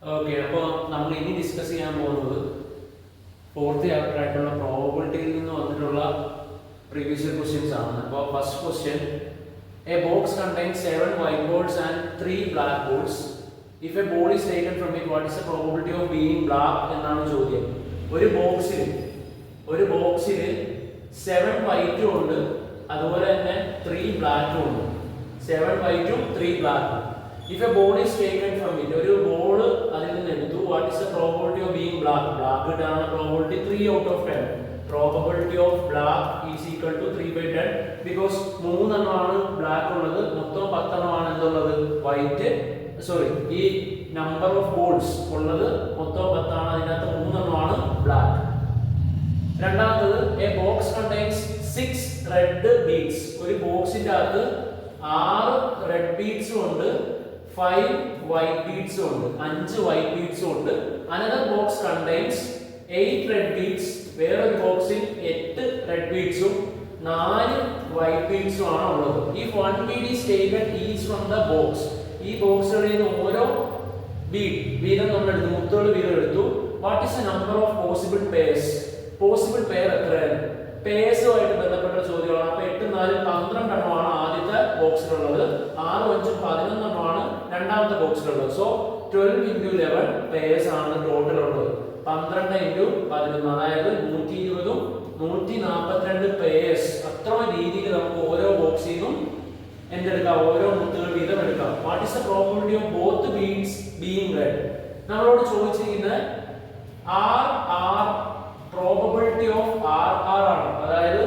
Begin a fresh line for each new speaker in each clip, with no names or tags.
Okay, അപ്പോൾ നമ്മൾ ഇനി ഡിസ്കസ് ചെയ്യാൻ പോകുന്നത് ഫോർത്ത് ചാപ്റ്റർ ആയിട്ടുള്ള പ്രോബബിലിറ്റിയിൽ നിന്ന് വന്നിട്ടുള്ള പ്രീവിയസ് ക്വസ്റ്റ്യൻസ് ആണ്. അപ്പോൾ first question, A box contains 7 white boards and 3 black boards. If a ball is taken from it, what is the probability of being black എന്നാണ് ചോദ്യം. ഒരു ബോക്സിൽ 7 വൈറ്റും ഉണ്ട്, അതുപോലെ തന്നെ 3 ബ്ലാക്കും ഉണ്ട്. 7 വൈറ്റും 3 ബ്ലാക്കും. If a ball is taken from it, ഒരു ബോൾ അതിൽ നിന്ന് എടുത്തു, what is the probability of being black? Black ഇടാണ് probability 3 out of 10. Probability of black is equal to 3/10 because 3 എണ്ണമാണ് ബ്ലാക്ക് ഉള്ളത്, മൊത്തം 10 എണ്ണമാണ് എന്തുള്ളത് വൈറ്റ്. ഈ നമ്പർ ഓഫ് ബോൾസ് ഉള്ളത് മൊത്തം 10 ആണ്, അതിനകത്ത് 3 എണ്ണമാണ് ബ്ലാക്ക്. രണ്ടാമത്തത്, A box contains 6 red beads. ഒരു ബോക്സിന്റെ അകത്ത് 6 റെഡ് ബീഡ്സും ഉണ്ട്, 5 white beads ഉണ്ട്, 5 white beads ഉണ്ട്. Another box contains 8 red beads. വേറൊരു ബോക്സിൽ 8 red beads ഉം 4 white beads ഉം ആണ് ഉള്ളത്. If one bead is taken each from the box, ഈ ബോക്സുകളിൽ നിന്ന് ഓരോ വീതം നമ്മൾ എടുത്തു, മുത്തുകൾ വീതം എടുത്തു. What is the number of possible pairs? Possible pair എത്രയാണ്? പേഴ്സുമായിട്ട് ബന്ധപ്പെട്ട ചോദ്യമാണ്. അപ്പോൾ 8 4 12 എണ്ണമാണ് ആദ്യത്തെ ബോക്സിലുള്ളത്, 6 5 11 എണ്ണമാണ് രണ്ടാമത്തെ ബോക്സിലുള്ളത്. സോ 12 × 11 പേഴ്സ് ആണ് ടോട്ടൽ ഉള്ളത്. 12 × 11 അതായത് 120 ഉം 142 പേഴ്സ്. അത്ര രീതിയിൽ നമുക്ക് ഓരോ ബോക്സിൽ നിന്നും എന്തെടുക്കാം, ഓരോ മുത്തുകൾ വീതം എടുക്കാം. What is the probability of both beads being red? നമ്മളോട് ചോദിച്ചിരിക്കുന്നത് പ്രോബബിലിറ്റി ഓഫ് ആർ ആണ്. അതായത്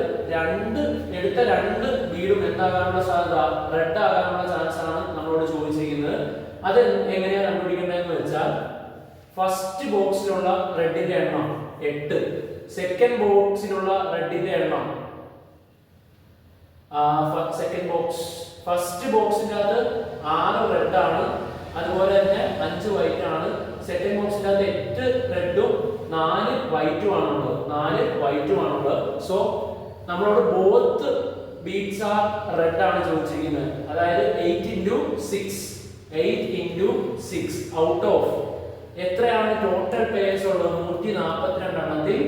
എടുത്ത രണ്ട് ബീഡും എന്താകാനുള്ള സാധ്യത, റെഡ് ആകാനുള്ള ചാൻസ് ആണ് നമ്മളോട് ചോദിച്ചിരിക്കുന്നത്. അത് എങ്ങനെയാണ് കണ്ടുപിടിക്കേണ്ടതെന്ന് വെച്ചാൽ, ഫസ്റ്റ് ബോക്സിലുള്ള റെഡിന്റെ എണ്ണം 8, സെക്കൻഡ് ബോക്സിലുള്ള റെഡിന്റെ എണ്ണം ഫസ്റ്റ് ബോക്സിന്റെ അകത്ത് 6 റെഡ് ആണ്, അതുപോലെ തന്നെ 5 വൈറ്റ് ആണ്. സെക്കൻഡ് ബോക്സിന്റെ അകത്ത് 8 റെഡും 4 വൈറ്റും ആണുള്ളത്. സോ നമ്മളോട് ബോത്ത് ബീഡ്സ് ആർ റെഡ് ആണ് ചോദിച്ചിരിക്കുന്നത്. അതായത് 8 × 6 ഔട്ട് ഓഫ് എത്രയാണ് ടോട്ടൽ പേഴ്സ് ഉള്ളത്? 142 എണ്ണത്തിൽ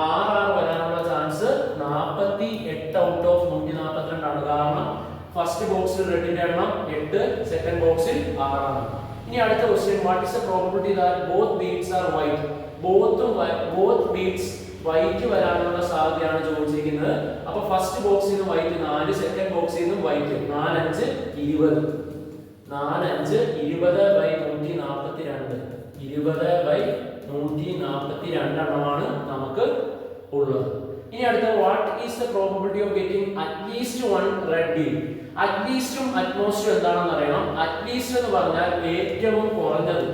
6 വരാനുള്ള ചാൻസ് 48 ഔട്ട് ഓഫ് 142 ആണ്. കാരണം ഫസ്റ്റ് ബോക്സിൽ റെഡിന്റെ എണ്ണം 8, സെക്കൻഡ് ബോക്സിൽ 6 ആണ്. ഇനി അടുത്ത question, what is the probability that both beads are white? Both beads white വരാനുള്ള സാധ്യതയാണ് ചോദിച്ചിരിക്കുന്നത്. അപ്പോൾ ഫസ്റ്റ് ബോക്സിൽ നിന്ന് വൈറ്റ് 4, സെക്കൻഡ് ബോക്സിൽ നിന്ന് വൈറ്റ് 4 5 20. 4 5 20/142 20/142 എണ്ണമാണ് നമുക്ക് ഉള്ളത്. ഇനി അടുത്ത, what is the probability of getting at least 1 red bead? അറ്റ്ലീസ്റ്റും അറ്റ്മോസ്റ്റും എന്താണെന്ന് അറിയണം. അറ്റ്ലീസ്റ്റ് എന്ന് പറഞ്ഞാൽ ഏറ്റവും കുറഞ്ഞത്.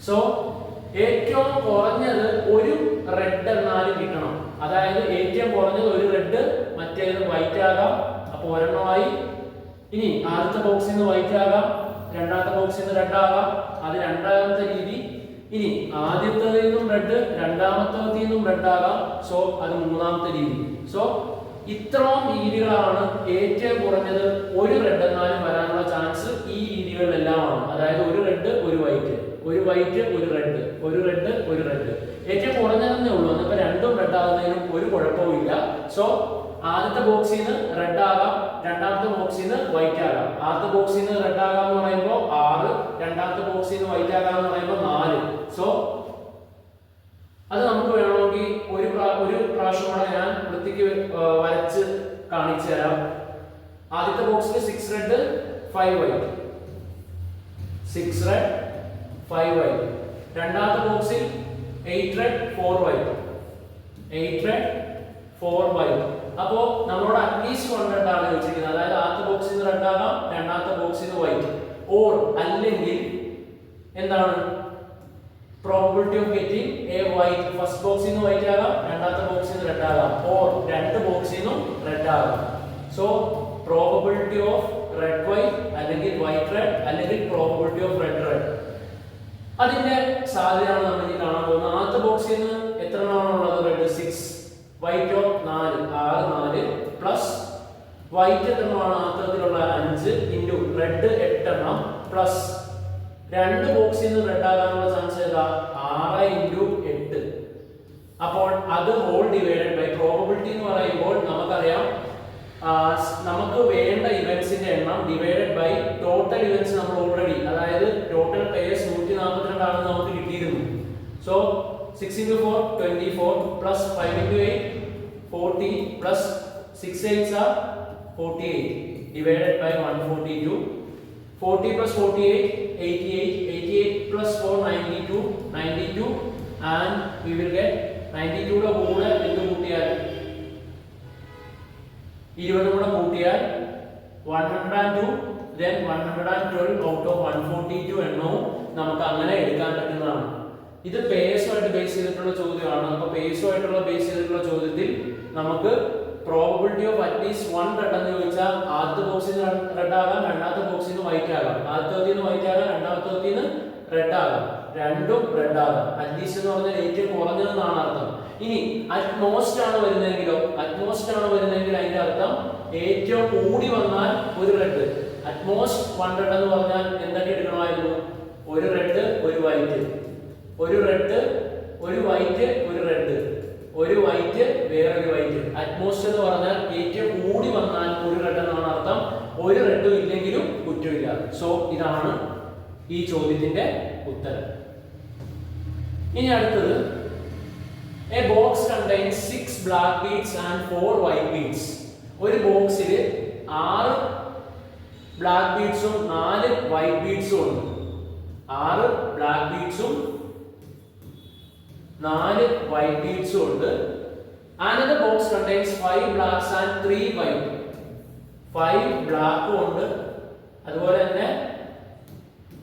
സോ ഏറ്റവും കുറഞ്ഞത് ഒരു റെഡ് എന്നാലും കിട്ടണം. അതായത് ഏറ്റവും കുറഞ്ഞത് ഒരു റെഡ്, മറ്റേത് വൈറ്റ് ആകാം. അപ്പോൾ ഒരെണ്ണമായി. ഇനി ആദ്യത്തെ ബോക്സിൽ നിന്ന് വൈറ്റ് ആകാം, രണ്ടാമത്തെ ബോക്സിൽ നിന്ന് റെഡ് ആകാം. അത് രണ്ടാമത്തെ രീതി. ഇനി ആദ്യത്തേതിൽ നിന്നും റെഡ്, രണ്ടാമത്തേതിൽ നിന്നും റെഡ് ആകാം. സോ അത് മൂന്നാമത്തെ രീതി. സോ ഇത്രയും രീതികളാണ്. ഏറ്റവും കുറഞ്ഞത് ഒരു റെഡ് എന്നാലും വരാനുള്ള ചാൻസ് ഈ രീതികളിലെല്ലാമാണ്. അതായത് ഒരു റെഡ് ഒരു വൈറ്റ്, ഒരു വൈറ്റ് ഒരു റെഡ്, ഒരു റെഡ് ഒരു റെഡ്. ഏറ്റവും കുറഞ്ഞതെന്നേ ഉള്ളൂ. എന്നിപ്പോ രണ്ടും റെഡ് ആകുന്നതിനും ഒരു കുഴപ്പവുമില്ല. സോ ആദ്യത്തെ ബോക്സിൽ നിന്ന് റെഡ് ആകാം, രണ്ടാമത്തെ ബോക്സിൽ നിന്ന് വൈറ്റ് ആകാം. ആദ്യത്തെ ബോക്സിൽ നിന്ന് റെഡ് ആകാം എന്ന് പറയുമ്പോൾ 6, രണ്ടാമത്തെ ബോക്സിൽ നിന്ന് വൈറ്റ് ആകാം എന്ന് പറയുമ്പോൾ 4. സോ അത് നമുക്ക് വേണമെങ്കിൽ ഒരു പ്രാവശ്യം കൂടെ ഞാൻ വൃത്തിക്ക് വരച്ച് കാണിച്ചു തരാം. ആദ്യത്തെ ബോക്സിൽ 6 റെഡ് 5 വൈറ്റ്, 6 റെഡ് 5 വൈറ്റ്. രണ്ടാമത്തെ ബോക്സിൽ 8 റെഡ് 4 വൈറ്റ്, 8 റെഡ് 4 വൈറ്റ്. അപ്പോൾ നമ്മളോട് അറ്റ്ലീസ്റ്റ് 1 റെഡ് ആണ് ചോദിച്ചിരിക്കുന്നത്. അതായത് ആദ്യത്തെ ബോക്സിൽ നിന്ന് റെഡ് ആകാം, രണ്ടാമത്തെ ബോക്സിൽ നിന്ന് വൈറ്റ്. ഓർ അല്ലെങ്കിൽ എന്താണ് probability of getting A white? First ബോക്സിൽ നിന്ന് വൈറ്റ് ആകാം, രണ്ടാമത്തെ ബോക്സിൽ നിന്ന് റെഡ് ആകാം. ഓർ രണ്ട് ബോക്സിൽ നിന്നും റെഡ് ആകാം. So probability of red white അല്ലെങ്കിൽ വൈറ്റ് റെഡ് അല്ലെങ്കിൽ പ്രോബബിലിറ്റി ഓഫ് റെഡ് റെഡ്, അതിന്റെ സാധ്യതയാണ് നമ്മൾ ഇനി കാണാൻ പോകുന്നത്. ആദ്യത്തെ ബോക്സിൽ നിന്ന് എത്ര എണ്ണമാണ് ഉള്ളത്? റെഡ് 6, വൈറ്റോ 4, 6 4 പ്ലസ് വൈറ്റ് എത്രമാണ് അത്തരത്തിലുള്ള 5 ഇൻറ്റു റെഡ് 8 എണ്ണം പ്ലസ് 2 ബോക്സിൽ നിന്ന് റെഡ് ആകാനുള്ള ചാൻസ് ഏതാ 6 ഇൻറ്റു 8. അപ്പോൾ അത് ഹോൾ ഡിവൈഡഡ് ബൈ പ്രോബബിലിറ്റി എന്ന് പറയുമ്പോൾ നമുക്കറിയാം നമുക്ക് വേണ്ട ഇവന്റ്സിന്റെ എണ്ണം ഡിവൈഡഡ് ബൈ ടോട്ടൽ ഇവന്റ്സ് നമ്മൾ ഓൾറെഡി അതായത് ടോട്ടൽ പേയേഴ്സ് 142 ആണെന്ന് നമുക്ക് കിട്ടിയിരുന്നു. So 6 into 4 24 plus 5 into 8 40 plus 6 8s are 48 divided by 142. 40 plus 48 88 88 plus 4 92 and we will get 92 യുടെ കൂടെ എന്ത് കൂട്ടിയാൽ 20 കൂടെ കൂട്ടിയാൽ 102 then 112 out of 142 എണ്ണവും നമുക്ക് അങ്ങനെ എടുക്കാൻ പറ്റുന്നതാണ്. ഇത് പേഴ്സുമായിട്ട് ബേസ് ചെയ്തിട്ടുള്ള ചോദ്യമാണ്. അപ്പോൾ പേഴ്സുമായിട്ടുള്ള ബേസ് ചെയ്തിട്ടുള്ള ചോദ്യത്തിൽ നമുക്ക് പ്രോബബിലിറ്റി ഓഫ് അറ്റ്ലീസ്റ്റ് 1 റെഡ് എന്ന് ചോദിച്ചാൽ ആദ്യത്തെ ബോക്സിൽ നിന്ന് റെഡ് ആകാം, രണ്ടാമത്തെ ബോക്സിൽ നിന്ന് വൈറ്റ് ആകാം, ആദ്യത്തെ നിന്ന് വൈറ്റ് ആകാം, രണ്ടാമത്തെ നിന്ന് റെഡ് ആകാം, രണ്ടും റെഡ് ആകാം. അറ്റ്ലീസ്റ്റ് എന്ന് പറഞ്ഞാൽ ഏറ്റവും കുറഞ്ഞതെന്നാണ് അർത്ഥം. ഇനി അറ്റ്മോസ്റ്റ് ആണ് വരുന്നതെങ്കിലോ അറ്റ്മോസ്റ്റ് ആണ് വരുന്നതെങ്കിൽ അതിന്റെ അർത്ഥം ഏറ്റവും കൂടി വന്നാൽ ഒരു റെഡ്. അറ്റ്മോസ്റ്റ് 1 റെഡ് എന്ന് പറഞ്ഞാൽ എന്തൊക്കെ എടുക്കണമായിരുന്നു? ഒരു റെഡ് ഒരു വൈറ്റ്, ഒരു റെഡ് ഒരു വൈറ്റ് ഒരു റെഡ്, ഒരു വൈറ്റ് വേറൊരു വൈറ്റ്. അറ്റ്മോസ്റ്റ് എന്ന് പറഞ്ഞാൽ ഏറ്റവും കൂടി വന്നാൽ ഒരു റെഡ് എന്നാണ് അർത്ഥം. ഒരു റെഡും ഇല്ലെങ്കിലും കുറ്റമില്ല. സോ ഇതാണ് ഈ ചോദ്യത്തിന്റെ ഉത്തരം. ഇനി അടുത്തത് a box contains 6 black beads and 4 white beads. ഒരു ബോക്സിൽ 6 ബ്ലാക്ക് ബീഡ്സും 4 വൈറ്റ് ബീഡ്സും ഉണ്ട്. 6 ബ്ലാക്ക് ബീഡ്സും 4 white beads ഉണ്ട്. Another box contains 5 blacks and 3 white. 5 black ഉണ്ട്, അതുപോലെ തന്നെ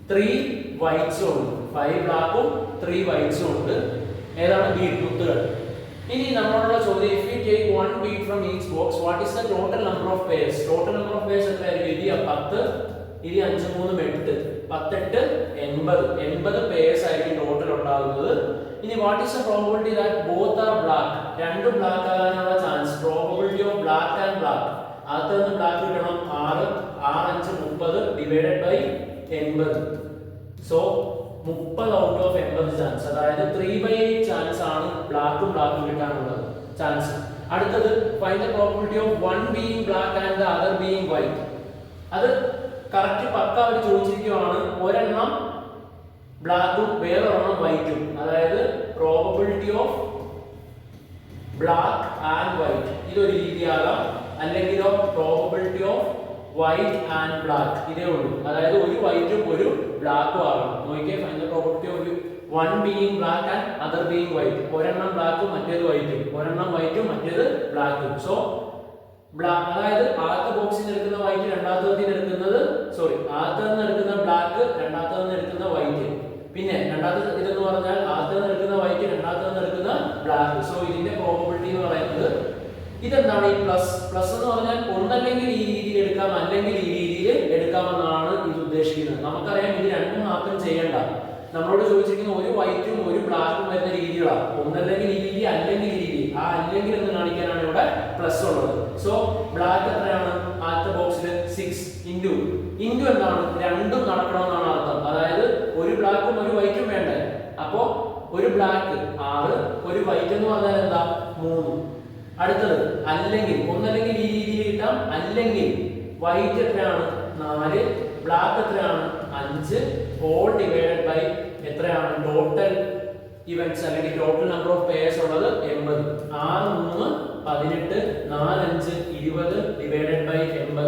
3 whites ഉണ്ട്. 5 ബ്ലാക്കും 3 whites ഉണ്ട്. ഏതാണ് ബീഡ് കുത്തുകൾ? ഇനി നമ്മളുടെ ചോദ്യം if we take one bead from each box what is the total number of pairs? Total number of pairs എത്രയായിരിക്കും? ഇത് 10 ഇത് 5 3 8 10 8 80 pairs ആയിരിക്കും ടോട്ടൽ ഉണ്ടാകുന്നത്. ഇനി what is the probability that both are black? രണ്ട് ബ്ലാക്ക് ആകാനുള്ള chance. probability of black and black. ആദ്യത്തെ black കിട്ടണം 6 6 5 30 divided by 80. So 30 out of 80 chance, അതായത് 3/8 ചാൻസ് ആണ് ബ്ലാക്കും ബ്ലാക്കും കിട്ടാനുള്ളത് ചാൻസ്. അടുത്തത് find the probability of one being black and the other being white. അത് കറക്റ്റ് പക്ക അവർ ചോദിച്ചിരിക്കുകയാണ്. ഒരെണ്ണം ബ്ലാക്കും വേറൊരെണ്ണം വൈറ്റും, അതായത് probability of black and white ഇതൊരു രീതിയാകാം, അല്ലെങ്കിലോ probability of white and black ഇതേ ഉള്ളൂ. അതായത് ഒരു വൈറ്റും ഒരു ബ്ലാക്കും ആകണം. നോക്കിയേ find the probability of one being black and other being white. ഒരെണ്ണം ബ്ലാക്കും മറ്റേത് വൈറ്റും, ഒരെണ്ണം വൈറ്റും മറ്റേത് ബ്ലാക്കും. സോ അതായത് ആദ്യത്തെ ബോക്സിൽ നിന്ന് എടുക്കുന്ന വൈറ്റ് രണ്ടാമത്തെ എടുക്കുന്നത് ആദ്യത്തെ എടുക്കുന്ന ബ്ലാക്ക് രണ്ടാമത്തെ എടുക്കുന്ന വൈറ്റ്, പിന്നെ രണ്ടാമത്തെ ഇതെന്ന് പറഞ്ഞാൽ ആദ്യത്തെ എടുക്കുന്ന വൈറ്റ് രണ്ടാമത്തെ എടുക്കുന്ന ബ്ലാക്ക്. സോ ഇതിന്റെ പ്രോബബിലിറ്റി എന്ന് പറയുന്നത് ഇതെന്താണ്? ഈ പ്ലസ് എന്ന് പറഞ്ഞാൽ ഒന്നല്ലെങ്കിൽ ഈ രീതിയിൽ എടുക്കാം, അല്ലെങ്കിൽ ഈ രീതിയിൽ എടുക്കാമെന്നാണ് ഇത് ഉദ്ദേശിക്കുന്നത്. നമുക്കറിയാം ഇത് രണ്ടും മാത്രം ചെയ്യേണ്ട. നമ്മളോട് ചോദിച്ചിരിക്കുന്ന ഒരു വൈറ്റും ഒരു ബ്ലാക്കും വരുന്ന രീതികളാണ്. ഒന്നല്ലെങ്കിൽ ഈ രീതി അല്ലെങ്കിൽ ഈ രീതി. ആ അല്ലെങ്കിൽ എന്ന് കാണിക്കാനാണ് ഇവിടെ പ്ലസ് ഉള്ളത്. സോ ബ്ലാക്ക് എത്രയാണ്? ആദ്യത്തെ ബോക്സിൽ 6 ഇൻറ്റു എന്താണ്? രണ്ടും നടക്കണമെന്നാണ് അർത്ഥം. അതായത് ഒരു ബ്ലാക്കും ഒരു വൈറ്റും വേണ്ടേ? അപ്പോ ഒരു ബ്ലാക്ക് 6, ഒരു വൈറ്റ് എന്ന് പറഞ്ഞാൽ എന്താ? 3. അടുത്തത് അല്ലെങ്കിൽ ഒന്നല്ലെങ്കിൽ ഈ രീതിയിൽ കിട്ടാം, അല്ലെങ്കിൽ വൈറ്റ് എത്രയാണ്? 4, ബ്ലാക്ക് എത്രയാണ്? 5 ഓൾ ഡിവൈഡഡ് ബൈ എത്രയാണ്? ടോട്ടൽ ഇവന്റ്സ് അല്ലെങ്കിൽ ടോട്ടൽ നമ്പർ ഓഫ് പേയേഴ്സ് ഉള്ളത് 80. 6 3 18 4 5 20 ഡിവൈഡഡ് ബൈ 80.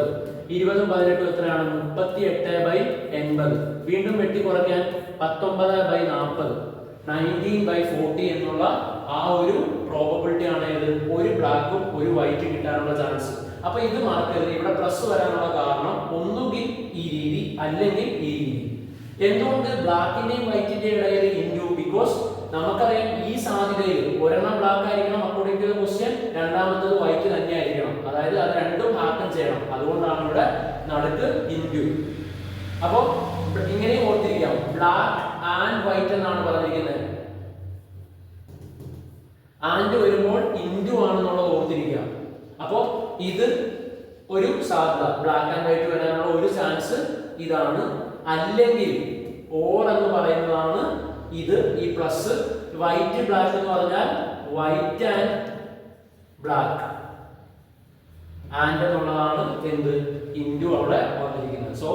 20 18 എത്രയാണ്? 38/80. വീണ്ടും വെട്ടി കുറയ്ക്കാൻ 19/40 19/40 എന്നുള്ള ആ ഒരു പ്രോബബിലിറ്റി ആണ് ഇത്. ഒരു ബ്ലാക്കും ഒരു വൈറ്റും കിട്ടാനുള്ള ചാൻസ്. അപ്പൊ ഇത് മാർക്കരുത്. ഇവിടെ പ്ലസ് വരാനുള്ള കാരണം ഒന്നുകിൽ ഈ രീതി അല്ലെങ്കിൽ ഈ രീതി. എന്തുകൊണ്ട് ബ്ലാക്കിന്റെയും വൈറ്റിന്റെയും ഇടയിൽ ഇൻറ്റു? ബിക്കോസ് നമുക്കറിയാം ഈ സാധ്യതയിൽ ഒരെണ്ണം ബ്ലാക്ക് ആയിരിക്കണം അക്കോർഡിംഗ് ടു ദ ക്വസ്റ്റ്യൻ, രണ്ടാമത്തത് വൈറ്റ് തന്നെ ആയിരിക്കണം. അതായത് അത് രണ്ടും ഹാപ്പൻ ചെയ്യണം. അതുകൊണ്ടാണ് ഇവിടെ നടുക്ക് ഇൻറ്റു. അപ്പോ ഇങ്ങനെ ഓർത്തിരിക്കാം, ബ്ലാക്ക് ആൻഡ് വൈറ്റ് എന്നാണ് പറഞ്ഞിരിക്കുന്നത്. ആൻഡ് വരുമ്പോൾ ഇൻറ്റു ആണെന്നുള്ളത് ഓർത്തിരിക്കുക. അപ്പോ ഇത് ഒരു സാധ്യത, ബ്ലാക്ക് ആൻഡ് വൈറ്റ് വരാനുള്ള ഒരു ചാൻസ് ഇതാണ്. അല്ലെങ്കിൽ ഓർ എന്ന് പറയുന്നതാണ് ഇത്, ഈ പ്ലസ്. വൈറ്റ് ബ്ലാക്ക് എന്ന് പറഞ്ഞാൽ വൈറ്റ് ആൻഡ് ബ്ലാക്ക്, ആൻഡ് എന്നുള്ളതാണ് എന്ത്, ഇൻറ്റു അവിടെ വന്നിരിക്കുന്നത്. So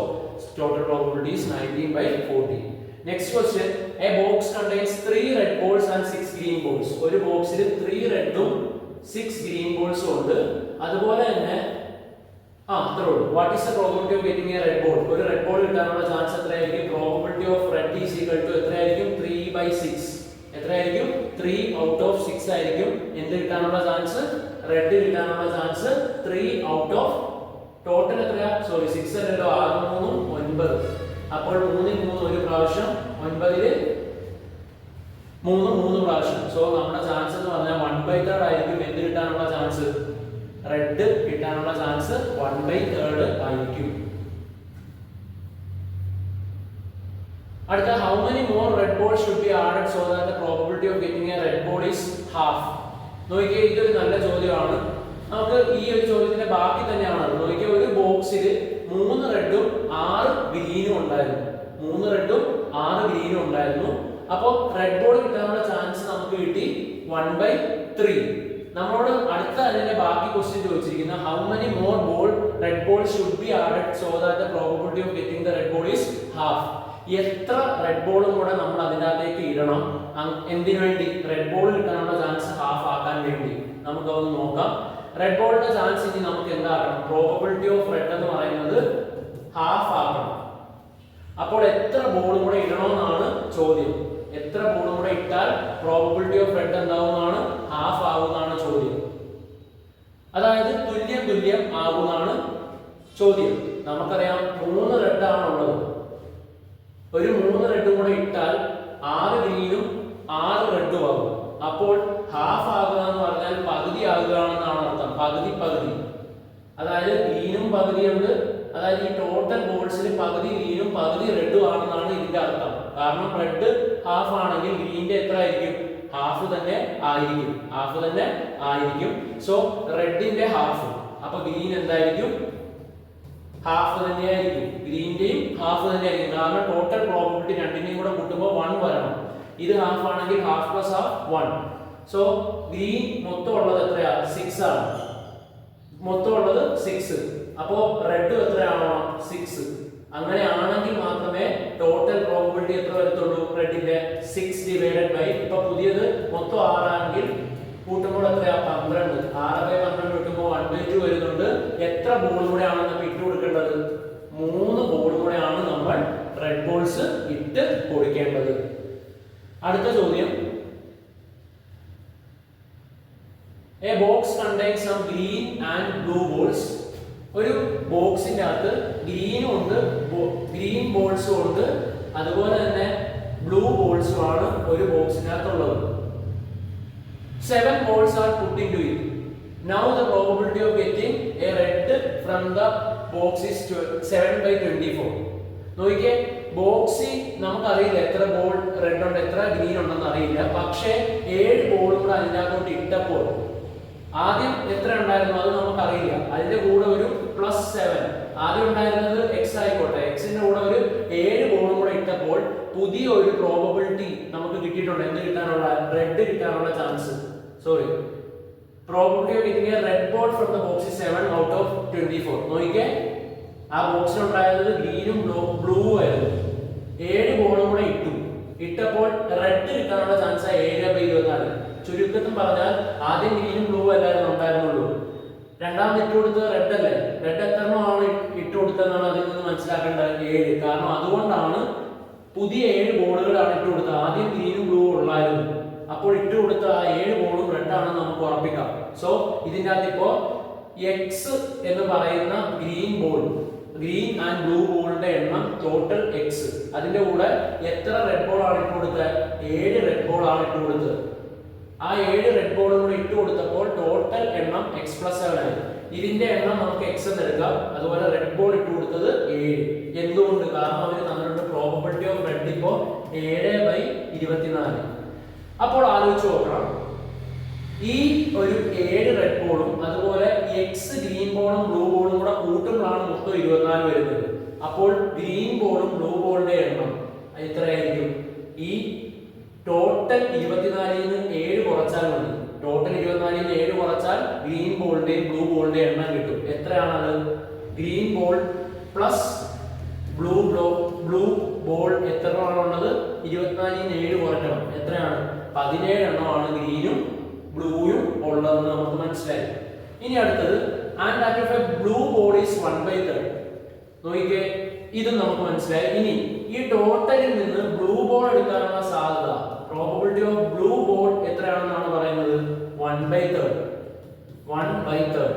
total probability is 19/14. Next question, A box contains 3 red balls and 6 green balls. ഒരു ബോക്സിൽ 3 റെഡും 6 ഗ്രീൻ ബോൾസും ഉണ്ട്. അതുപോലെ തന്നെ അത്രേ ഉള്ളൂ. What is the probability of getting a red ball? ഒരു റെഡ് ബോൾ കിട്ടാനുള്ള ചാൻസ് എത്രയായിരിക്കും? Probability of red is equal to എത്രയായിരിക്കും? 3/6. എത്രയായിരിക്കും? 3 ഔട്ട് ഓഫ് 6 ആയിരിക്കും എന്ത് കിട്ടാനുള്ള ചാൻസ്? റെഡ് കിട്ടാനുള്ള ചാൻസ് 3 ഔട്ട് ഓഫ് ടോട്ടൽ എത്രയാ? സോറി 6 അല്ലല്ലോ, 6 3 9. അപ്പോൾ 3 3 ഒരു പ്രാവശ്യം, 9 3 പ്രാവശ്യം. സോ നമ്മുടെ ചാൻസ് എന്ന് പറഞ്ഞാൽ 1/3 ആയിരിക്കും എന്ത് കിട്ടാനുള്ള ചാൻസ്? റെഡ് കിട്ടാനുള്ള ചാൻസ് 1/3 ആയിരിക്കും. അടുത്ത, how many more red balls should be added so that the probability of getting a red ball is half? നോക്കിയേ, ഇതൊരു നല്ല ചോദ്യമാണ്. നമുക്ക് ഈ ഒരു ചോദ്യത്തിന്റെ ബാക്കി തന്നെയാണ്. നോക്കിയേ, ഒരു ബോക്സിൽ 3 റെഡും 6 ഗ്രീനും ഉണ്ടായിരുന്നു. 3 റെഡും 6 ഗ്രീനും ഉണ്ടായിരുന്നു. അപ്പോൾ റെഡ് ബോൾ കിട്ടാനുള്ള ചാൻസ് നമുക്ക് കിട്ടി 1/3. നമ്മളോട് അടുത്ത അതിന്റെ ബാക്കി ക്വസ്റ്റ്യൻ ചോദിച്ചിരിക്കുന്ന how many more red balls should be added so that the probability of getting the red ball is half? എത്ര റെഡ് ബോളും കൂടെ നമ്മൾ അതിനകത്തേക്ക് ഇടണം? എന്തിനു വേണ്ടി? റെഡ് ബോൾ കിട്ടാനുള്ള ചാൻസ് ഹാഫ് ആക്കാൻ വേണ്ടി. നമുക്കൊന്ന് നോക്കാം. റെഡ് ബോളിന്റെ ചാൻസ് ഇനി നമുക്ക് എന്താക്കണം? പ്രോബബിലിറ്റി ഓഫ് റെഡ് എന്ന് പറയുന്നത് ഹാഫ് ആക്കണം. അപ്പോൾ എത്ര ബോളും കൂടെ ഇടണമെന്നാണ് ചോദ്യം. എത്ര ബോളും കൂടെ ഇട്ടാൽ പ്രോബബിലിറ്റി ഓഫ് റെഡ് എന്താവുന്നതാണ്? ഹാഫ് ആവുന്നതാണ് ചോദ്യം. അതായത് തുല്യം ആകുന്നതാണ് ചോദ്യം. നമുക്കറിയാം 3 റെഡ് ആണുള്ളത്. ഒരു 3 റെഡും കൂടെ ഇട്ടാൽ 6 ഗ്രീനും 6 റെഡും ആകും. അപ്പോൾ ഹാഫ് ആകുക എന്ന് പറഞ്ഞാൽ പകുതി ആകുകയാണെന്നാണ് അർത്ഥം. പകുതി. അതായത് ഗ്രീനും പകുതിയുണ്ട്. അതായത് ഈ ടോട്ടൽ ബോൾസിൽ പകുതി ഗ്രീനും പകുതി റെഡും ആണെന്നാണ് ഇതിന്റെ അർത്ഥം. കാരണം റെഡ് ഹാഫ് ആണെങ്കിൽ ഗ്രീനിന്റെ എത്ര ആയിരിക്കും? ഹാഫ് തന്നെ ആയിരിക്കും. സോ റെഡിന്റെ ഹാഫ്, അപ്പൊ ഗ്രീൻ എന്തായിരിക്കും? ഹാഫ് തന്നെയായിരിക്കും. ഗ്രീന്റെയും ഹാഫ് തന്നെയായിരിക്കും. കാരണം ടോട്ടൽ പ്രോബബിലിറ്റി രണ്ടിനെയും കൂടെ കൂട്ടുമ്പോൾ 1 വരണം. ഇത് ഹാഫ് ആണെങ്കിൽ half plus half 1. So green മൊത്തം ഉള്ളത് എത്രയാ? 6 ആണ്. മൊത്തം ഉള്ളത് 6. അപ്പോ റെഡ് എത്രയാണോ? 6. അങ്ങനെയാണെങ്കിൽ മാത്രമേ ടോട്ടൽ പ്രോബബിലിറ്റി എത്ര വരത്തുള്ളൂ? റെഡിന്റെ 6 ഇപ്പൊ പുതിയത് മൊത്തം 6 ആണെങ്കിൽ കൂട്ടുമ്പോൾ എത്രയാ? 12. 6/12 കിട്ടുമ്പോൾ 1/2 വരുന്നുണ്ട്. എത്ര ബോൾ കൂടെയാണ് നമ്മൾ ഇട്ട് കൊടുക്കേണ്ടത്? 3 ബോൾ കൂടെയാണ് നമ്മൾ റെഡ് ബോൾസ് ഇട്ട് കൊടുക്കേണ്ടത്. അടുത്ത ചോദ്യം, a box contains some green and blue balls. ഒരു ബോക്സിന്റെ അകത്ത് ഗ്രീനും ഉണ്ട്, ഗ്രീൻ ബോൾസും ഉണ്ട്, അതുപോലെ തന്നെ ബ്ലൂ ബോൾസും ആണ് ഒരു ബോക്സിനകത്തുള്ളത്. 7 balls are put into it. Now the probability of getting a red from the box is 7/24. നോക്കിയേ, ബോക്സിൽ നമുക്കറിയില്ല എത്ര ബോൾ റെഡ് ഉണ്ട് എത്ര ഗ്രീൻ ഉണ്ടെന്ന് അറിയില്ല. പക്ഷേ 7 ബോൾ കൂടെ അതിനകത്തോട്ട് ഇട്ടപ്പോൾ ആദ്യം എത്ര ഉണ്ടായിരുന്നു അത് നമുക്കറിയില്ല. അതിന്റെ കൂടെ ഒരു +7. ആദ്യം ഉണ്ടായിരുന്നത് എക്സ് ആയിക്കോട്ടെ, എക്സിന്റെ കൂടെ ഒരു 7 ബോളും കൂടെ ഇട്ടപ്പോൾ പുതിയ ഒരു പ്രോബബിലിറ്റി നമുക്ക് കിട്ടിയിട്ടുണ്ട്. എന്ത് കിട്ടാനുള്ള? റെഡ് കിട്ടാനുള്ള chance. Sorry, probability of getting a red ball from the box is 7 out of 24. നോക്കിയേ, ആ ബോക്സിൽ ഉണ്ടായത് ഗ്രീനും ബ്ലൂ ആയിരുന്നു. 7 ബോളും കൂടെ ഇട്ടപ്പോൾ റെഡ് കിട്ടാനുള്ള ചാൻസ് 7/24. ചുരുക്കത്തിൽ പറഞ്ഞാൽ ആദ്യം ഗ്രീനും ബ്ലൂ അല്ലായിരുന്നു ഉണ്ടായിരുന്നുള്ളൂ. രണ്ടാമത് ഇട്ട് കൊടുത്തത് റെഡ് അല്ലേ? റെഡ് എത്രണ്ണമാണ് ഇട്ട് കൊടുത്തതെന്നാണ് അതിൽ നിന്ന് മനസ്സിലാക്കേണ്ടത്? 7. കാരണം അതുകൊണ്ടാണ് പുതിയ 7 ബോളുകളാണ് ഇട്ട് കൊടുത്തത്. ആദ്യം ഗ്രീനും ബ്ലൂ ഉള്ളായിരുന്നു. അപ്പോൾ ഇട്ട് കൊടുത്ത ആ 7 ബോളും റെഡ് ആണെന്ന് നമുക്ക് ഉറപ്പിക്കാം. സോ ഇതിൻ്റെ അകത്ത് ഇപ്പോ എക്സ് എന്ന് പറയുന്ന ഗ്രീൻ ആൻഡ് ബ്ലൂ ബോളിന്റെ എണ്ണം ടോട്ടൽ എക്സ്. അതിന്റെ കൂടെ എത്ര റെഡ് ബോൾ ആണ് ഇട്ട് കൊടുത്തത്? 7 റെഡ് ബോൾ ആണ് ഇട്ട് കൊടുത്തത്. ആ 7 റെഡ് ബോളും കൂടി ഇട്ട് കൊടുത്തപ്പോൾ ടോട്ടൽ എണ്ണം x+7 ആയി. ഇതിന്റെ എണ്ണം നമുക്ക് x എന്ന് എടുക്കാം. അതുപോലെ റെഡ് ബോൾ ഇട്ട് കൊടുത്തത് 7. എന്തുകൊണ്ട്? കാരണം അവർ തന്നിട്ടുണ്ട് പ്രോബബിലിറ്റി ഓഫ് റെഡ് ഇപ്പോൾ 7/24. അപ്പോൾ ആലോചിച്ച് നോക്കണം, ഈ ഒരു 7 റെഡ് ബോളും അതുപോലെ എക്സ് ഗ്രീൻ ബോളും ബ്ലൂ ബോളും കൂടെ കൂട്ടുമ്പോഴാണ് മൊത്തം 24 വരുന്നത്. അപ്പോൾ ഗ്രീൻ ബോളും ബ്ലൂ ബോളിന്റെ എണ്ണം എത്രയായിരിക്കും? ഈ ടോട്ടൽ 24ൽ നിന്ന് 7 കുറച്ചാൽ മതി. ടോട്ടൽ 24ൽ നിന്ന് 7 കുറച്ചാൽ ഗ്രീൻ ബോളിന്റെയും ബ്ലൂ ബോളിന്റെയും എണ്ണം കിട്ടും. എത്രയാണത്? Green ball plus blue ball എത്ര എണ്ണമാണുള്ളത്? 24ൽ നിന്ന് 7 കുറയ്ക്കണം. എത്രയാണ്? 17 എണ്ണമാണ് ഗ്രീനും ബ്ലൂയും ഉള്ളതെന്ന് നമുക്ക് മനസ്സിലായി. ഇനി അടുത്തത് and that of A blue ball is 1/3. നോക്കിക്കേ, ഇതും നമുക്ക് മനസ്സിലായി. ഇനി ഈ ടോട്ടലിൽ നിന്ന് ബ്ലൂ ബോൾ എടുക്കാനുള്ള സാധ്യത, പ്രോബബിലിറ്റി ഓഫ് ബ്ലൂ ബോൾ എത്രയാണെന്നാണ് പറയുന്നത്? 1/3.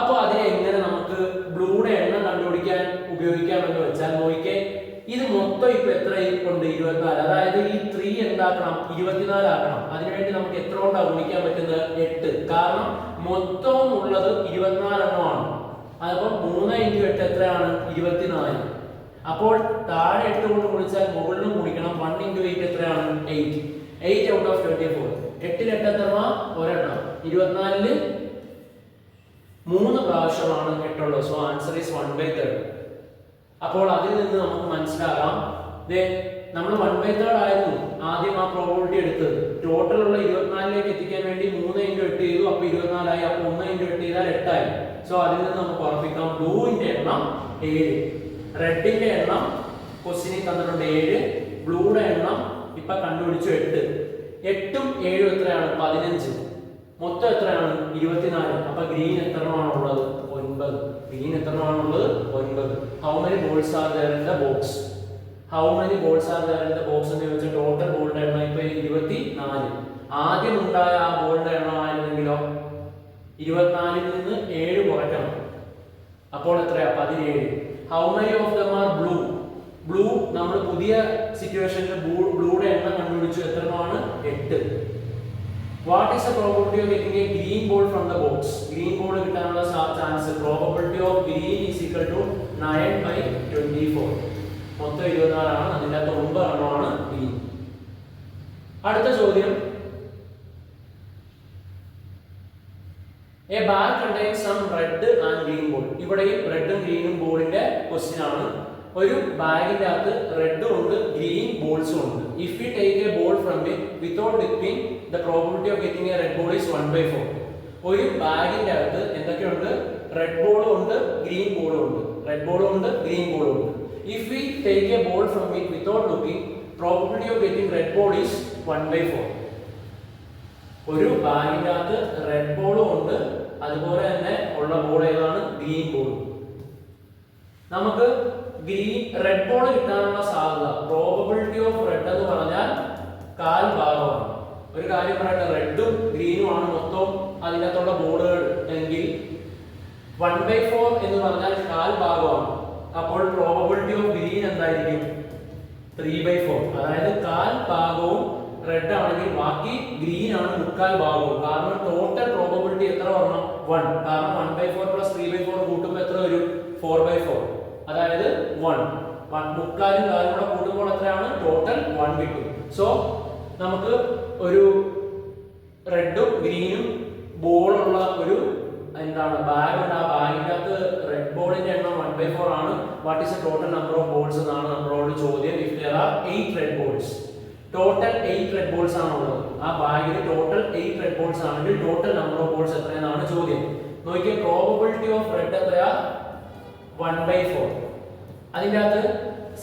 അപ്പോൾ അതിനെ എങ്ങനെ നമുക്ക് ബ്ലൂയുടെ എണ്ണം കണ്ടുപിടിക്കാൻ ഉപയോഗിക്കാമെന്ന് വെച്ചാൽ നോക്കിക്കേ, ഇത് മൊത്തം ഇപ്പൊ എത്ര ഉണ്ട്? 24. അതായത് ഈ 3 എന്താക്കണം? 24 ആക്കണം. അതിനുവേണ്ടി നമുക്ക് എത്ര കൊണ്ടാണ് ഗുണിക്കാൻ പറ്റുന്നത്? 8. കാരണം മൊത്തം ഉള്ളത് 24 എണ്ണമാണ്. അപ്പോൾ 3 × 8 എത്രയാണ്? 24. അപ്പോൾ താഴെ 8 കൊണ്ട് ഗുണിച്ചാൽ മുകളിലും ഗുണിക്കണം. 1 × 8 എത്രയാണ്? 8. 8 ഔട്ട് ഓഫ് 24. 8ൽ 8 എത്ര? ഒരെണ്ണം. 24ൽ 3 പ്രാവശ്യമാണ് 8 ഉള്ളത്. So answer is 1/3. അപ്പോൾ അതിൽ നിന്ന് നമുക്ക് മനസ്സിലാകാം, നമ്മൾ 1/3 ആയിരുന്നു ആദ്യം ആ പ്രോബബിലിറ്റി എടുത്തത്. ടോട്ടൽ ഉള്ള 24ലേക്ക് എത്തിക്കാൻ വേണ്ടി 3 × 8 ചെയ്തു. അപ്പൊ 24 ആയി. അപ്പൊ 1 × 8 ചെയ്താൽ 8 ആയി. സോ അതിൽ നിന്ന് നമുക്ക് ഉറപ്പിക്കാം ബ്ലൂവിന്റെ എണ്ണം 7, റെഡിന്റെ എണ്ണം ക്വസ്റ്റ്യനിൽ തന്നിട്ടുണ്ട് 7, ബ്ലൂയുടെ എണ്ണം ഇപ്പൊ കണ്ടുപിടിച്ചു 8. 8ഉം 7ഉം എത്രയാണ്? 15. മൊത്തം എത്രയാണ്? 24. അപ്പൊ ഗ്രീൻ എത്രമാണുള്ളത്? 9. ഗ്രീൻ എത്രമാണുള്ളത്? 9. How many balls are there in the box? How many balls are there in the box എന്ന് ചോദിച്ചാൽ ടോട്ടൽ ബോളിന്റെ എണ്ണം ഇപ്പൊ 24. ആദ്യം ഉണ്ടായ ആ ബോളിന്റെ എണ്ണം ആയിരുന്നെങ്കിലോ 24ൽ നിന്ന് 7 കുറയ്ക്കണം. അപ്പോൾ എത്രയാ? 17. How many of them are blue? Blue നമ്മൾ പുതിയ സിറ്റുവേഷനിൽ ബ്ലൂയുടെ എണ്ണം കണ്ടുപിടിച്ചു. എത്രമാണ്? 8. What is the probability of getting a green ball from the box? Green ball കിട്ടാനുള്ള chance, probability of green is equal to 9/24. മൊത്തം 24 ആണ്. അതിന്റെ 9 എണ്ണമാണ് ഗ്രീൻ. അടുത്ത ചോദ്യം, a bag contains some red and green ball. ഇവിടെയും റെഡും ഗ്രീനും ബോളിന്റെ ക്വസ്റ്റ്യൻ ആണ്. ഒരു ബാഗിന്റെ അകത്ത് റെഡും ഉണ്ട് ഗ്രീൻ ബോൾസും ഉണ്ട്. If we take a ball from it without dipping, the probability of getting a red ball is 1/4. ഒരു ബാഗിന്റെ അകത്ത് എന്തൊക്കെയുണ്ട്? റെഡ് ബോളും ഉണ്ട് ഗ്രീൻ ബോളും ഉണ്ട്. റെഡ് ബോളും ഉണ്ട് ഗ്രീൻ ബോളും ഉണ്ട്. If we take a ball from it without looking, probability of getting red ball is 1/4. ഒരു ബാഗിന്റെ അകത്ത് റെഡ് ബോളും ഉണ്ട്, അതുപോലെ തന്നെ ഉള്ള ബോൾ ഏതാണ്? Green ball. നമുക്ക് റെഡ് ബോൾ കിട്ടാനുള്ള സാധ്യത, പ്രോബബിലിറ്റി ഓഫ് റെഡ് എന്ന് പറഞ്ഞാൽ 1/4 ഭാഗമാണ്. ഒരു കാര്യം പറയട്ടെ, റെഡും ഗ്രീനും ആണ് മൊത്തം അതിനകത്തുള്ള ബോളുകൾ എങ്കിൽ 1/4 എന്ന് പറഞ്ഞാൽ 1/4 ഭാഗമാണ്. അപ്പോൾ പ്രോബബിലിറ്റി ഓഫ് ഗ്രീൻ എന്തായിരിക്കും? 3/4. അതായത് 1/4 ഭാഗവും റെഡ് ആണെങ്കിൽ ബാക്കി ഗ്രീൻ ആണ് 3/4 ഭാഗവും. കാരണം ടോട്ടൽ പ്രോബബിലിറ്റി എത്ര വരണം? 1. കാരണം 1/4 + 3/4 കൂട്ടുമ്പോൾ എത്ര വരും? 4/4. അതായത് 1. 3/4 4 കൂടെ കൂട്ടുമ്പോൾ എത്രയാണ്? ടോട്ടൽ 1 കിട്ടും. സോ നമുക്ക് ഒരു റെഡും ഗ്രീനും ബോളുള്ള ഒരു എന്താണ് ബാഗ് ഉണ്ട്. ആ ബാഗിന്റെ അകത്ത് റെഡ് ബോളിന്റെ എണ്ണം 1/4 ആണ്. What is the total number of balls എന്നാണ് നമ്മളോട് ചോദ്യം. If there are 8 red balls, total 8 red balls ആണ് ഉള്ളത്. ആ ബാഗിൽ ടോട്ടൽ 8 റെഡ് ബോൾസ് ആണെങ്കിൽ ടോട്ടൽ നമ്പർ ഓഫ് ബോൾസ് എത്രയെന്നാണ് ചോദ്യം. നോക്കിയേ, പ്രോബബിലിറ്റി ഓഫ് റെഡ് എത്രയാ? 1/4. അതിന്റെ അകത്ത്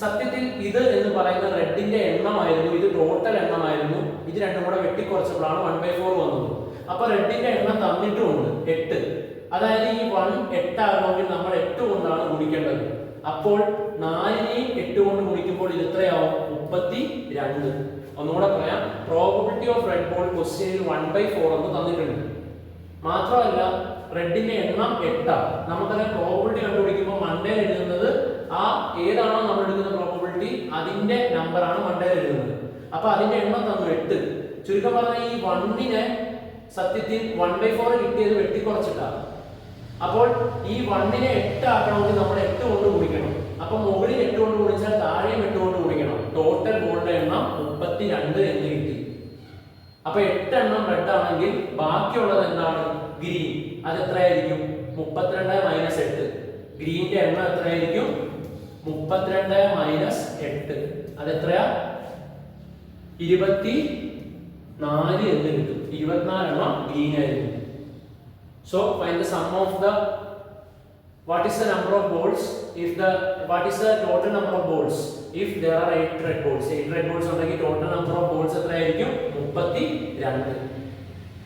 സത്യത്തിൽ ഇത് എന്ന് പറയുന്ന റെഡിന്റെ എണ്ണമായിരുന്നു, ഇത് ടോട്ടൽ എണ്ണമായിരുന്നു. ഇത് രണ്ടും കൂടെ വെട്ടിക്കുറച്ചപ്പോഴാണ് 1/4 വന്നത്. അപ്പൊ റെഡിന്റെ എണ്ണം തന്നിട്ടുമുണ്ട് 8. അതായത് ഈ 1 8 ആകണമെങ്കിൽ നമ്മൾ 8 കൊണ്ടാണ് ഗുണിക്കേണ്ടത്. അപ്പോൾ 4നെയും 8 കൊണ്ട് ഗുണിക്കുമ്പോൾ ഇത് എത്രയാവും? 32. ഒന്നുകൂടെ പറയാം, പ്രോബബിലിറ്റി ഓഫ് റെഡ് ബോൾ ക്വസ്റ്റ്യനിൽ 1/4 എന്ന് തന്നിട്ടുണ്ട്. മാത്രമല്ല റെഡിന്റെ എണ്ണം 8. നമുക്കതിനെ പ്രോബബിലിറ്റി കണ്ടുപിടിക്കുമ്പോൾ മണ്ടയിൽ എഴുതുന്നത് ആ ഏതാണോ നമ്മൾ എടുക്കുന്ന പ്രോബബിലിറ്റി അതിന്റെ നമ്പറാണ് മണ്ടയിൽ എഴുതുന്നത്. അപ്പൊ അതിന്റെ എണ്ണം തന്നു 8. ചുരുക്കം പറഞ്ഞാൽ ഈ 1നെ സത്യത്തിൽ 1/4 കിട്ടിയത് വെട്ടിക്കുറച്ചിട്ടാണ്. അപ്പോൾ ഈ 1നെ 8 ആക്കണമെങ്കിൽ നമ്മൾ 8 കൊണ്ട് ഗുണിക്കണം. അപ്പൊ മുകളിൽ 8 കൊണ്ട് ഗുണിച്ചാൽ താഴെയും 8 കൊണ്ട് ഗുണിക്കണം. ടോട്ടൽ ബോളിന്റെ എണ്ണം 32 എന്ന് കിട്ടി. അപ്പൊ 8 എണ്ണം റെഡ് ആണെങ്കിൽ ആണെങ്കിൽ ബാക്കിയുള്ളത് എന്താണ്? ഗ്രീൻ. അത് എത്രയായിരിക്കും? 32 മൈനസ് 8. ഗ്രീനിന്റെ എണ്ണം എത്രയായിരിക്കും? 32 മൈനസ് 8. അത് എത്രയാ? 24 എന്ന് കിട്ടും. 24 എണ്ണം ഗ്രീൻ ആയിരിക്കും. So find the sum of the what is the number of balls if the what is the total number of balls if there are 8 red balls. 8 red balls ഉണ്ടെങ്കിൽ total number of balls എത്രയായിരിക്കും? 32.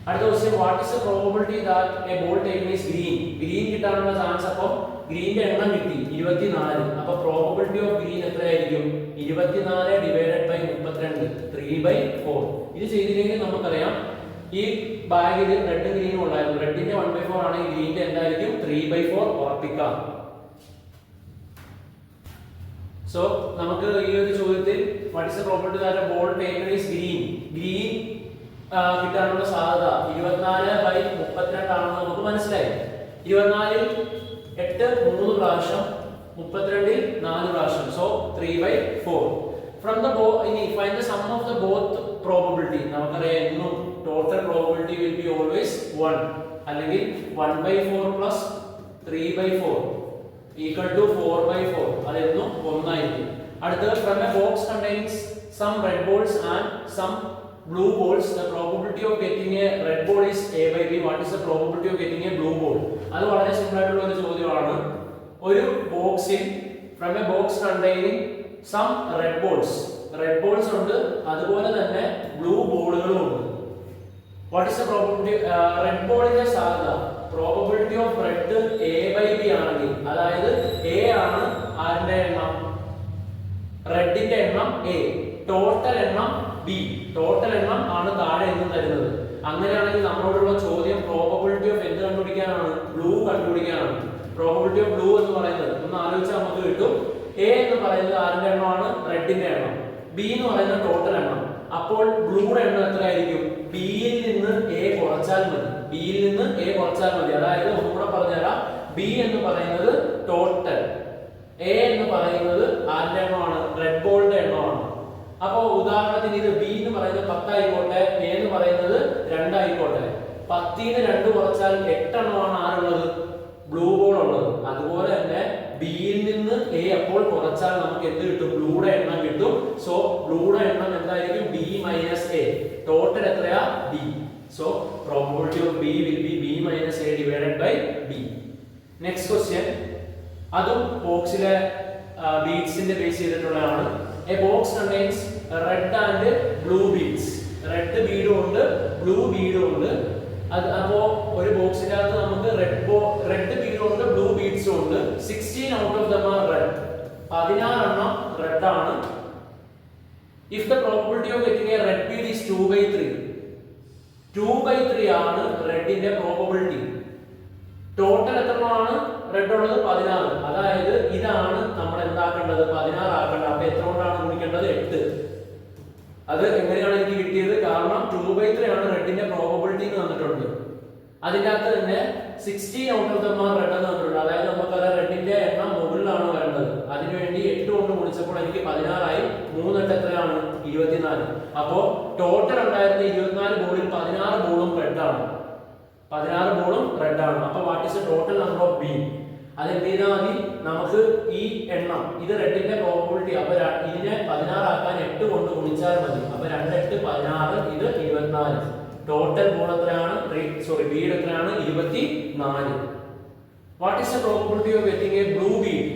അടുത്ത question, what is the probability that a ball taken is green? Green കിട്ടാനുള്ള chance അപ്പോൾ ഗ്രീനിന്റെ എണ്ണം കിട്ടി 24. അപ്പോൾ probability of green എത്രയായിരിക്കും? 24 ഡിവൈഡഡ് ബൈ 32 3/4. ഇത് ചെയ്തില്ലെങ്കിൽ നമുക്കറിയാം ഈ ബാഗിൽ റെഡും ഗ്രീനും ഉണ്ടായിരുന്നു. റെഡിന്റെ 1/4 ആണെങ്കിൽ ഗ്രീനിന്റെ എന്തായിരിക്കും? 3/4 ഉറപ്പിക്കാം. സോ നമുക്ക് ഈ ഒരു ചോദ്യത്തിൽ what is the probability that a ball taken is green? Green കിട്ടാനുള്ള സാധ്യത 24/32 ആണെന്ന് നമുക്ക് മനസ്സിലായി. 24ൽ 8 3 പ്രാവശ്യം, 32ൽ 4 പ്രാവശ്യം. സോ 3/4. From the ഇനി find the sum of the both probability. നമുക്കറിയാം എന്നും total probability will be always 1 അല്ലെങ്കിൽ 1/4 plus 3/4 equal to 4/4. അതെന്നും 1 ആയിരിക്കും. അടുത്തത് from a box containing some red balls and some blue balls, the probability of getting a red ball is a/b. What is the probability of getting a blue ball? അത് വളരെ simple ആയിട്ടുള്ള ഒരു ചോദ്യമാണ്. ഒരു ബോക്സിൽ from a box containing some red balls ഉണ്ട്, അതുപോലെ തന്നെ ബ്ലൂ ബോളുകളും ഉണ്ട്. What is the probability? Red ബോളിന്റെ സാധ്യത probability of red a/b ആണെങ്കിൽ, അതായത് a ആണ് ആരുടെ എണ്ണം? റെഡിന്റെ എണ്ണം a, ടോട്ടൽ എണ്ണം b. ടോട്ടൽ എണ്ണം ആണ് താഴെ എന്നും തരുന്നത്. അങ്ങനെയാണെങ്കിൽ നമ്മളോടുള്ള ചോദ്യം പ്രോബബിലിറ്റി ഓഫ് എന്ത് കണ്ടുപിടിക്കാനാണ്? ബ്ലൂ കണ്ടുപിടിക്കാനാണ്. പ്രോബബിലിറ്റി ഓഫ് ബ്ലൂ എന്ന് പറയുന്നത് ഒന്ന് ആലോചിച്ചാൽ നമുക്ക് കിട്ടും. a എന്ന് പറയുന്നത് ആരുടെ എണ്ണമാണ്? റെഡിന്റെ എണ്ണം. b എന്ന് പറയുന്നത് ടോട്ടൽ എണ്ണം. അപ്പോൾ ബ്ലൂയുടെ എണ്ണം എത്രയായിരിക്കും? b യിൽ നിന്ന് a കുറച്ചാൽ മതി. അതായത് ഒന്നുകൂടെ പറഞ്ഞുതരാം. b എന്ന് പറയുന്നത് ടോട്ടൽ, a എന്ന് പറയുന്നത് ആരുടെ എണ്ണമാണ്? റെഡ് ബോളിന്റെ എണ്ണമാണ്. അപ്പോൾ ഉദാഹരണത്തിന് ഇത് b എന്ന് പറയുന്നത് 10 ആയിക്കോട്ടെ, a എന്ന് പറയുന്നത് 2 ആയിക്കോട്ടെ. 10ന് 2 കുറച്ചാൽ 8 എണ്ണമാണ് ആരുള്ളത്? ബ്ലൂ ബോൾ ഉള്ളത്. അതുപോലെ തന്നെ b യിൽ നിന്ന് a അപ്പോൾ കുറച്ചാൽ നമുക്ക് എന്ത് കിട്ടും? ബ്ലൂയുടെ എണ്ണം കിട്ടും. സോ ബ്ലൂയുടെ എണ്ണം എന്തായിരിക്കും? b minus a. ടോട്ടൽ എത്രയാ? b. So probability of b will be b minus a divided by b. Next question, അതും ബോക്സിലെ ബീഡ്സിന്റെ ബേസ് ചെയ്തിട്ടുള്ളതാണ്. A box contains red and blue beads. Red ബീഡും ഉണ്ട്, ബ്ലൂ ബീഡും ഉണ്ട്. അത് അപ്പോൾ ഒരു ബോക്സിന്റെ അകത്ത് നമുക്ക് റെഡ് ബീഡും ഉണ്ട്, ബ്ലൂ ബീഡ്സും ഉണ്ട്. 16 out of them are red. 16 എണ്ണം റെഡ് ആണ്. If the probability of getting a red bead is 2/3. 2/3 ആണ് റെഡിന്റെ പ്രോബബിലിറ്റി. ടോട്ടൽ എത്രമാണ് റെഡ് ഉള്ളത്? 16. അതായത് ഇതാണ് നമ്മൾ എന്താക്കേണ്ടത്? 16 ആക്കേണ്ടത്. അപ്പൊ എത്ര കൊണ്ടാണ് ഗുണിക്കേണ്ടത്? 8. അത് എങ്ങനെയാണ് എനിക്ക് കിട്ടിയത്? കാരണം 2/3 ആണ് റെഡിന്റെ പ്രോബബിലിറ്റി എന്ന് തന്നിട്ടുണ്ട്. അതിന്റെ അകത്ത് തന്നെ 16 out of them are red എന്ന് തന്നിട്ടുണ്ട്. അതായത് നമുക്കറിയാം റെഡിന്റെ എണ്ണം മുകളിലാണ് വരേണ്ടത്. അതിനുവേണ്ടി 8 കൊണ്ട് ഗുണിച്ചപ്പോൾ എനിക്ക് 16 ആയി. 3 8 എത്രയാണ്? 24. അപ്പോ ടോട്ടൽ ഉണ്ടായിരുന്ന 24 ബോളിൽ 16 ബോളും റെഡ് ആണ്. 16 ബോളും റെഡ് ആണ്. അപ്പൊ what is the total number of B? അത് എന്ത് ചെയ്താൽ മതി? നമുക്ക് ഈ എണ്ണം, ഇത് റെഡിന്റെ പ്രോബബിലിറ്റി. അപ്പൊ ഇതിനെ 16 ആക്കാൻ 8 കൊണ്ട് ഗുണിച്ചാൽ മതി. അപ്പൊ 2 8 16, ഇത് 24. ടോട്ടൽ ബോൾ എത്രയാണ്? ബീഡ് എത്രയാണ്? 24. What is the probability of getting a blue bead?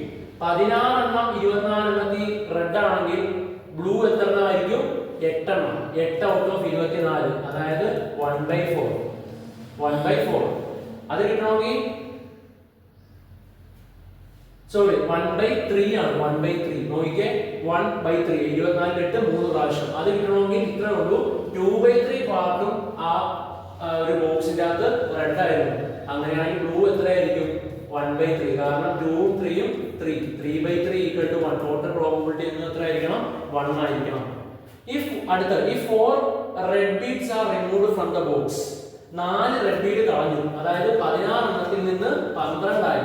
16 എണ്ണം 24 എണ്ണത്തിൽ റെഡ് ആണെങ്കിൽ ബ്ലൂ എത്ര എണ്ണമായിരിക്കും? 8 എണ്ണം. 8 out of 24, അതായത് 1/4. 1/4. അത് കിട്ടണമെങ്കിൽ 1/3 ആണ്. 1/3 നോക്കിക്കേ, 1/3 24 8 3 പ്രാവശ്യം. അത് കിട്ടണമെങ്കിൽ ഇത്രേ ഉള്ളൂ. 2/3 പാർട്ടും ആ ഒരു ബോക്സിന്റെ അകത്ത് റെഡ് ആയിരുന്നു. അങ്ങനെയാണെങ്കിൽ ബ്ലൂ എത്രയായിരിക്കും? 1/3. കാരണം 2 3 3. 3/3 equal to 1. ടോട്ടൽ പ്രോബബിലിറ്റി എന്ന് എത്ര ആയിരിക്കണം? 1 ആയിരിക്കണം. If 4 red beads are removed from the box. 4 red bead കളഞ്ഞു. അതായത് 16 എണ്ണത്തിൽ നിന്ന് 12 ആയി.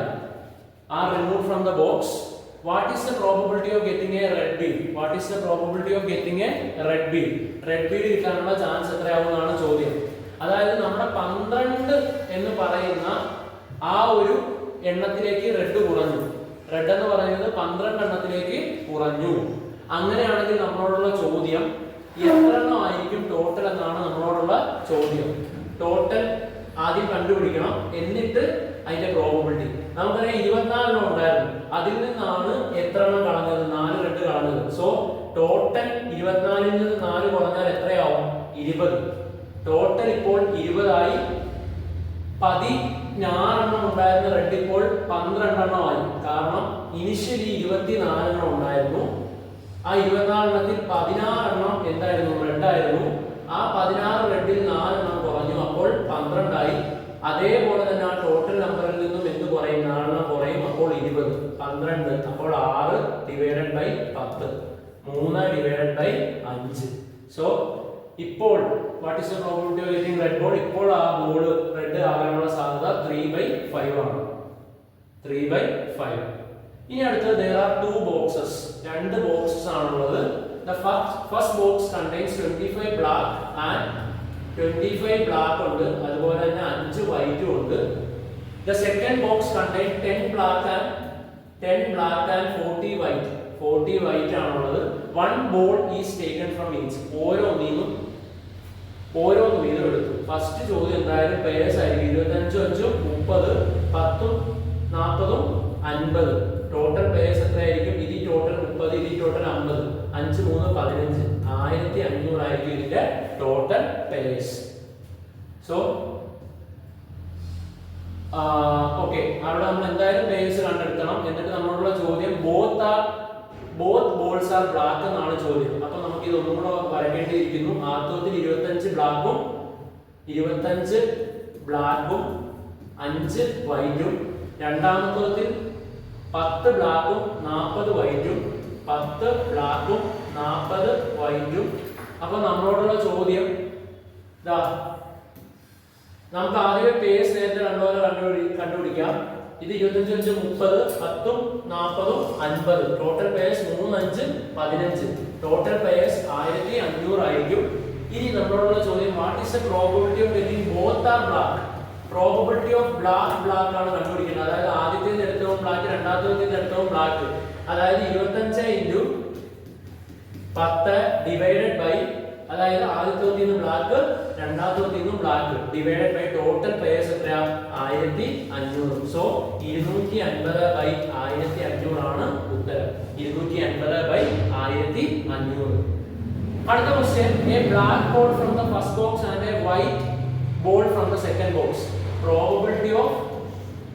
Are removed from the box. What is the probability of getting a red bead? What is the probability of getting a red bead? Red bead കിട്ടാനുള്ള chance എത്രയാവുമെന്നാണ് ചോദ്യം. അതായത് നമ്മുടെ 12 എന്ന് പറയുന്ന ആ ഒരു എണ്ണത്തിലേക്ക് റെഡ് കുറഞ്ഞു. റെഡ് എന്ന് പറയുന്നത് 12 എണ്ണത്തിലേക്ക് കുറഞ്ഞു. അങ്ങനെയാണെങ്കിൽ നമ്മളോടുള്ള ചോദ്യം എത്ര എണ്ണം ആയിരിക്കും ടോട്ടൽ എന്നാണ് നമ്മളോടുള്ള ചോദ്യം. ടോട്ടൽ ആദ്യം കണ്ടുപിടിക്കണം, എന്നിട്ട് അതിന്റെ പ്രോബബിലിറ്റി. നമുക്കറിയാം 24 എണ്ണം ഉണ്ടായിരുന്നു, അതിൽ നിന്നാണ് എത്ര എണ്ണം കളഞ്ഞത്? 4 റെഡ് കളഞ്ഞത്. സോ ടോട്ടൽ 24ൽ നിന്ന് 4 കുറഞ്ഞാൽ എത്രയാവും? 20. ടോട്ടൽ ഇപ്പോൾ 20 ആയി. 16 എണ്ണം ഉണ്ടായിരുന്ന റെഡ് ഇപ്പോൾ 12 എണ്ണമായി. കാരണം ഇനിഷ്യലി 24 എണ്ണം ഉണ്ടായിരുന്നു. ആ 24 എണ്ണത്തിൽ 16 എണ്ണം എന്തായിരുന്നു? റെഡ് ആയിരുന്നു. ആ 16 റെഡിൽ 4 എണ്ണം കുറഞ്ഞു, അപ്പോൾ 12 ആയി. അതേപോലെ തന്നെ ആ ടോട്ടൽ നമ്പറിൽ നിന്നും എന്ത് കുറയും? 4 എണ്ണം കുറയും, അപ്പോൾ 20. 12 അപ്പോൾ 6 divided by 10, 3 divided by 5. So ഇപ്പോൾ what is the probability of getting red ball? ഇപ്പോൾ ആ ബോൾ റെഡ് ആകാനുള്ള സാധ്യത 3/5 ആണ്. 3/5. ഇനി അടുത്തത് there are 2 boxes. 2 ബോക്സസ് ആണുള്ളത്. The first box contains 25 black and 25 black ഉണ്ട്, അതുപോലെ തന്നെ 5 white ഉണ്ട്. The second box contains 10 black and 40 white. 40 white ആണുള്ളത്. One ball is taken from each. ഓരോന്നും വീതം എടുത്തു. ഫസ്റ്റ് ചോദ്യം എന്തായാലും പേഴ്സ് ആയിരിക്കും. 25 5 30 10 40 50. ടോട്ടൽ പേഴ്സ് എത്രയായിരിക്കും? ഇത് ടോട്ടൽ 30, ഇത് ടോട്ടൽ 50. 5 3 15, 1500 ആയിരിക്കും ഇതിന്റെ ടോട്ടൽ പേഴ്സ്. സോ ഓക്കെ, അവിടെ നമ്മൾ എന്തായാലും പേഴ്സ് കണ്ടെടുക്കണം. എന്നിട്ട് നമ്മളുള്ള ചോദ്യം both balls are black എന്നാണ് ചോദ്യം. അപ്പൊ നമുക്ക് ഇതൊന്നും കൂടെ വരക്കേണ്ടിയിരിക്കുന്നു. ആദ്യത്തിൽ 25 ബ്ലാക്കും 5 വൈറ്റും, രണ്ടാമത്തെ 10 ബ്ലാക്കും 40 വൈറ്റും, 10 ബ്ലാക്കും 40 വൈറ്റും. അപ്പൊ നമ്മളോടുള്ള ചോദ്യം നമുക്ക് ആദ്യമേ പേഴ്സ് നേരത്തെ കണ്ടുപോലെ കണ്ടുപിടിക്കാം. ഇത് 25 30 10 40 50. Total purse 3 5 15. ടോട്ടൽ പേഴ്സ് 1500 ആയിരിക്കും. ഇനി നമ്മളോടുള്ള ചോദ്യം what is the probability of getting both are black? Probability of black ആണ് കണ്ടുപിടിക്കുന്നത്. അതായത് ആദ്യത്തേത് എടുത്തവും ബ്ലാക്ക്, രണ്ടാമത്തേത് എടുത്തവും ബ്ലാക്ക്. അതായത് 25 × 10 ഡിവൈഡഡ് ബൈ, അതായത് ആദ്യത്തേതിൽ നിന്ന് ബ്ലാക്ക്, രണ്ടാമത്തേതിൽ നിന്നും black divided by total pairs എത്രയാ? 1500. സോ 250/1500 ആണ് ഉത്തരം. 250/1500. അടുത്ത question, a black ball from the first box and a white ball from the second box. Probability of,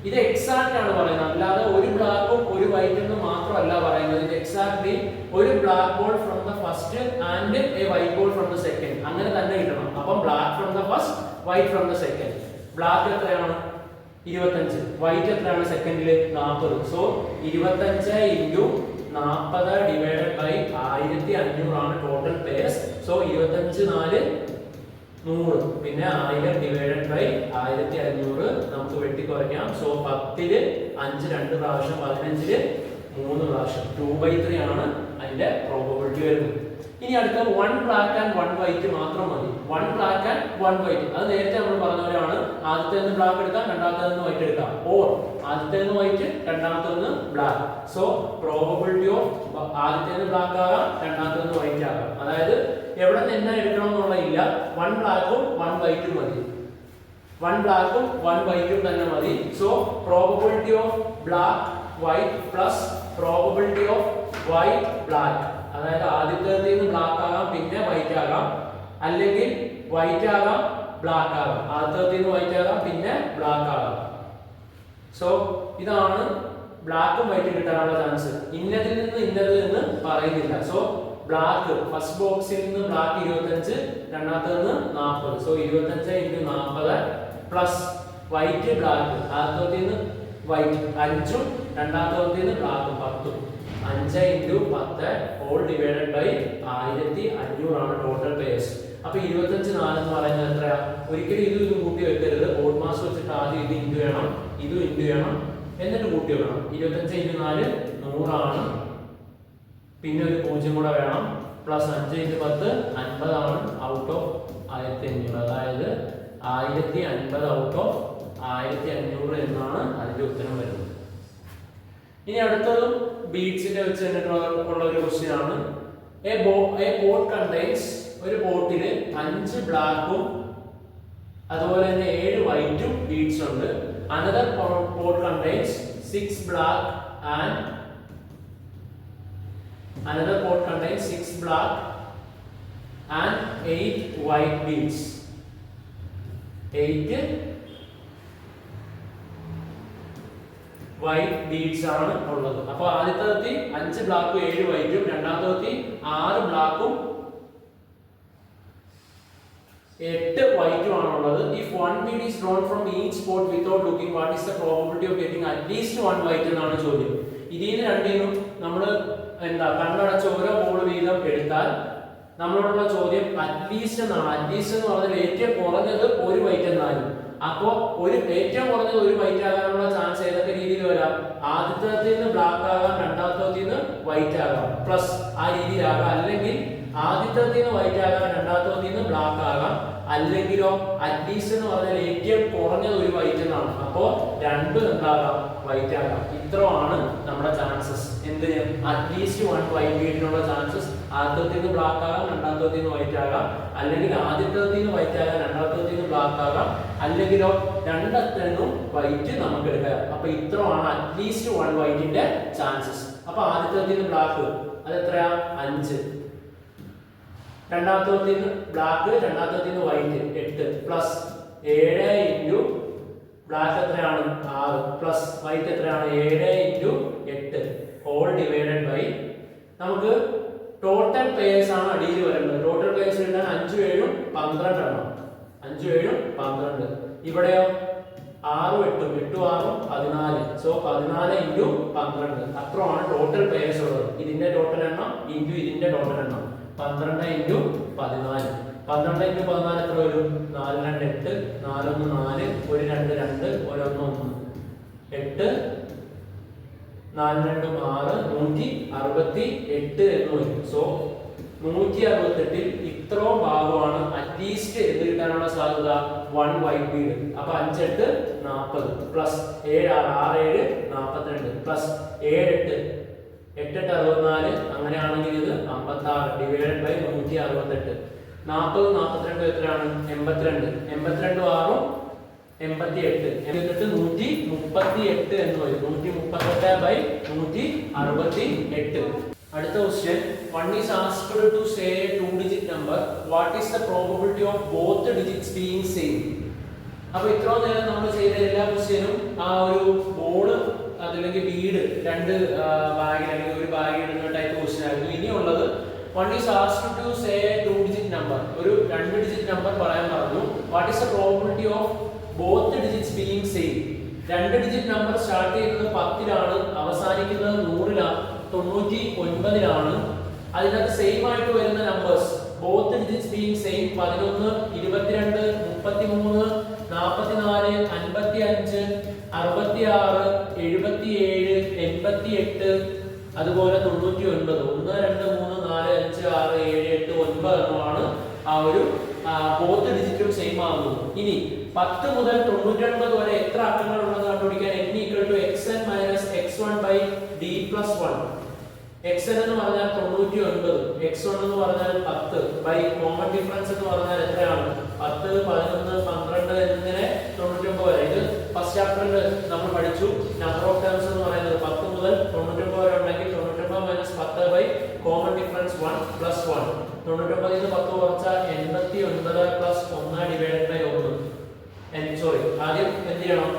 ഇത് എക്സാക്റ്റ് ആണ് പറയുന്നത്, അല്ലാതെ ഒരു ബ്ലാക്കും ഒരു വൈറ്റ് എന്ന് മാത്രമല്ല പറയുന്നത്. ഇത് എക്സാക്ട്ലി ഒരു black ball from the first and a white ball from the second, അങ്ങനെ തന്നെ കിട്ടണം. അപ്പം black from the first, white from the second. Black എത്രയാണ്? 25. വൈറ്റ് എത്രയാണ് സെക്കൻഡില്? 40. സോ 25 × 40 ഡിവൈഡഡ് ബൈ 1500 ആണ് ടോട്ടൽ പേഴ്സ്. സോ 25 4 100, പിന്നെ 1000 ഡിവൈഡഡ് ബൈ 1500 നമുക്ക് വെട്ടിക്കുറയ്ക്കാം. സോ 10ൽ 5 2 പ്രാവശ്യം, 15ൽ 3 പ്രാവശ്യം. 2/3 ആണ് അതിന്റെ പ്രോബബിലിറ്റി വരുന്നത്. ഇനി അടുത്ത 1 ബ്ലാക്ക് ആൻഡ് 1 വൈറ്റ് മാത്രം മതി. 1 ബ്ലാക്ക് ആൻഡ് 1 വൈറ്റ്, അത് നേരത്തെ നമ്മൾ പറഞ്ഞവരാണ്. ആദ്യത്തേന്ന് ബ്ലാക്ക് എടുക്കാം, രണ്ടാമത്തേന്ന് വൈറ്റ് എടുക്കാം. ഓർ ആദ്യത്തേന്ന് വൈറ്റ്, രണ്ടാമത്തേന്ന് ബ്ലാക്ക്. സോ പ്രോബബിലിറ്റി ഓഫ് ആദ്യത്തേന്ന് ബ്ലാക്ക് ആകാം, രണ്ടാമത്തേന്ന് വൈറ്റ് ആകാം. അതായത് എവിടെ നിന്ന് എടുക്കണം എന്നുള്ളതില്ല. 1 ബ്ലാക്കും 1 വൈറ്റും മതി. 1 ബ്ലാക്കും 1 വൈറ്റും തന്നെ മതി. So probability of black white plus probability of white black, അതായത് ആദ്യത്തേതിൽ നിന്ന് ബ്ലാക്ക് ആകാം, പിന്നെ വൈറ്റ് ആകാം, അല്ലെങ്കിൽ വൈറ്റ് ആകാം ബ്ലാക്ക് ആകാം. ആദ്യത്തേതിൽ നിന്ന് വൈറ്റ് ആകാം, പിന്നെ ബ്ലാക്ക് ആകാം. സോ ഇതാണ് ബ്ലാക്കും വൈറ്റും കിട്ടാനുള്ള ചാൻസ്. ഇന്നതിൽ നിന്ന് ഇന്നത് എന്ന് പറയുന്നില്ല. സോ ബ്ലാക്ക് ഫസ്റ്റ് ബോക്സിൽ നിന്ന് ബ്ലാക്ക് 25, രണ്ടാമത്തേതിൽ നിന്ന് 40. സോ 25 × 40 പ്ലസ് വൈറ്റ് ബ്ലാക്ക്, ആദ്യത്തേതിൽ നിന്ന് വൈറ്റ് 5ഉം, രണ്ടാമത്തേതിൽ നിന്ന് ബ്ലാക്ക് 10ഉം. 5 × 10 ഹോൾ ഡിവൈഡഡ് ബൈ 1500 ആണ് ടോട്ടൽ പേഴ്സ്. അപ്പൊ 25 4 എന്ന് പറയുന്നത് എത്രയാ? ഒരിക്കലും ഇതും കൂട്ടി വെക്കരുത്. ഓഡ് മാസ് വെച്ചിട്ട് ആദ്യം ഇത് ഇൻറ്റു ചെയ്യണം, ഇതും ഇൻറ്റു ചെയ്യണം, എന്നിട്ട് കൂട്ടി വെക്കണം. 25 × 4 100 ആണ്, പിന്നെ ഒരു 0 കൂടെ വേണം, പ്ലസ് 5 × 10 50 ആണ്. ഔട്ട് ഓഫ് 1500, അതായത് 1050 ഔട്ട് ഓഫ് 1500 എന്നാണ് അതിന്റെ ഉത്തരം വരുന്നത്. ഇനി അടുത്തതും ബീഡ്സിന്റെ വെച്ച് തന്നിട്ടുള്ള ഒരു ക്വസ്റ്റ്യൻ ആണ്. എ പോട്ട് കണ്ടെയ്ൻസ്, ഒരു പോട്ടിൽ 5 ബ്ലാക്കും അതുപോലെ തന്നെ 7 വൈറ്റും ബീഡ്സ് ഉണ്ട്. Another pot contains 6 black and another pot contains 6 black and 8 white beads. 8 white beads ആണ് ഉള്ളത്. അപ്പോൾ ആദ്യത്തെ 5 ബ്ലാക്കും 7 വൈറ്റും, രണ്ടാമത്തെ 6 ബ്ലാക്കും 8 വൈറ്റും ആണുള്ളത്. If one bead is drawn from each pot without looking, what is the probability of getting at least one white എന്നാണ് ചോദ്യം. ഇതിന് രണ്ടിനും നമ്മൾ എന്താ കണ്ണടച്ച് ഓരോ ബോൾ വീതം എടുത്താൽ നമ്മളോടുള്ള ചോദ്യം അറ്റ്ലീസ്റ്റ് എന്നാണ്. അറ്റ്ലീസ്റ്റ് എന്ന് പറഞ്ഞാൽ ഏറ്റവും കുറഞ്ഞത് ഒരു വൈറ്റ് എന്നാലും. അപ്പോൾ ഏറ്റവും കുറഞ്ഞത് ഒരു വൈറ്റ് ആകാനുള്ള ചാൻസ് ഏതൊക്കെ രീതിയിൽ വരാം? ആദ്യത്തെ നിന്ന് ബ്ലാക്ക് ആകാം, രണ്ടാമത്തെ നിന്ന് വൈറ്റ് ആകാം, പ്ലസ് ആ രീതിയിലാകാം. അല്ലെങ്കിൽ ആദ്യത്തെ നിന്ന് വൈറ്റ് ആകാം, രണ്ടാമത്തെ നിന്ന് ബ്ലാക്ക് ആകാം. അല്ലെങ്കിലോ അറ്റ്ലീസ്റ്റ് എന്ന് പറഞ്ഞാൽ ഏറ്റവും കുറഞ്ഞത് ഒരു വൈറ്റ് എന്നാണ്. അപ്പോൾ രണ്ടും എന്താകാം? വൈറ്റ് ആകാം. ഇത്രയാണ് നമ്മുടെ ചാൻസസ്. എന്തിന്? അറ്റ്ലീസ്റ്റ് വൺ വൈറ്റ് ബീഡിനുള്ള ചാൻസസ്. ആദ്യത്തെ നിന്ന് ബ്ലാക്ക് ആകാം, രണ്ടാമത്തെ നിന്ന് വൈറ്റ് ആകാം. അല്ലെങ്കിൽ ആദ്യത്തെ നിന്ന് വൈറ്റ് ആകാം, രണ്ടാമത്തെ നിന്ന് ബ്ലാക്ക് ആകാം. അല്ലെങ്കിലോ രണ്ടത്തിനും വൈറ്റ് നമുക്ക് എടുക്കാം. അപ്പൊ ഇത്രയാണ് അറ്റ്ലീസ്റ്റ് വൺ വൈറ്റിന്റെ ചാൻസസ്. അപ്പൊ ആദ്യത്തെ നിന്ന് ബ്ലാക്ക് അത് എത്രയാ? 5. രണ്ടാമത്തെ നിന്ന് ബ്ലാക്ക്, രണ്ടാമത്തെ നിന്ന് വൈറ്റ് 8 പ്ലസ് 7 ഇൻറ്റു ബ്ലാക്ക് എത്രയാണ്? 6 പ്ലസ് വൈറ്റ് എത്രയാണ്? 7 ഇൻറ്റു 8 ഹോൾ ഡിവൈഡഡ് ബൈ നമുക്ക് ടോട്ടൽ പേയേഴ്സ് ആണ് അടിയിൽ വരുന്നത്. ടോട്ടൽ പേയേഴ്സ് എഴുതാൻ 5 7 12 എണ്ണം. 5 7 12. ഇവിടെയോ 6 8 8 6 14. സോ 14 ഇൻറ്റു 12 അത്രയാണ് ടോട്ടൽ പേയേഴ്സ് ഉള്ളത്. ഇതിന്റെ ടോട്ടൽ എണ്ണം ഇൻറ്റു ഇതിന്റെ ടോട്ടൽ എണ്ണം 12 ഇൻറ്റു 14. 12 ഇൻറ്റു 14 എത്ര വരും? 4 2 8, 4 1 4, 1 2 2, 1 1 1. 8 4 2 6, 168 എന്ന് വരും. സോ 168ൽ ഇത്രയും ഭാഗമാണ് അറ്റ്ലീസ്റ്റ് എന്ത് കിട്ടാനുള്ള സാധ്യത? 1 വൈറ്റ് ബീഡ്. അപ്പൊ 5 8 40 പ്ലസ് 7 6 7 42 പ്ലസ് 7 8 8 8 64. അങ്ങനെയാണെങ്കിൽ ഇത് 56 ഡിവൈഡഡ് ബൈ 168. 40 42 എത്രയാണ്? 82. 82 6 88. 138 എന്ന് വരും. 138 ബൈ 168. അടുത്ത question. One is asked to say a 2-digit number. What is the probability of both digits being same? അപ്പോൾ ഇത്രയും നേരം നമ്മൾ ചെയ്ത എല്ലാ ക്വസ്റ്റ്യനും ആ ഒരു ബോർഡ് അതല്ലെങ്കിൽ ബീഡ് രണ്ട് ബാഗിൽ അല്ലെങ്കിൽ ഒരു ബാഗിൽ ഇടുന്ന ടൈപ്പ് ക്വസ്റ്റ്യൻ ആയിരുന്നു. ഇനിയുള്ളത് one is asked to say a 2-digit number. ഒരു 2 ഡിജിറ്റ് നമ്പർ പറയാൻ പറഞ്ഞു. What is the probability of both digits being same? 2 digit number start ചെയ്യുന്നത് 10ലാണ്, അവസാനിക്കുന്നത് 100ലാണ്, 99ലാണ്. അതിനകത്ത് സെയിം ആയിട്ട് വരുന്ന numbers both digits being same 11 22 33 44 55 66 77 88 അതുപോലെ 99. 1 2 3 4 5 6 7 8 9 എണ്ണമാണ് ആ ഒരു both ഡിജിറ്റും സെയിം ആകുന്നത്. ഇനി 10 മുതൽ 99 വരെ എത്ര അക്കങ്ങൾ ഉണ്ടെന്ന് കണ്ടുപിടിക്കാൻ n = xn - x1 / d + 1. xn എന്ന് പറഞ്ഞാൽ 99, x1 എന്ന് പറഞ്ഞാൽ 10 ബൈ കോമൺ ഡിഫറൻസ് എന്ന് പറഞ്ഞാൽ എത്രയാണ്? 10 11 12 എന്നിങ്ങനെ 99 വരെ. ഇത് ഫസ്റ്റ് ചാപ്റ്ററിൽ നമ്മൾ പഠിച്ചു. നമ്പർ ഓഫ് ടേംസ് എന്ന് പറയുന്നത് 10 മുതൽ 99 വരെ ഉണ്ടെങ്കിൽ 99 - 10 ബൈ കോമൺ ഡിഫറൻസ് 1 + 1. 99 ൽ 10 കുറച്ചാൽ 89 + 1 ഡിവൈഡഡ് ബൈ 1. സോറി, ആദ്യം എന്ത് ചെയ്യണം?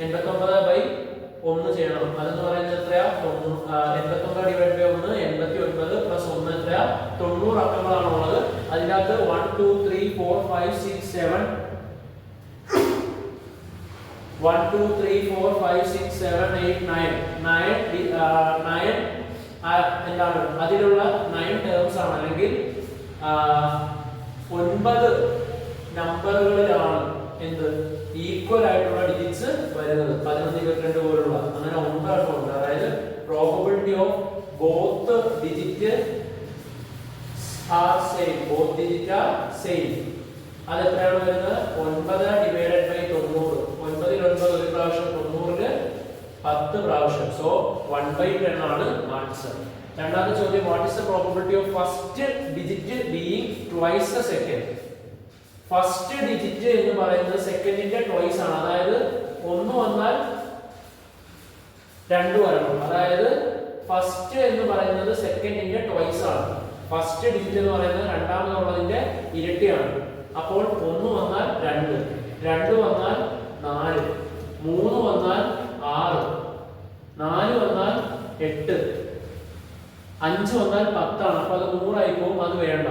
89 ബൈ 1 ചെയ്യണം. അതെന്ന് പറയുന്നത് എത്രയാ? 89 ഡിവൈഡ് ബൈ 1 89 പ്ലസ് 1 എത്രയാ? 90 അക്കങ്ങളാണ് ഉള്ളത്. അതിനകത്ത് 1 2 3 4 5 6 7 1 2 3 4 5 6 7 8 9 എന്താണ്? അതിലുള്ള 9 ടേംസ് ആണ്, അല്ലെങ്കിൽ 9 നമ്പറുകളിലാണ് എന്ത് ഈക്വൽ ആയിട്ടുള്ള ഡിജിറ്റ്സ് വരുന്നത്. 11 22 പോലുള്ള അങ്ങനെ 9 ഉണ്ട്. അതായത് probability of both digit are same. Both digit are same. അത് എത്രയാണ് വരുന്നത്? 9 ഡിവൈഡഡ് ബൈ 90. 9 ൽ 9 ഒരു പ്രാവശ്യം, 90 ൽ 10 പ്രാവശ്യം. സോ 1/10 ആണ് ആൻസർ. രണ്ടാമത്തെ ചോദ്യം, what is the probability of first digit being twice A second? First digit എന്ന് പറയുന്നത് സെക്കൻഡിന്റെ ട്വൈസ് ആണ്. അതായത് 1 വന്നാൽ 2 വരണം. അതായത് ഫസ്റ്റ് എന്ന് പറയുന്നത് സെക്കൻഡിന്റെ ട്വൈസ് ആണ്. ഫസ്റ്റ് ഡിജിറ്റ് എന്ന് പറയുന്നത് രണ്ടാമതുള്ളതിന്റെ ഇരട്ടിയാണ്. അപ്പോൾ 1 വന്നാൽ 2, 2 വന്നാൽ 4, 3 വന്നാൽ 6, 4 വന്നാൽ 8, 5 വന്നാൽ 10 ആണ്. അപ്പൊ അത് 100 ആയി പോകും. അത് വേണ്ട.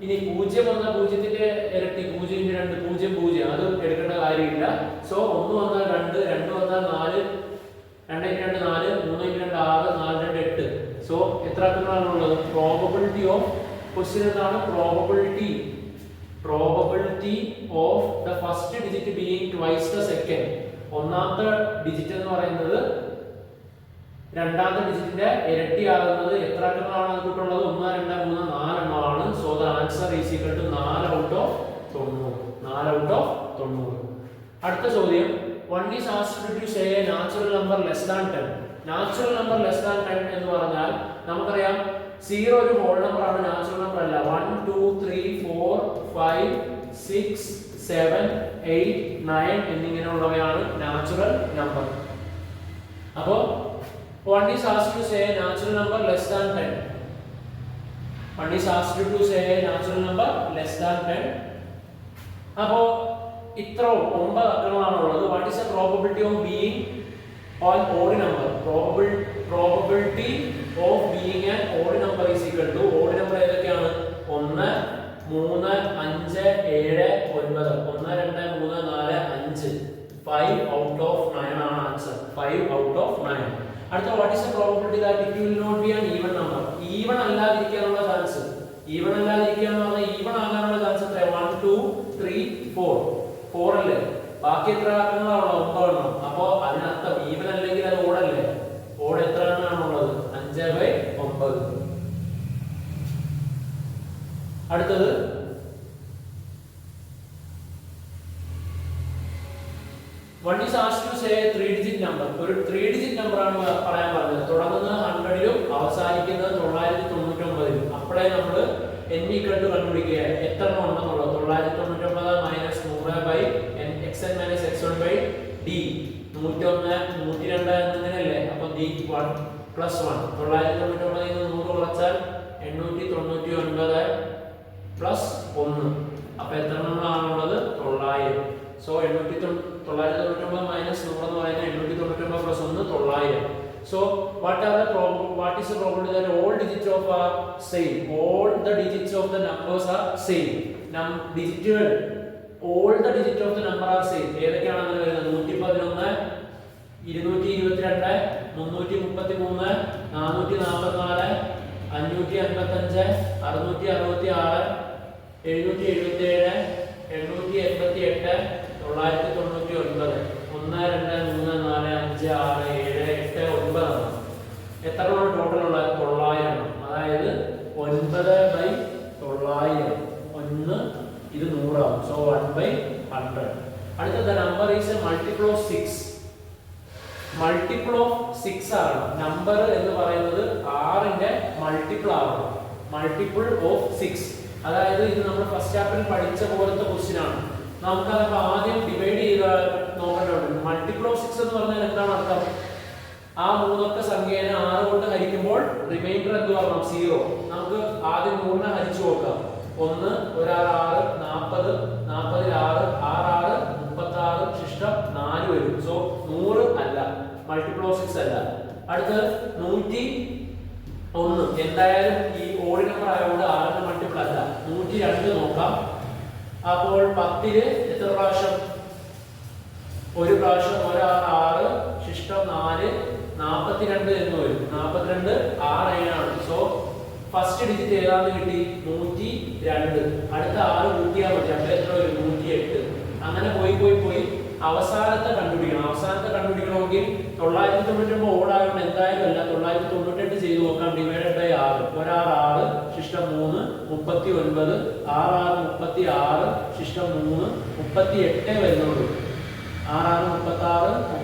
ഇനി 0 വന്നാൽ 0ത്തിന്റെ ഇരട്ടി, 0 × 2 0 0, അത് എടുക്കേണ്ട കാര്യമില്ല. സോ 1 വന്നാൽ 2, 2 വന്നാൽ 4, 2 × 2 4, 3 × 2 6, 4 × 2 8. സോ എത്ര അക്കങ്ങളാണുള്ളത്? പ്രോബബിലിറ്റി ഓഫ് ക്വസ്റ്റ്യൻ എന്താണ്? Probability of the first digit being twice the second. ഒന്നാമത്തെ ഡിജിറ്റ് എന്ന് പറയുന്നത് രണ്ടാമത്തെ ഡിജിറ്റിന്റെ ഇരട്ടിയാകുന്നത് എത്ര അക്കങ്ങളാണ് നമുക്കുള്ളത്? 1 2 3 4 എണ്ണമാണ്. So the answer is equal to 4 out of 90. 4 out of 90. അടുത്ത ചോദ്യം, one is asked to say a natural number less than 10. Natural number less than 10 എന്ന് പറഞ്ഞാൽ നമുക്കറിയാം 0 ഒരു ഹോൾ നമ്പർ ആണ്, നാച്ചുറൽ നമ്പർ അല്ല. 1 2 3 4 5 6 7 8 9 എന്നിങ്ങനെയുള്ളവയാണ് നാച്ചുറൽ നമ്പർ. അപ്പോൾ one is asked to say a natural number less than 10. One is asked to say a natural number less than 10. അപ്പോൾ ഇത്ര 9 അക്കങ്ങളാണുള്ളത്. What is the probability of being an odd number? Probability of being an odd number is equal to, odd number ഏതൊക്കെയാണ്? 1 3 5 7 9. 1 2 3 4 5. 5 out of 9 ആണ് answer. 5 out of 9. അടുത്ത, what is the probability that it will not be an even number? Even അല്ലാതിരിക്കാനുള്ള chance, even അല്ലാതിരിക്കുക എന്ന് പറഞ്ഞാൽ even ആകാനുള്ള chance എത്ര? 1 2 3 4. 4 അല്ലേ? ബാക്കി എത്ര അക്കങ്ങളാണോ? 9 എണ്ണം. അപ്പോൾ അതിനർത്ഥം ഈവൻ അല്ലെങ്കിൽ അത് ഓടല്ലേ? ഓട് എത്ര എണ്ണമാണുള്ളത്? 5/9. അടുത്തത്, one is asked to say a 3-digit number. ഒരു 3-digit നമ്പർ ആണ് പറയാൻ പറഞ്ഞത്. തുടങ്ങുന്നത് 100ലും അവസാനിക്കുന്നത് 999ലും. അപ്പോഴേ നമ്മൾ n equal to കണ്ടുപിടിക്കുക എത്ര എണ്ണം ഉണ്ടെന്നുള്ളത്. 999 minus 100/xn minus x1 by d. 101 102 എന്നിങ്ങനെയല്ലേ? അപ്പോൾ d1 പ്ലസ് 1. 999 ൽ നിന്ന് 100 കുറച്ചാൽ 899 പ്ലസ് 1. അപ്പോൾ എത്ര എണ്ണമാണുള്ളത്? 900. സോ 999 മൈനസ് 100 എന്ന് പറയുന്നത് 899 plus 1 900. So what is the probability that all digits of are same? All the digits of the numbers are same. Digital, all the digits of the number are same. ഏതൊക്കെയാണ് അങ്ങനെ വരുന്നത്? 111 222 333 444 555 666 777 888 999 1 2 3 4 5 6 7 8 9 ആണ്. എത്ര total ഉള്ളത്? 900 ആണ്. അതായത് 9/900. 1 ഇത് 100 ആവും. സോ 1/100. അടുത്ത, number is A multiple of 6. Multiple of 6 ആണ്. നമ്പർ എന്ന് പറയുന്നത് 6ന്റെ മൾട്ടിപ്പിൾ ആണ്. Multiple of 6. അതായത് ഇത് നമ്മൾ ഫസ്റ്റ് ചാപ്റ്ററിൽ പഠിച്ച പോലത്തെ ക്വസ്റ്റ്യൻ ആണ്. നമുക്കത് ആദ്യം ഡിവൈഡ് ചെയ്ത് നോക്കേണ്ടതുണ്ട്. മൾട്ടിപ്പിൾ ഓഫ് 6 എന്ന് പറഞ്ഞാൽ എന്താണ് അർത്ഥം? ആ 3 സംഖ്യേനെ 6 കൊണ്ട് ഹരിക്കുമ്പോൾ റിമൈൻഡർ എന്ത് പറയണം? 0. നമുക്ക് ആദ്യം 100നെ ഹരിച്ചു നോക്കാം. 1 1 6 40 40 6 6 36 ശിഷ്ടം 4 വരും. സോ 100 അല്ല, മൾട്ടിപ്പിൾ ഓഫ് 6 അല്ല. അടുത്തത് 101. എന്തായാലും ഈ ഓഡ് നമ്പർ ആയതുകൊണ്ട് 6ന്റെ മൾട്ടിപ്പിൾ അല്ല. 102 നോക്കാം. അപ്പോൾ 10 എത്ര പ്രാവശ്യം? ഒരു പ്രാവശ്യം. 1 6 ശിഷ്ടം 4 42 എന്ന് വരും. 42 6 ആണ്. സോ ഫസ്റ്റ് ഡിജിറ്റ് ഏതാന്ന് കിട്ടി? 102. അടുത്ത 6 കൂട്ടിയാൽ മതി. അപ്പോൾ എത്ര വരും? 108. അങ്ങനെ പോയി അവസാനത്തെ കണ്ടുപിടിക്കണം. അവസാനത്തെ കണ്ടുപിടിക്കണമെങ്കിൽ 999 ഓടായതുകൊണ്ട് എന്തായാലും അല്ല, 998 ചെയ്ത് നോക്കാം. Divided by 6. 1 6 6 ശിഷ്ടം 3 39, 6 36, ശിഷ്ടം 3, 38 വരുന്നുള്ളൂ. 6 36,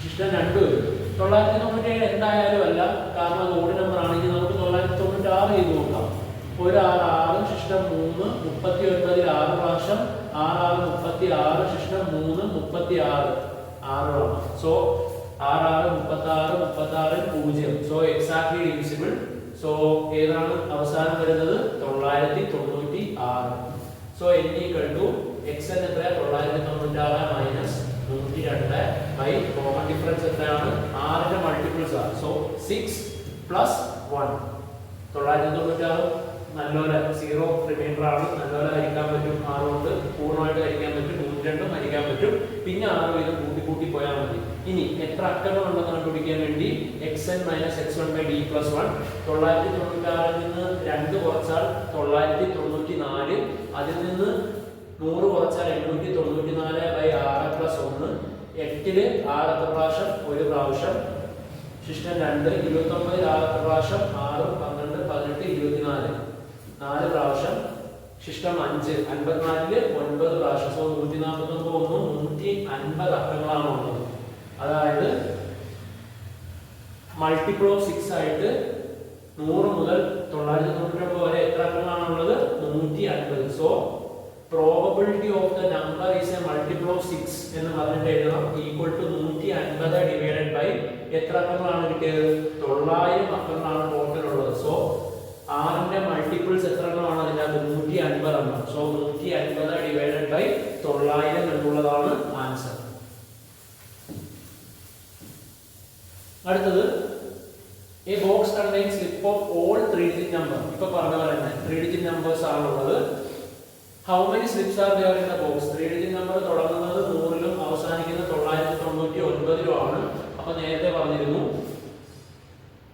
ശിഷ്ടം 2 വരും. 997 എന്തായാലും അല്ല, കാരണം അത് ഓഡ് നമ്പർ ആണെങ്കിൽ നമുക്ക് 996 ചെയ്ത് നോക്കാം. 1 6 6, ശിഷ്ടം 3, 39 6 പ്രാവശ്യം, 6 36, ശിഷ്ടം 3, 36 6 ആണ്. So 6 36 36 0. So exactly divisible. So ഏതാണ് അവസാനം വരുന്നത്? 996. So n equal to xn എത്ര? 996 മൈനസ് 102 ബൈ കോമൺ ഡിഫറൻസ് എത്രയാണ്? 6 ന്റെ മൾട്ടിപ്പിൾസ് ആണ്. So 6 plus 1. 996 നല്ലോല 0 റിമൈൻഡർ ആണ്. നല്ലോല ഹരിക്കാൻ പറ്റും. 6 കൊണ്ട് പൂർണ്ണമായിട്ട് ഹരിക്കാൻ പറ്റും. 102 ഹരിക്കാൻ പറ്റും. പിന്നെ 6 വീതം കൂട്ടി പോയാൽ മതി. ഇനി എത്ര അക്കങ്ങൾ ഉണ്ടെന്ന് കണ്ടുപിടിക്കാൻ വേണ്ടി xn minus x1 by d plus 1. 996 നിന്ന് 2 കുറച്ചാൽ 994. അതിൽ നിന്ന് 100 കുറച്ചാൽ 894 ബൈ 6 പ്ലസ് 1. 8-ല് 6 പ്രാവശ്യം, 1 പ്രാവശ്യം, ശിഷ്ടം 2. 29 6 പ്രാവശ്യം, 6 12 18 24 4 പ്രാവശ്യം, ശിഷ്ടം 5. 54-ല് 9 പ്രാവശ്യം. സോ 149 150 അക്കങ്ങളാണ് ഉള്ളത്. അതായത് മൾട്ടിപ്പിൾ ഓഫ് 6 ആയിട്ട് 100 മുതൽ 999 വരെ എത്ര അക്കങ്ങളാണുള്ളത്? 150. So probability of the number is A multiple of 6 എന്ന് പറഞ്ഞിട്ട് എഴുതണം. ഈക്വൽ ടു 150 ഡിവൈഡഡ് ബൈ എത്ര അക്കങ്ങളാണ് കിട്ടിയത്? 900 അക്കങ്ങളാണ് ടോട്ടൽ ഉള്ളത്. സോ 6-ന്റെ മൾട്ടിപ്പിൾസ് എത്ര എണ്ണമാണ് അതിനകത്ത്? 150 എണ്ണം. സോ 150 ഡിവൈഡഡ് ബൈ 900 എന്നുള്ളതാണ് ആൻസർ. അടുത്തത് a box contains slip of all 3-digit number. ഇപ്പോ പറഞ്ഞ പോലെ തന്നെ 3-digit numbers ആണുള്ളത്. How many slips are there in the box? 3-digit number തുടങ്ങുന്നത് 100-ലും അവസാനിക്കുന്നത് 999-ലും ആണ്. അപ്പോൾ നേരത്തെ പറഞ്ഞിരുന്നു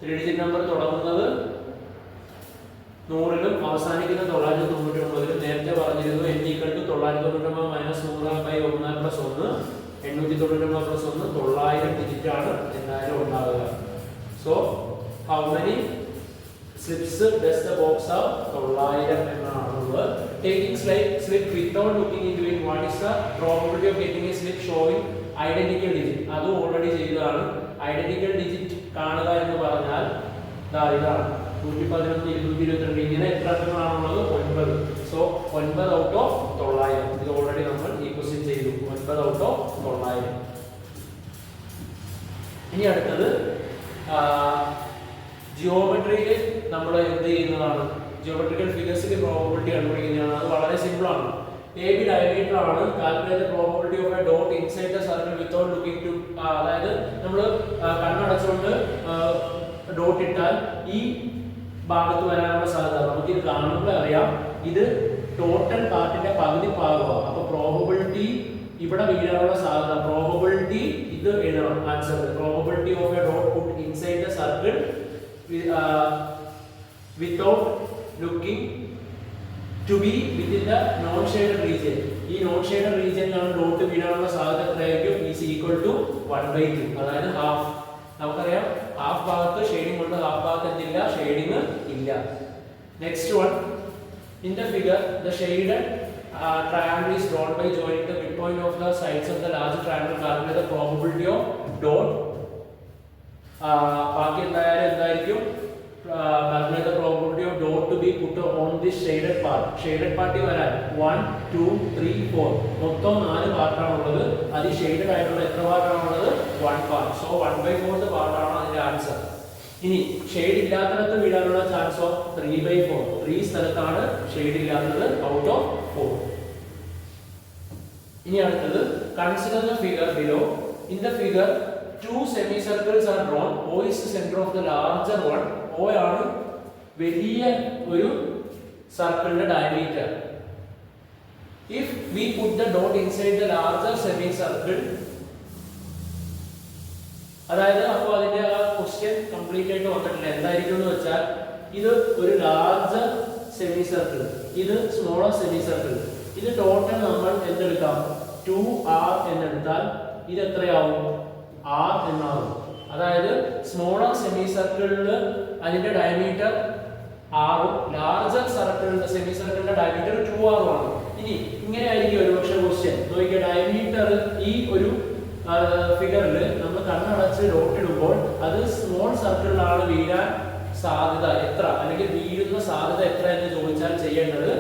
3-digit number തുടങ്ങുന്നത് 100-ലും അവസാനിക്കുന്നത് 999-ലും. നേരത്തെ പറഞ്ഞിരുന്നു n equal to 999 minus 100 by 1 plus 1. 899 plus 1 900 digit ആണ് എന്തായാലും ഉണ്ടാവുക. So how many slips does the box have? 900 എന്നാണുള്ളത്. Taking slip without looking into it, what is the probability of getting a slip showing identical digit? അത് already ചെയ്തതാണ്. Identical digit കാണുക എന്ന് പറഞ്ഞാൽ ഇതാണ് 111 222. ഇങ്ങനെ എത്ര അക്കങ്ങളാണുള്ളത്? 9. So 9 out of 900. ഇത് already നമ്മൾ ഈ ക്വസ്റ്റ്യൻ ചെയ്തു. 9 ഔട്ട് ഓഫ് 900. ഇനി അടുത്തത് ജിയോമെട്രിയിൽ നമ്മൾ എന്ത് ചെയ്യുന്നതാണ്? ജിയോമെട്രിക്കൽ ഫിഗേഴ്സിന്റെ പ്രോബബിലിറ്റി കണ്ടുപിടിക്കുന്നതാണ്. അത് വളരെ സിമ്പിൾ ആണ്. എ ബി ഡയമീറ്റർ ആണ്. Calculate the probability of a dot inside the circle without looking to. അതായത് നമ്മൾ കണ്ണടച്ചുകൊണ്ട് ഡോട്ട് ഇട്ടാൽ ഈ ഭാഗത്ത് വരാനുള്ള സാധ്യത നമുക്ക് ഇത് കാണുമ്പോൾ അറിയാം. ഇത് ടോട്ടൽ പാർട്ടിന്റെ പകുതി ഭാഗമാണ്. അപ്പൊ പ്രോബബിലിറ്റി ഇവിടെ വീഴാനുള്ള സാധ്യത, പ്രോബബിലിറ്റി ഇത് എഴുതണം answer. Probability of a dot put inside the circle without looking to be within the non shaded region. ഈ നോൺ ഷെയ്ഡഡ് റീജിയനിലാണ് ഡോട്ട് വീഴാനുള്ള സാധ്യത എത്രയായിരിക്കും? Is equal to 1/2. അതായത് ഹാഫ്. നമുക്കറിയാം ഹാഫ് ഭാഗത്ത് ഷെയ്ഡിംഗ് ഉണ്ട്, ഹാഫ് ഭാഗത്ത് എന്തില്ല? ഷെയ്ഡിംഗ് ഇല്ല. Next one, in the figure the shaded triangle is drawn by joining the midpoint of the sides of the large triangle. Calculate the probability of dot. ബാക്കി എന്തായിരിക്കും? Calculate the probability of dot to be put on this shaded part. Shaded part വരാൻ 1 2 3 4 മൊത്തം 4 part ആണുള്ളത്. അത് shaded ആയിട്ടുള്ള എത്ര part ആണുള്ളത്? 1 part. So 1/4 part ആണ് അതിന്റെ ആൻസർ. ഇനി ഷെയ്ഡ് ഇല്ലാത്തടത്ത് വീഴാനുള്ള ചാൻസ് ഓഫ് 3/4. 3 സ്ഥലത്താണ് ഷെയ്ഡ് ഇല്ലാത്തത് ഔട്ട് ഓഫ് 4. ഇനി അടുത്തത്, consider the figure below. In the figure 2 semicircles are drawn. O is the center of the larger one. O ആണ് വലിയ ഒരു സർക്കിളിന്റെ diameter. If we put the dot inside the larger semicircle, അതായത് അപ്പോൾ അതിന്റെ ആ ക്വസ്റ്റ്യൻ കംപ്ലീറ്റ് ആയിട്ട് വന്നിട്ടില്ല. എന്തായിരിക്കും എന്ന് വെച്ചാൽ ഇത് ഒരു ലാർജർ സെമി സർക്കിൾ, ഇത് സ്മോളർ സെമി സർക്കിൾ. ഇത് ടോട്ടൽ നമ്മൾ എന്തെടുക്കാം? 2r എന്നെടുത്താൽ ഇത് എത്രയാവും? r എന്നാവും. അതായത് സ്മോളർ സെമി സർക്കിളിൽ അതിന്റെ ഡയമീറ്റർ ആറും ലാർജർ സർക്കിളിന്റെ സെമി സർക്കിളിന്റെ ഡയമീറ്റർ 2r ആണ്. ഇനി ഇങ്ങനെ ആയിരിക്കും ഒരു പക്ഷേ ക്വസ്റ്റ്യൻ. നോക്കിയ ഡയമീറ്റർ ഈ ഒരു ഫിഗറിൽ നമ്മൾ കണ്ണടച്ച് ഡോട്ട് ഇടുമ്പോൾ അത് സ്മോൾ സർക്കിളിലാണ് വീഴാൻ സാധ്യത എത്ര, അല്ലെങ്കിൽ വീഴുന്ന സാധ്യത എത്ര എന്ന് ചോദിച്ചാൽ ചെയ്യേണ്ടത്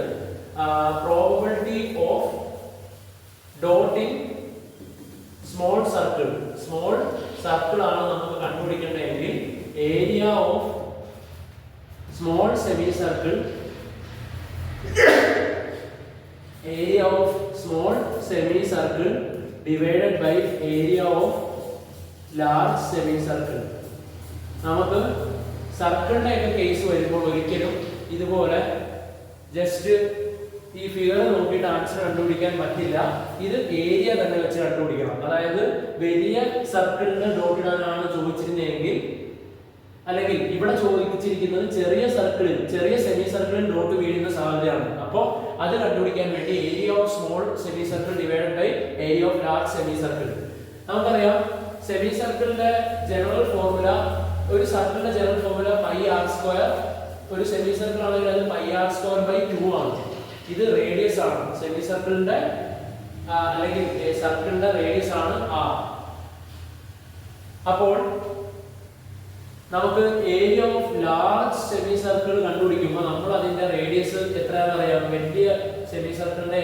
probability of dotting small circle ആണ് നമുക്ക് കണ്ടുപിടിക്കേണ്ടതെങ്കിൽ area of small semi circle divided by area of large semicircle. നമുക്ക് സർക്കിളിന്റെ ഒക്കെ കേസ് വരുമ്പോൾ ഒരിക്കലും ഇതുപോലെ ജസ്റ്റ് ഈ ഫിഗർ നോക്കിയിട്ട് ആൻസർ കണ്ടുപിടിക്കാൻ പറ്റില്ല. ഇത് ഏരിയ തന്നെ വെച്ച് കണ്ടുപിടിക്കണം. അതായത് വലിയ സർക്കിളിന് ഡോട്ട് ഇടാനാണ് ചോദിച്ചിരുന്നതെങ്കിൽ, അല്ലെങ്കിൽ ഇവിടെ ചോദിച്ചിരിക്കുന്നത് ചെറിയ സെമി സർക്കിളിൽ ഡോട്ട് വീഴുന്ന സാധ്യതയാണ്. അപ്പോൾ അത് കണ്ടുപിടിക്കാൻ വേണ്ടി area of small semi circle divided by area of large semi circle. നമുക്കറിയാം സെമി സർക്കിളിന്റെ ജനറൽ ഫോർമുല, ഒരു സർക്കിളിന്റെ general formula pi R square. ഒരു സെമി സർക്കിൾ ആണെങ്കിൽ അത് പൈ ആർ സ്ക്വയർ ബൈ 2 ആണ്. ഇത് റേഡിയസ് ആണ്. സെമി സർക്കിളിന്റെ അല്ലെങ്കിൽ സർക്കിളിന്റെ റേഡിയസ് ആണ് ആർ. അപ്പോൾ നമുക്ക് area of large semi circle കണ്ടുപിടിക്കുമ്പോൾ നമ്മൾ അതിന്റെ റേഡിയസ് എത്രയാണെന്ന് അറിയാം. വലിയ സെമി സർക്കിളിന്റെ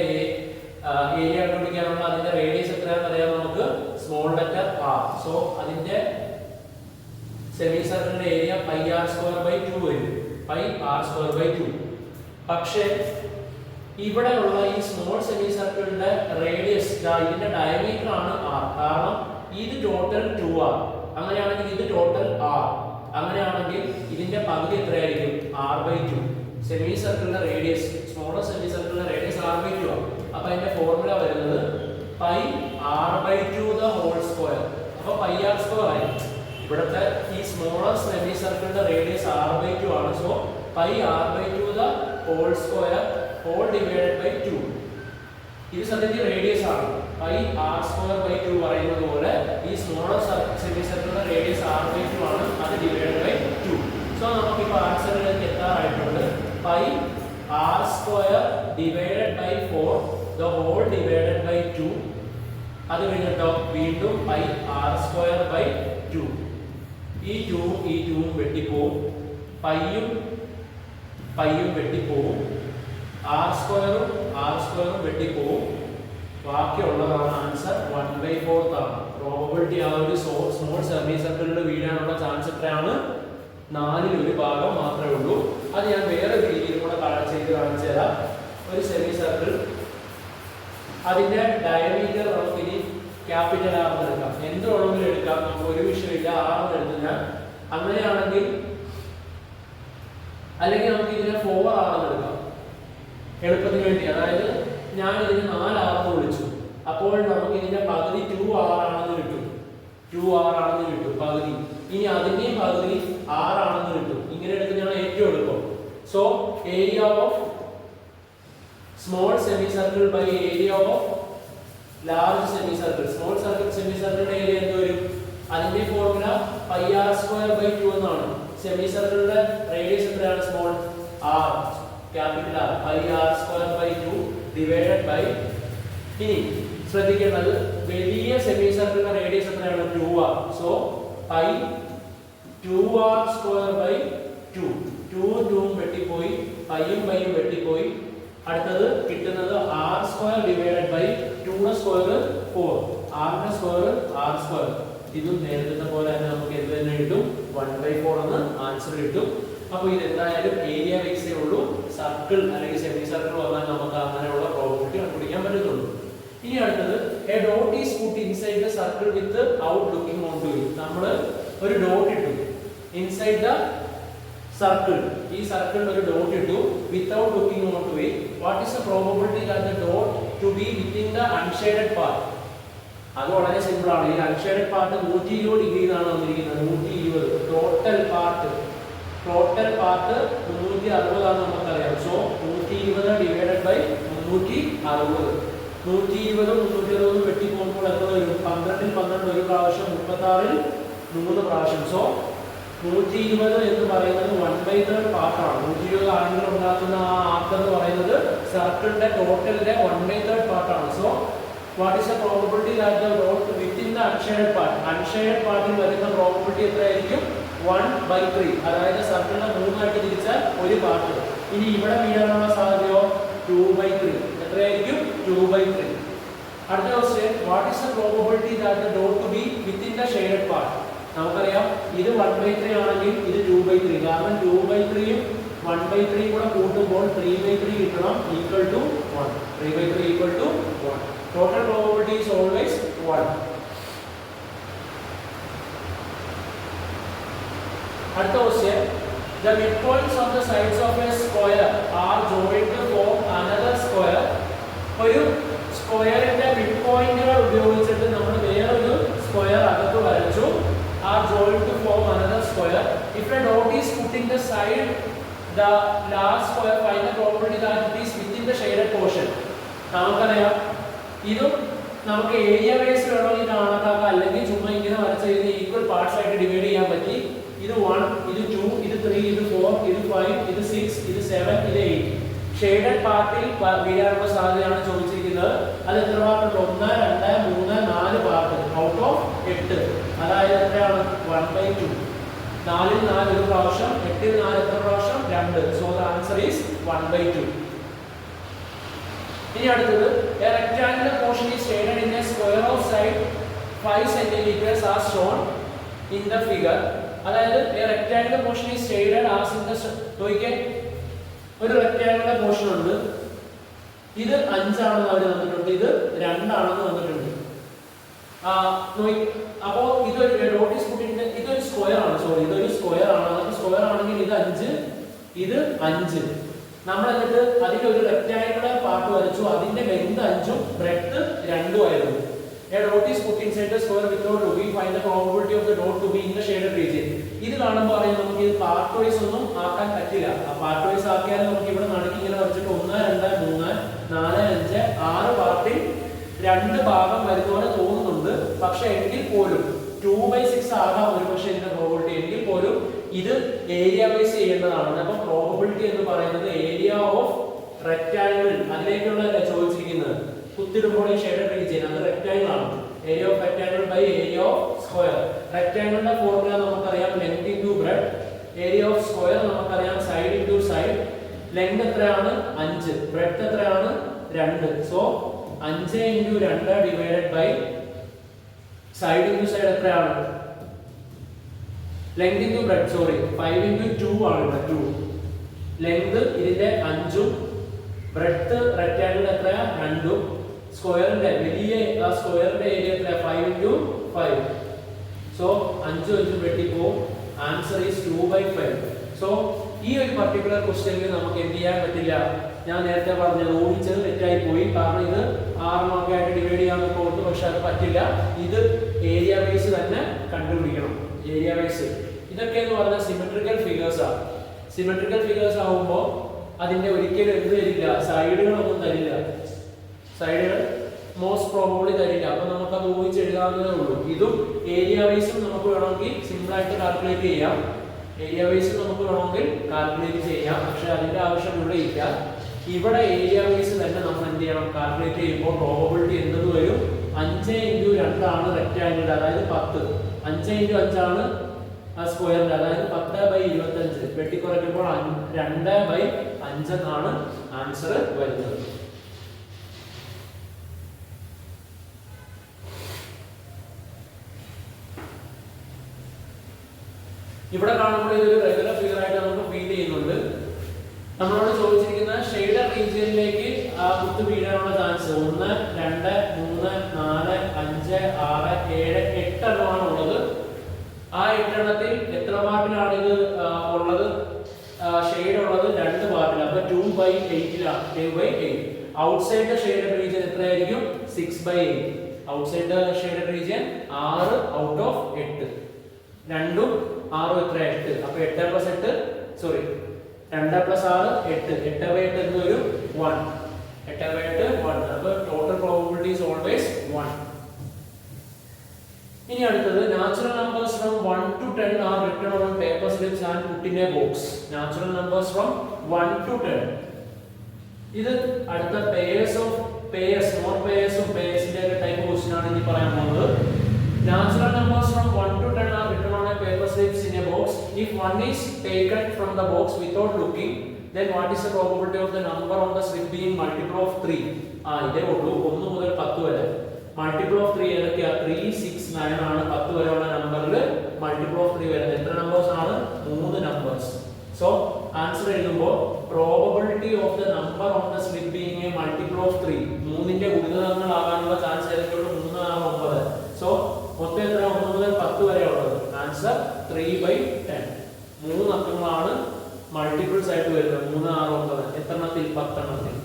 ഏരിയ കണ്ടുപിടിക്കാനുള്ള അതിന്റെ റേഡിയസ് എത്രയാണെന്ന് അറിയാം നമുക്ക്. Small letter r. സോ അതിന്റെ സെമി സർക്കിളിന്റെ area pi R square by 2 വരും. Pi R square by 2. പക്ഷേ ഇവിടെയുള്ള ഈ സ്മോൾ സെമി സർക്കിളിന്റെ റേഡിയസ് ഇതിന്റെ ഡയമീറ്റർ ആണ് ആർ. കാരണം ഇത് ടോട്ടൽ 2r. അങ്ങനെയാണെങ്കിൽ ഇത് ടോട്ടൽ r. അങ്ങനെയാണെങ്കിൽ ഇതിന്റെ പകുതി എത്രയായിരിക്കും? r/2. സെമി സർക്കിളിന്റെ റേഡിയസ്, സ്മോളർ സെമി സർക്കിളിന്റെ റേഡിയസ് r/2 ആണ്. അപ്പോൾ അതിന്റെ ഫോർമുല വരുന്നത് pi r/2 the whole square. അപ്പോൾ പൈ r സ്ക്വയർ ആയി. ഇവിടുത്തെ ഈ സ്മോളർ സെമി സർക്കിളിന്റെ റേഡിയസ് r/2 ആണ്. So pi r/2 the whole square whole divided by 2. ഇത് സത്യത്തിൽ റേഡിയസ് ആണ്. പൈ ആർ സ്ക്വയർ ബൈ 2 പറയുന്നത് പോലെ ഈ സ്മോളർ സെമി സർക്കിളിന്റെ റേഡിയസ് r/2 ആണ്. അത് ഡിവൈഡഡ് ബൈ 2. സോ നമുക്ക് ഇപ്പോൾ ആൻസറിലേക്ക് എത്താറായിട്ടുണ്ട്. Pi R square divided by 4 the whole divided by 2. അത് കഴിഞ്ഞിട്ടോ വീണ്ടും പൈ ആർ സ്ക്വയർ ബൈ 2. ഈ 2 വെട്ടിപ്പോവും. പൈയും വെട്ടിപ്പോവും. ആർ സ്ക്വയറും വെട്ടിപ്പോവും. ബാക്കിയുള്ളതാണ് ആൻസർ 1/4 ആണ്. പ്രോബബിലിറ്റി ആ ഒരു സ്മോൾ സെമി സർക്കിളിൽ വീഴാനുള്ള ചാൻസ് എത്രയാണ്? 4/1 ഭാഗം മാത്രമേ ഉള്ളൂ. അത് ഞാൻ വേറെ രീതിയിൽ കൂടെ ചെയ്ത് കാണിച്ചു തരാം. ഒരു സെമി സർക്കിൾ, അതിന്റെ ഡയമീറ്റർ നമുക്ക് ഇനി ക്യാപിറ്റൽ ആർ എന്ന് എടുക്കാം. എന്ത് വേണമെങ്കിലും എടുക്കാം, നമുക്ക് ഒരു വിഷയമില്ല. ആർ എന്ന് എടുത്തു ഞാൻ. അങ്ങനെയാണെങ്കിൽ അല്ലെങ്കിൽ നമുക്ക് ഇതിനെ 4r എന്ന് എടുക്കാം എളുപ്പത്തിന് വേണ്ടി. അതായത് ഞാൻ ഇതിന് 4r എന്ന് വിളിച്ചു. അപ്പോൾ നമുക്ക് ഇതിന്റെ പകുതി 2r ആണെന്ന് കിട്ടും. പകുതി. ഇനി അതിന്റെയും പകുതി r ആണെന്ന് കിട്ടും. ഇങ്ങനെ എടുക്കുന്നതാണ് ഏറ്റവും എളുപ്പം. So area of small semi circle by area of large semi circle. Small semi സർക്കിളിന്റെ ഏരിയ എന്ത് വരും? അതിന്റെ formula pi R square by 2 എന്നാണ്. സെമി സർക്കിളിന്റെ റേഡിയസ് എത്രയാണ്? Small r, capital R. Pi R square by 2 divided by, ഇനി ശ്രദ്ധിക്കേണ്ടത് വലിയ സെമി സർക്കിളിന്റെ റേഡിയസ് എത്രയാണ്? 2r. So pi 2r square by 2. 2 വെട്ടിപ്പോയി, പൈയും വെട്ടിപ്പോയി. അടുത്തത് കിട്ടുന്നത് r square divided by 2 square 4. r ന്റെ സ്ക്വയർ r സ്ക്വയർ. ഇതും നേരത്തെ പോലെ തന്നെ നമുക്ക് എന്ത് തന്നെ കിട്ടും? 1/4 എന്ന് ആൻസർ കിട്ടും. അപ്പോൾ ഇത് എന്തായാലും ഏരിയ വൈസേ ഉള്ളൂ. സർക്കിൾ അല്ലെങ്കിൽ സെമി സർക്കിൾ വന്നാൽ നമുക്ക് അങ്ങനെയുള്ള പ്രോബബിലിറ്റി കണ്ടുപിടിക്കാൻ പറ്റുന്നുള്ളൂ. ഇനി അടുത്തത് a dot is put inside the circle without looking on to it. നമ്മൾ ഒരു ഡോട്ട് ഇട്ടു ഇൻസൈഡ് ദ സർക്കിൾ. ഈ സർക്കിളിൽ ഒരു ഡോട്ട് ഇട്ടു without looking on to it. What is the probability that the dot to be within the unshaded part? അത് വളരെ simple ആണ്. ഈ അൺഷെയ്ഡഡ് പാർട്ട് 120 ഡിഗ്രിയിലാണ് വന്നിരിക്കുന്നത്. 120 ടോട്ടൽ പാർട്ട് 360 ആണ് നമുക്കറിയാം. So 120 divided by 360. 120 360 വെട്ടി പോകുമ്പോൾ എത്ര വരും? 12 ൽ 12 ഒരു പ്രാവശ്യം, 36 ൽ 3 പ്രാവശ്യം. സോ 120 എന്ന് പറയുന്നത് 1/3 പാർട്ടാണ്. 120 ആംഗിൾ ഉണ്ടാക്കുന്ന ആ ആർക്ക് എന്ന് പറയുന്നത് സർക്കിളിന്റെ ടോട്ടലിന്റെ 1/3 പാർട്ടാണ്. So what is the probability that the dot within the unshaded part, unshaded പാർട്ടിൽ വരുന്ന പ്രോബബിലിറ്റി എത്രയായിരിക്കും? 1/3. അതായത് സർക്കിളിനെ 3 ആയിട്ട് തിരിച്ചാൽ ഒരു പാർട്ട്. ഇനി ഇവിടെ വീഴാനുള്ള സാധ്യതയോ 2/3. എത്രയായിരിക്കും? 2/3. അടുത്ത question, what is the probability that the dot to be within the shaded part? നമുക്കറിയാം ഇത് 1/3 ആണെങ്കിൽ ഇത് 2/3. കാരണം 2/3 ഉം 1/3 കൂടെ കൂട്ടുമ്പോൾ 3/3 കിട്ടണം, equal to 1. 3/3 equal to 1. Total probability is always 1. അടുത്ത question, the midpoints of the sides of a square are joined to form another square. ഒരു സ്ക്വയറിന്റെ മിഡ് പോയിന്റുകൾ ഉപയോഗിച്ചിട്ട് നമ്മൾ വേറൊരു സ്ക്വയർ അകത്ത് വരച്ചു. are joined to form another square. If a dot is put in the side the last square, find the probability that it is within the shaded portion. നമുക്കറിയാം ഇതും നമുക്ക് ഏരിയ ബേസ് വേണമെങ്കിൽ കണക്കാക്കാം, അല്ലെങ്കിൽ ചുമ്മാ ഇങ്ങനെ വരച്ച് ഇതിനെ ഈക്വൽ പാർട്സ് ആയിട്ട് ഡിവൈഡ് ചെയ്യാൻ പറ്റി. ഇത് 1, ഇത് 2, ഇത് 3, ഇത് 4, ഇത് 5, ഇത് 6, ഇത് 7, ഇത് 8. ഷെയ്ഡഡ് പാർട്ടിൽ വീഴാനുള്ള സാധ്യതയാണ് ചോദിച്ചിരിക്കുന്നത്. അത് എത്ര പാർട്ടുണ്ട്? 1, 2, 3, 4 പാർട്ട് ഔട്ട് ഓഫ് 8. അതായത് എത്രയാണ്? 1/2. 4ൽ 4 ഒരു പ്രാവശ്യം, 8ൽ 4 എത്ര പ്രാവശ്യം? 2. So the answer is 1/2. ഇനി അടുത്തത്, a rectangular portion is shaded in a square of side 5 cm as shown in the figure. അതായത് a rectangular portion is shaded as in the, നോക്കിക്കേ, ഒരു rectangular portion ഉണ്ട്. ഇത് 5 ആണെന്ന് അവർ തന്നിട്ടുണ്ട്, ഇത് 2 ആണെന്ന് തന്നിട്ടുണ്ട്. അപ്പോൾ ഇതൊരു ഡോട്ട് ഈസ് പുട്ട് ഇൻ, ഇതൊരു സ്ക്വയർ ആണ്. സോറി, ഇതൊരു സ്ക്വയർ ആണ്. അതൊരു സ്ക്വയർ ആണെങ്കിൽ ഇത് 5, ഇത് 5. നമ്മൾ എന്നിട്ട് അതിന്റെ ഒരു റെക്ടാങ്കുലർ പാർട്ട് വരച്ചു. അതിന്റെ ലെങ്ത് 5ഉം ബ്രെഡ്ത്ത് 2ഉം ആയിരുന്നു. A dot is put inside the square without to be, find the probability of the dot to be in the shaded region. ഇത് കാണുമ്പോൾ അറിയാം നമുക്ക് ഇത് പാർട്ട് വൈസ് ഒന്നും ആക്കാൻ പറ്റില്ല. ആ പാർട്ട് വൈസ് ആക്കിയാൽ നമുക്ക് ഇവിടെ നടുക്ക് ഇങ്ങനെ വരച്ചിട്ട് 1, 2, 3, 4, 5, 6 പാർട്ടിൽ 2 ഭാഗം വരുന്ന പോലെ തോന്നുന്നുണ്ട്. പക്ഷെ എങ്കിൽ പോലും 2/6 ആകാം ഒരു പക്ഷേ ഇതിന്റെ പ്രോബബിലിറ്റി. എങ്കിൽ പോലും ഇത് ഏരിയ വൈസ് ചെയ്യേണ്ടതാണ്. അപ്പൊ പ്രോബബിലിറ്റി എന്ന് പറയുന്നത് ഏരിയ ഓഫ് റെക്ടാങ്കിൾ, അതിലേക്കുള്ള ചോദിച്ചിരിക്കുന്നത്. കുത്തിടുമ്പോൾ ഈ ഷെയ്ഡഡ് റീജിയൻ അത് റെക്ടാങ്കിൾ ആണ്. Area of rectangle by area of square. റെക്ടാങ്കിളിന്റെ ഫോർമുല നമുക്കറിയാം, length into breadth. Area of square നമുക്കറിയാം, സൈഡ് ഇൻടു സൈഡ്. ലെങ്ത് എത്രയാണ്? 5. ബ്രെഡ്ത്ത് എത്രയാണ്? 2. So 5 into 2 divided by side into side എത്രയാണ്? Length into breadth, sorry 5 into 2 ആണ് ഇവിടെ 2. Length ഇതിന്റെ 5ഉം breadth rectangle എത്രയാ? 2ഉം. സ്ക്വയറിന്റെ വലിയ ആ സ്ക്വയറിന്റെ ഏരിയ എത്രയാ? 5 ഇൻടു 5. സോ 5 5 വെട്ടിപ്പോവും. Answer is 2/5. സോ ഈ ഒരു പർട്ടിക്കുലർ ക്വസ്റ്റ്യനിൽ നമുക്ക് എന്ത് ചെയ്യാൻ പറ്റില്ല? ഞാൻ നേരത്തെ പറഞ്ഞത് ഊഹിച്ചത് തെറ്റായി പോയി. കാരണം ഇത് 6 മാർക്കായിട്ട് ഡിവൈഡ് ചെയ്യാൻ നോക്കും, പക്ഷെ അത് പറ്റില്ല. ഇത് ഏരിയ വൈസ് തന്നെ കണ്ടുപിടിക്കണം. ഏരിയ വൈസ് ഇതൊക്കെ എന്ന് പറഞ്ഞാൽ സിമെട്രിക്കൽ ഫിഗേഴ്സ് ആണ്. സിമെട്രിക്കൽ ഫിഗേഴ്സ് ആവുമ്പോൾ അതിന്റെ ഒരിക്കലും എന്ത് തരില്ല? സൈഡുകളൊന്നും തരില്ല. സൈഡുകൾ മോസ്റ്റ് പ്രോബബ്ലി തരില്ല. അപ്പൊ നമുക്ക് അത് ഊഹിച്ച് എഴുതാവുന്നതേ ഉള്ളൂ. ഇതും ഏരിയ വൈസും നമുക്ക് വേണമെങ്കിൽ സിമ്പിൾ ആയിട്ട് കാൽക്കുലേറ്റ് ചെയ്യാം. ഏരിയ വൈസ് നമുക്ക് വേണമെങ്കിൽ കാൽക്കുലേറ്റ് ചെയ്യാം, പക്ഷെ അതിന്റെ ആവശ്യം ഇവിടെ ഇല്ല. ഇവിടെ ഏരിയ വൈസ് തന്നെ നമ്മൾ എന്ത് ചെയ്യണം? കാൽക്കുലേറ്റ് ചെയ്യുമ്പോൾ പ്രോബബിലിറ്റി എന്തെന്ന് വരും? 5 ഇൻടു 2 ആണ് റെക്ടാങ്കിൾ, അതായത് 10. 5 ഇൻടു 5 ആണ് ആ സ്ക്വയറിന്റെ, അതായത് 10/25. വെട്ടിക്കുറയ്ക്കുമ്പോൾ 2/5 എന്നാണ് ആൻസർ വരുന്നത്. ഇവിടെ കാണുമ്പോൾ ഇതൊരു റെഗുലർ ഫിഗർ ആയിട്ട് നമുക്ക് ഫീൽ ചെയ്യുന്നുണ്ട്. നമ്മളോട് ചോദിച്ചിരിക്കുന്ന ഷെയ്ഡഡ് റീജിയനിലേക്ക് ആ കുത്ത് വീഴാനുള്ള ചാൻസ് 1, 2, 3, 4, 5, 6, 7, 8 എണ്ണമാണ് ഉള്ളത്. ആ 8 എണ്ണത്തിൽ എത്ര പാർട്ടിലാണ് ഇത് ഉള്ളത്? ഷെയ്ഡ് ഉള്ളത് 2 പാർട്ടിൽ. അപ്പൊ 2/8ലാണ്. 2/8. ഔട്ട്സൈഡ് ദ ഷെയ്ഡഡ് റീജിയൻ എത്രയായിരിക്കും? 6/8. Outside the shaded region 6 out of 8. 2ഉം 6ഉം എത്ര? 8. അപ്പൊ 8 + 8, സോറി 2 + 6 8. 8/8 എന്ന് വരും 1. 8/8 1. അപ്പൊ ടോട്ടൽ പ്രോബബിലിറ്റി ഈസ് ഓൾവേസ് 1. ഇനി അടുത്തത് natural numbers from 1 to 10 are written on paper slips and put in a box. Natural numbers from 1 to 10. ഇത് അടുത്ത പേയേഴ്സ് ഓഫ് പേയേഴ്സ് നോട്ട് പേയേഴ്സും പേയേഴ്സിന്റെ ഒക്കെ ടൈപ്പ് ക്വസ്റ്റ്യൻ ആണ് ഇനി പറയാൻ പോകുന്നത്. Natural numbers from 1 to 10 are written on a paper slips in a box. If 1 is taken from the box without looking, then what is the probability of the number on the slip being multiple of 3? ഇതേ ഉള്ളൂ 1 മുതൽ 10 വരെ. Multiple of 3 ഏതൊക്കെയാ? 3, 6, 9 ആണ് 10 വരെയുള്ള നമ്പറിൽ multiple of 3 വരുന്നത്. എത്ര നമ്പേഴ്സ് ആണ്? 3 നമ്പേഴ്സ്. സോ ആൻസർ എഴുതുമ്പോൾ probability of the number on the slip being a multiple of 3, 3ന്റെ ഗുണിതങ്ങളാകാനുള്ള ചാൻസ് ഏതൊക്കെയുള്ളൂ? 3, 6, 9. സോ മൊത്തം എത്ര? 1 മുതൽ 10 വരെ ഉള്ളത്. ആൻസർ 3/10. 3 അക്കങ്ങളാണ് മൾട്ടിപ്പിൾസ് ആയിട്ട് വരുന്നത്. 3, 6, 9. എത്രണ്ണത്തിൽ? 10 എണ്ണത്തിൽ.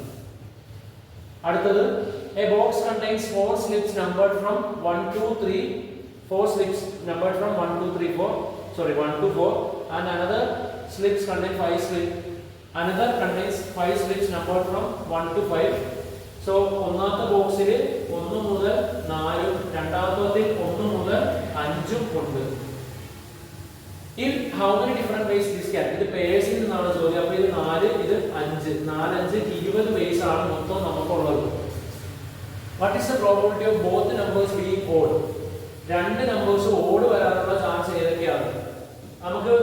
അടുത്തത് a box contains 4 slips numbered from 1 to 3, 4 slips numbered from 1 to 3 4 sorry 1 to 4, and another slips contain 5 slips, another contains 5 slips numbered from 1 to 5. so ഒന്നാമത്തെ ബോക്സിൽ 1 മുതൽ 4 ഉം രണ്ടാമത്തേതിൽ 1 മുതൽ 5 ഉം ഉണ്ട്. In how many different ways this can? ഇത് പേഴ്സിൽ നിന്നാണ് ചോദ്യം. അപ്പോൾ ഇത് 4, ഇത് 5, 4 5 20 ways ആണ് മൊത്തം നമുക്കുള്ളത്. What is the probability of both numbers being odd? രണ്ട് നമ്പേഴ്സ് ഓഡ് വരാനുള്ള ചാൻസ് ഏതൊക്കെയാണ്? നമുക്ക്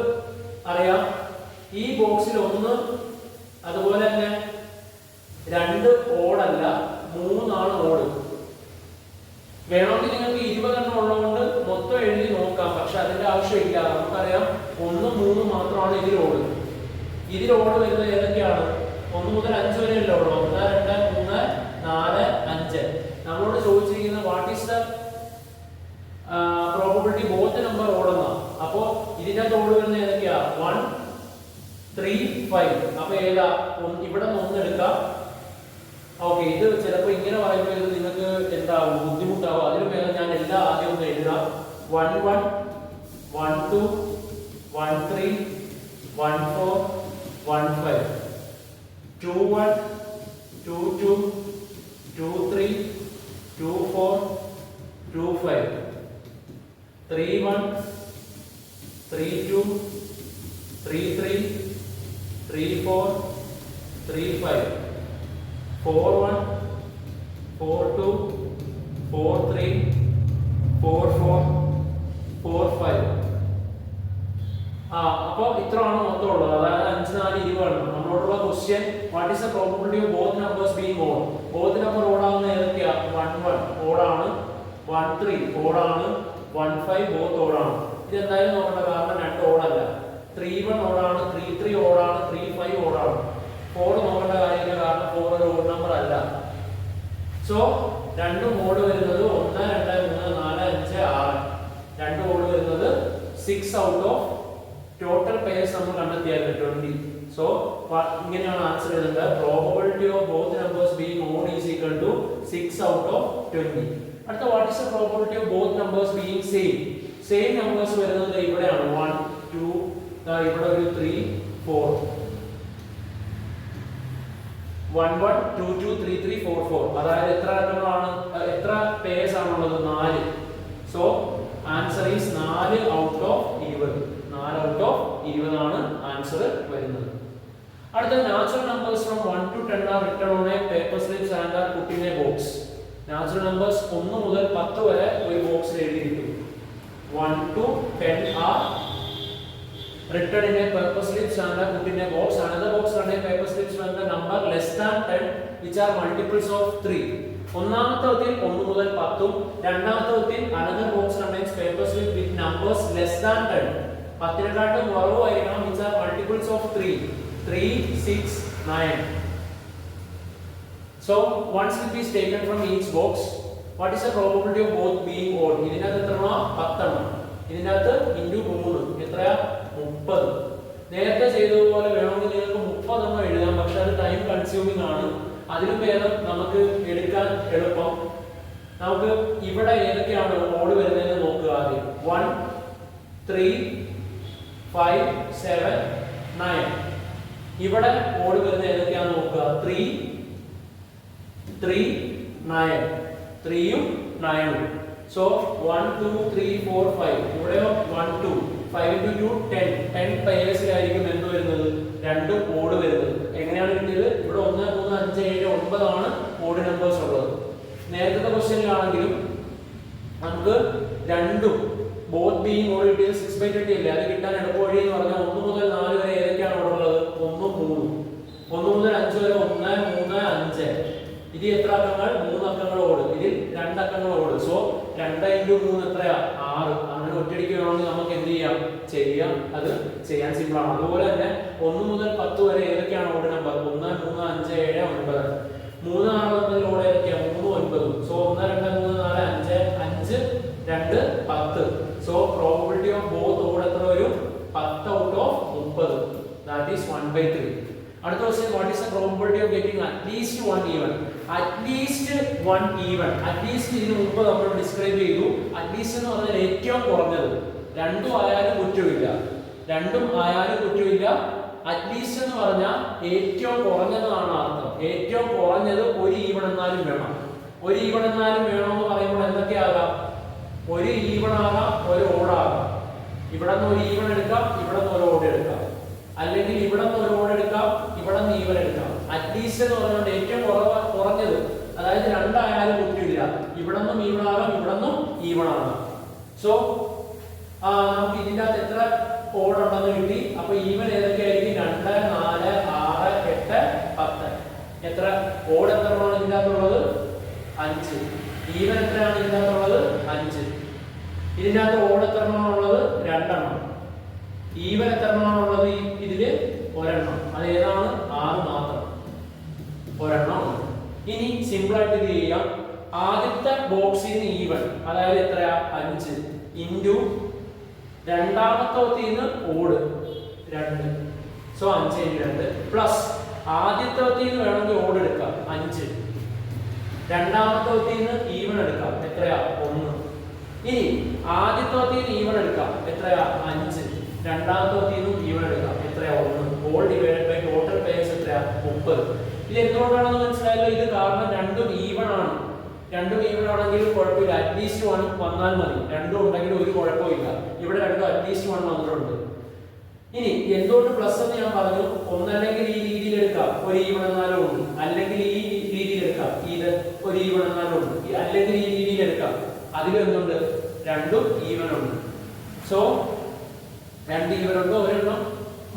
അറിയാം ഈ ബോക്സിൽ 1 അതുപോലെ തന്നെ 2 ഓഡല്ല, 3 ആണ് ഓഡ്. വേണമെങ്കിൽ നിങ്ങൾക്ക് 20 എണ്ണം ഉള്ളതുകൊണ്ട് മൊത്തം എഴുതി നോക്കാം, പക്ഷെ അതിന്റെ ആവശ്യമില്ല. നമുക്കറിയാം 1, 3 മാത്രമാണ് ഇതിൽ ഓഡ്. ഇതിൽ ഓഡ് വരുന്നത് ഏതൊക്കെയാണ്? 1 മുതൽ 5 വരെ അല്ലേ ഉള്ളൂ. 1, 2, 3, 4, 5. നമ്മളോട് ചോദിച്ചിരിക്കുന്നത് what is the probability both number ഓടുന്ന. അപ്പോൾ ഇതിന്റെ ഓട് വരുന്നത് ഏതൊക്കെയാ? 1, 3, 5. അപ്പൊ ഏതാ? ഇവിടെ നിന്ന് 1 എടുക്കാം. ഓക്കെ, ഇത് ചിലപ്പോൾ ഇങ്ങനെ പറയുമ്പോൾ ഇത് നിങ്ങൾക്ക് എന്താവും? ബുദ്ധിമുട്ടാവും. അതിന് വേഗം ഞാൻ എല്ലാം ആദ്യം ഒന്ന് എഴുതാം. 1, 1, 1, 2, 1, 3, 1, 4, 1, 5, 2, 1, 2, 2, 2, 3, 2, 4, 2, 5, 3, 1, 3, 2, 3, 3, 3, 4, 3, 5, 4, 1, 4, 2, 4, 3, 4, 4, 4, 5. അപ്പോൾ ഇത്രയാണ് മൊത്തം ഉള്ളത്. അതായത് 5, 4, 20 ആണ്. നമ്മളോടുള്ള question what is the probability of both numbers being odd? Both number ഓടാവുന്ന ഏതൊക്കെയാ? 1, 1 ഓടാണ്, 1, 3 ഓടാണ്, 1, 5 ബോത്ത് ഓടാണ്. ഇതെന്തായാലും നോക്കണ്ട, കാരണം 2 ഓടല്ല. 3, 1 ഓടാണ്, 3, 3 ഓടാണ്, 3, 5 ഓടാണ്. 4 നോക്കേണ്ട കാര്യമില്ല, കാരണം 4 ഒരു ഓഡ് നമ്പർ അല്ല. സോ 2 ഓഡ് വരുന്നത് 1, 2, 3, 4, 5, 6. 2 ഓഡ് വരുന്നത് 6 ഔട്ട് ഓഫ് ടോട്ടൽ പേഴ്സ് നമ്മൾ കണ്ടെത്തിയായിരുന്നു 20. സോ ഇങ്ങനെയാണ് ആൻസർ എഴുതേണ്ടത്. Probability of both numbers being odd is equal to 6 out of 20. അടുത്ത what is the probability of both numbers being same? Same numbers വരുന്നത് ഇവിടെയാണ്. 1, 2, ഇവിടെ ഒരു 3, 4. 1, 1, 2, 2, 3, 3, 4, 4. അതായത് എത്ര എണ്ണങ്ങളാണ്? എത്ര പേഴ്സ് ആണുള്ളത്? 4. So answer is 4 out of 20. 4 out of 20 ആണ് ആൻസർ വരുന്നത്. അടുത്ത natural numbers from 1 to 10 are written on a paper slips and are put in a box. Natural numbers 1 മുതൽ 10 വരെ ഒരു ബോക്സിൽ എഴുതിയിരിക്കും. 1 to 10 are written in a paper slips and are put in a box. Another box contain paper slips when the number less than 10, which are multiples of 3. ഒന്നാമത്തെ 1 മുതൽ 10 ഉം രണ്ടാമത്തെ another box contains paper slip with numbers less than 10. 10നെക്കാട്ടും കുറവായിരിക്കണം, which are multiples of 3. 3, 6, 9. So one slip is taken from each box. What is the probability of both being odd? ഇതിനകത്ത് എത്രയാ? 10 എണ്ണം. ഇതിനകത്ത് into 3 എത്രയാ? 30. നേരത്തെ ചെയ്തതുപോലെ വേണമെങ്കിൽ നിങ്ങൾക്ക് 30 എണ്ണം എഴുതാം, പക്ഷെ അത് ടൈം കൺസ്യൂമിംഗ് ആണ്. അതിനും ഭേദം നമുക്ക് എടുക്കാൻ എളുപ്പം. നമുക്ക് ഇവിടെ ഏതൊക്കെയാണ് ഓഡ് വരുന്നതെന്ന് നോക്കുക ആദ്യം. 1, 3, 5, 7, 9. ഇവിടെ ഓഡ് വരുന്നത് ഏതൊക്കെയാണെന്ന് നോക്കുക. 3, 9. 3 ഉം 9 ഉം. സോ 1 2 3 4 5 ഇവിടെയോ 1 2 5 into 2 10 പെയർസിലായിരിക്കും എന്ത് വരുന്നത് രണ്ടും ഓഡ് വരുന്നത്. എങ്ങനെയാണ് കിട്ടിയത്? ഇവിടെ 1 3 5 7 9 ആണ് ഓഡ് നമ്പേഴ്സ് ഉള്ളത്. നേരത്തെ ക്വസ്റ്റ്യനിലാണെങ്കിലും നമുക്ക് രണ്ടും ബോത്ത് ബീയിങ് ഓഡ് കിട്ടിയത് 6/30 അല്ലേ. അത് കിട്ടാൻ എളുപ്പവഴി എന്ന് പറഞ്ഞാൽ 1 മുതൽ 4 വരെ ഏതൊക്കെയാണ് ഉള്ളത്? 1 3. 1 മുതൽ 5 വരെ 1 3 5. ഇതിൽ എത്ര അക്കങ്ങൾ? 3 അക്കങ്ങൾ ഓട്. ഇതിൽ 2 അക്കങ്ങൾ ഓട്. സോ 2 into 3 എത്രയാ? 6. അങ്ങനെ ഒറ്റയടിക്ക് വേണമെങ്കിൽ നമുക്ക് എന്ത് ചെയ്യാം? അത് ചെയ്യാൻ സിമ്പിൾ ആണ്. അതുപോലെ തന്നെ 1 മുതൽ 10 വരെ ഏതൊക്കെയാണ് ഓഡ് നമ്പർ? 1 3 5 7 9. 3 6 9 ഓഡ് ഏതൊക്കെയാണ്? 3 9. So 1 2 3 4 5 5 2 10. So probability of both odd എത്ര വരും? 10 out of 30. That is 1/3. അടുത്ത question, what is the probability of getting at least one even? At least one even. At least ഇതിനു മുമ്പ് നമ്മൾ ഡിസ്ക്രൈബ് ചെയ്തു. at least എന്ന് പറഞ്ഞാൽ ഏറ്റവും കുറഞ്ഞത്. രണ്ടും ആയാലും കുറ്റമില്ല. at least എന്ന് പറഞ്ഞാൽ ഏറ്റവും കുറഞ്ഞതാണ് അർത്ഥം. ഏറ്റവും കുറഞ്ഞത് ഒരു ഈവൺ എന്നാലും വേണം. ഒരു ഈവൺ എന്നാലും വേണമെന്ന് പറയുമ്പോൾ എന്തൊക്കെയാകാം? ഒരു ഈവൺ ആകാം, ഒരു ഓഡ് ആകാം. ഇവിടെ നിന്ന് ഒരു ഈവൺ എടുക്കാം, ഇവിടെ നിന്ന് ഒരു ഓഡ് എടുക്കാം. അല്ലെങ്കിൽ ഇവിടെ നിന്ന് ഒരു ഓഡ് എടുക്കാം, ഇവിടെ നിന്ന് ഈവൺ എടുക്കാം. അറ്റ്ലീസ്റ്റ് എന്ന് പറഞ്ഞുകൊണ്ട് ഏറ്റവും കുറഞ്ഞത്, അതായത് രണ്ടായാലും കുറ്റമില്ല. ഇവിടെ നിന്നും ഈവൺ ആകാം, ഇവിടെ നിന്നും ഈവൺ ആകാം. സോ നമുക്ക് ഇതിൻ്റെ അകത്ത് എത്ര ഓഡ് ഉണ്ടെന്ന് കിട്ടി. അപ്പൊ ഈവൻ ഏതൊക്കെയായിരിക്കും? 2 4 6 8 10. എത്ര ഓഡ് എത്രയാണ് ഇതിൻ്റെ അകത്തുള്ളത്? 5. ഈവൻ എത്രയാണ് ഇതിൻ്റെ അകത്തുള്ളത്? 5. ഇതിൻ്റെ അകത്ത് ഓഡ് എത്രയാണുള്ളത്? 2 എണ്ണം. ഈവൻ എത്രയാണുള്ളത്? ഇതില് 1 എണ്ണം. അത് ഏതാണ്? 6 മാത്രം. 1 എണ്ണം. ഇനി സിമ്പിൾ ആയിട്ട് ഇത് ചെയ്യാം. ആദ്യത്തെ ബോക്സിൽ നിന്ന് ഈവൻ, അതായത് എത്രയാ? 5 ഇൻറ്റു രണ്ടാമത്തെ ഓഡ് 2. സോ 5 into 2 പ്ലസ് ആദ്യത്തെ വേണമെങ്കിൽ ഓഡ് എടുക്കാം 5. രണ്ടാമത്തെ ഈവൺ എടുക്കാം, എത്രയാ? 1. ഇനി ആദ്യത്തെ ഈവൺ എടുക്കാം, എത്രയാ? 5. രണ്ടാമത്തെ ഈവൺ എടുക്കാം, എത്രയാ? 1. All divided by total pairs എത്രയാ? 30. ഇത് എന്തുകൊണ്ടാണെന്ന് മനസ്സിലായല്ലോ. ഇത് കാരണം രണ്ടും ഈവൺ ആണ്. രണ്ടും ഈവൺ ആണെങ്കിൽ കുഴപ്പമില്ല, അറ്റ്ലീസ്റ്റ് 1 വന്നാൽ മതി. രണ്ടും ഉണ്ടെങ്കിൽ ഒരു കുഴപ്പമില്ല. ഇവിടെ രണ്ടും അറ്റ്ലീസ്റ്റ് 1 വന്നിട്ടുണ്ട്. ഇനി എന്തുകൊണ്ട് പ്ലസ് എന്ന് ഞാൻ പറഞ്ഞു? ഒന്നല്ലെങ്കിൽ ഈ രീതിയിൽ എടുക്കാം, ഒരു ഈവൺ എന്നാലും ഉണ്ട്. അല്ലെങ്കിൽ ഈ രീതിയിൽ എടുക്കാം, ഇത് ഒരു ഈവൺ എന്നാലും ഉണ്ട്. അല്ലെങ്കിൽ ഈ രീതിയിൽ എടുക്കാം. അതിലെന്തുണ്ട്? രണ്ടും ഈവൺ ഉണ്ട്. സോ 2 ഈവൺ ഉണ്ട്, ഒരെണ്ണം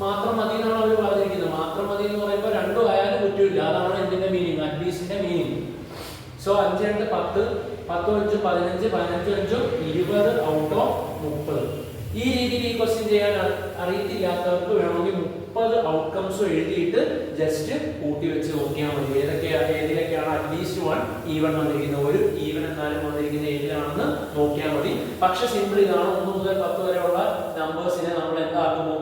മാത്രം മതി എന്നാണ് അവർ പറഞ്ഞിരിക്കുന്നത്. മാത്രം മതി എന്ന് പറയുമ്പോൾ രണ്ടും ആയാലും കുറ്റമില്ല. അതാണ് എന്തിന്റെ മീനിങ്? അറ്റ്ലീസ്റ്റിന്റെ മീനിങ്. So 5 2 10, 10 5 15, 15 5 20 out of 30. ഈ രീതിയിൽ ഈ ക്വസ്റ്റ്യൻ ചെയ്യാൻ അറിയത്തില്ലാത്തവർക്ക് വേണമെങ്കിൽ 30 ഔട്ട്കംസ് എഴുതിയിട്ട് ജസ്റ്റ് കൂട്ടി വെച്ച് നോക്കിയാൽ മതി. ഏതിലൊക്കെയാണ് അറ്റ്ലീസ്റ്റ് 1 ഈവൺ വന്നിരിക്കുന്നത്, ഒരു ഈവൺ എന്നാലും വന്നിരിക്കുന്ന ഏതിലാണെന്ന് നോക്കിയാൽ മതി. പക്ഷെ സിമ്പിൾ ഇതാണ്. 1 മുതൽ 10 വരെയുള്ള നമ്പേഴ്സിനെ നമ്മൾ എന്താക്കുന്നു?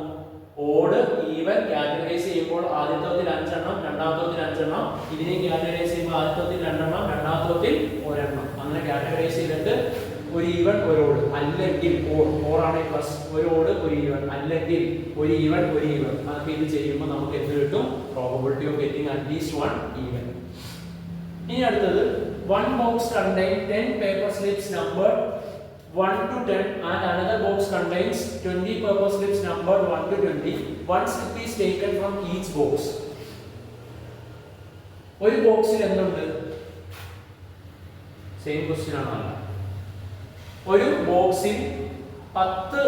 ഓഡ് ഈവൻ കാറ്റഗറൈസ് ചെയ്യുമ്പോൾ ആദ്യത്തെ 5 എണ്ണം, രണ്ടാമത്തെ 5 എണ്ണം. ഇതിനെ കാറ്റഗറൈസ് ചെയ്യുമ്പോൾ ആദ്യത്തെ 2 എണ്ണം, രണ്ടാമത്തെ 1 എണ്ണം. അങ്ങനെ കാറ്റഗറൈസ് ചെയ്തിട്ട് ഒരു ഈവൻ ഒരു ഓഡ്, അല്ലെങ്കിൽ ഓറാണ് പ്ലസ് ഒരു ഓഡ് ഒരു ഈവൻ, അല്ലെങ്കിൽ ഒരു ഈവൻ ഒരു ഈവൻ. അതൊക്കെ ഇത് ചെയ്യുമ്പോൾ നമുക്ക് എന്ത് കിട്ടും? Probability of getting at least 1 even. ഇനി അടുത്തത് 1 box contain 10 paper slips numbered 1 to 10 and another box contains 20 paper slips numbered 1 to 20. One slip is taken from each box. ഒരു ബോക്സിൽ എന്തുണ്ട്? സെയിം ക്വസ്റ്റ്യൻ ആണ്. ഒരു ബോക്സിൽ 10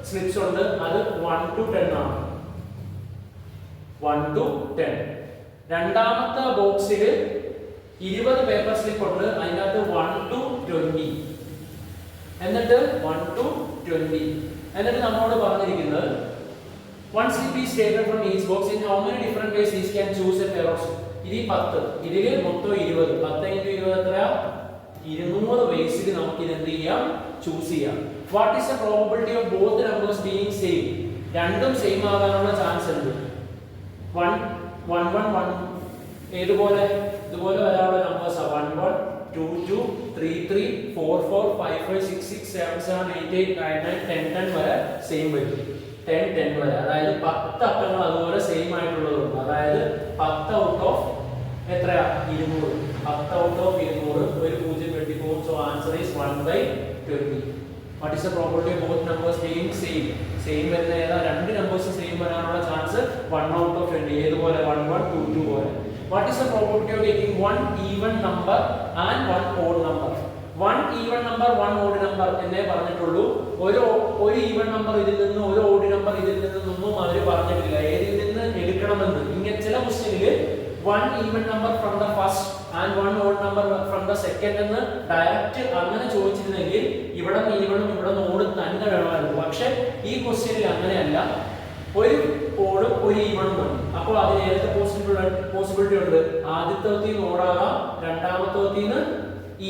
സ്ലിപ്സ് ഉണ്ട്. അത് 1 to 10 ആണ്. 1 to 10. രണ്ടാമത്തെ ബോക്സിൽ 20 പേപ്പർ സ്ലിപ്പ് ഉണ്ട്. അതിനകത്ത് 1 to 20. എന്നിട്ട് 1 to 20. എന്നിട്ട് നമ്മളോട് പറഞ്ഞിരിക്കുന്നത് one slip is taken from each box. In how many different ways these can choose a pair of slip? ഇതിൽ 10, ഇതിൽ മൊത്തം 20. 10 into 20 എത്രയാ? 200 വേസിൽ നമുക്ക് ഇത് എന്ത് ചെയ്യാം? ചൂസ് ചെയ്യാം. What is the probability of both numbers being same? രണ്ടും സെയിം ആകാനുള്ള ചാൻസ് ഉണ്ട്. 1 1 1 1 ഇതുപോലെ വരാനുള്ള നമ്പേഴ്സ് ആ 1 1 2 2 3 3 4 4 5 5 6 6 7 7 8 8 9 9 10 10 വരെ സെയിം വരും. 10 10 വരെ, അതായത് 10 അക്കങ്ങൾ അതുപോലെ സെയിം ആയിട്ടുള്ളതുണ്ട്. അതായത് 10 ഔട്ട് ഓഫ് എത്രയാ? 200. 10 ഔട്ട് ഓഫ് 200. ഒരു 0 വെട്ടിപ്പോകും. So answer is 1/200. What is the probability of both numbers being same വരുന്ന ഏതാ രണ്ട് നമ്പേഴ്സ് സെയിം വരാനുള്ള ചാൻസ് 1 ഔട്ട് ഓഫ് 20 ഏതുപോലെ 1 1 2 2 പോലെ. What is the probability of getting 1 even number and 1 odd number? 1 even number 1 odd number എന്നേ പറഞ്ഞിട്ടുള്ളൂ. ഒരു even number ഇതിൽ നിന്ന് ഒരു ഓഡ് നമ്പർ ഇതിൽ നിന്നൊന്നും അവർ പറഞ്ഞിട്ടില്ല ഏതിൽ നിന്ന് എടുക്കണമെന്ന്. ഇങ്ങനെ ചില ക്വസ്റ്റ്യനിൽ 1 even number from the first and 1 odd number from the second എന്ന് ഡയറക്റ്റ് അങ്ങനെ ചോദിച്ചിരുന്നെങ്കിൽ ഇവിടെ ഈവണും ഇവിടെ ഓടും തന്നെ വേണമായിരുന്നു. പക്ഷെ ഈ ക്വസ്റ്റ്യനിൽ അങ്ങനെയല്ല, ഒരു ഓടും ഒരു ഈവണും മതി. അപ്പോൾ അതിന് ഏതൊക്കെ പോസിബിലിറ്റി ഉണ്ട്? ആദ്യത്തെ ഓടാകാം, രണ്ടാമത്തെ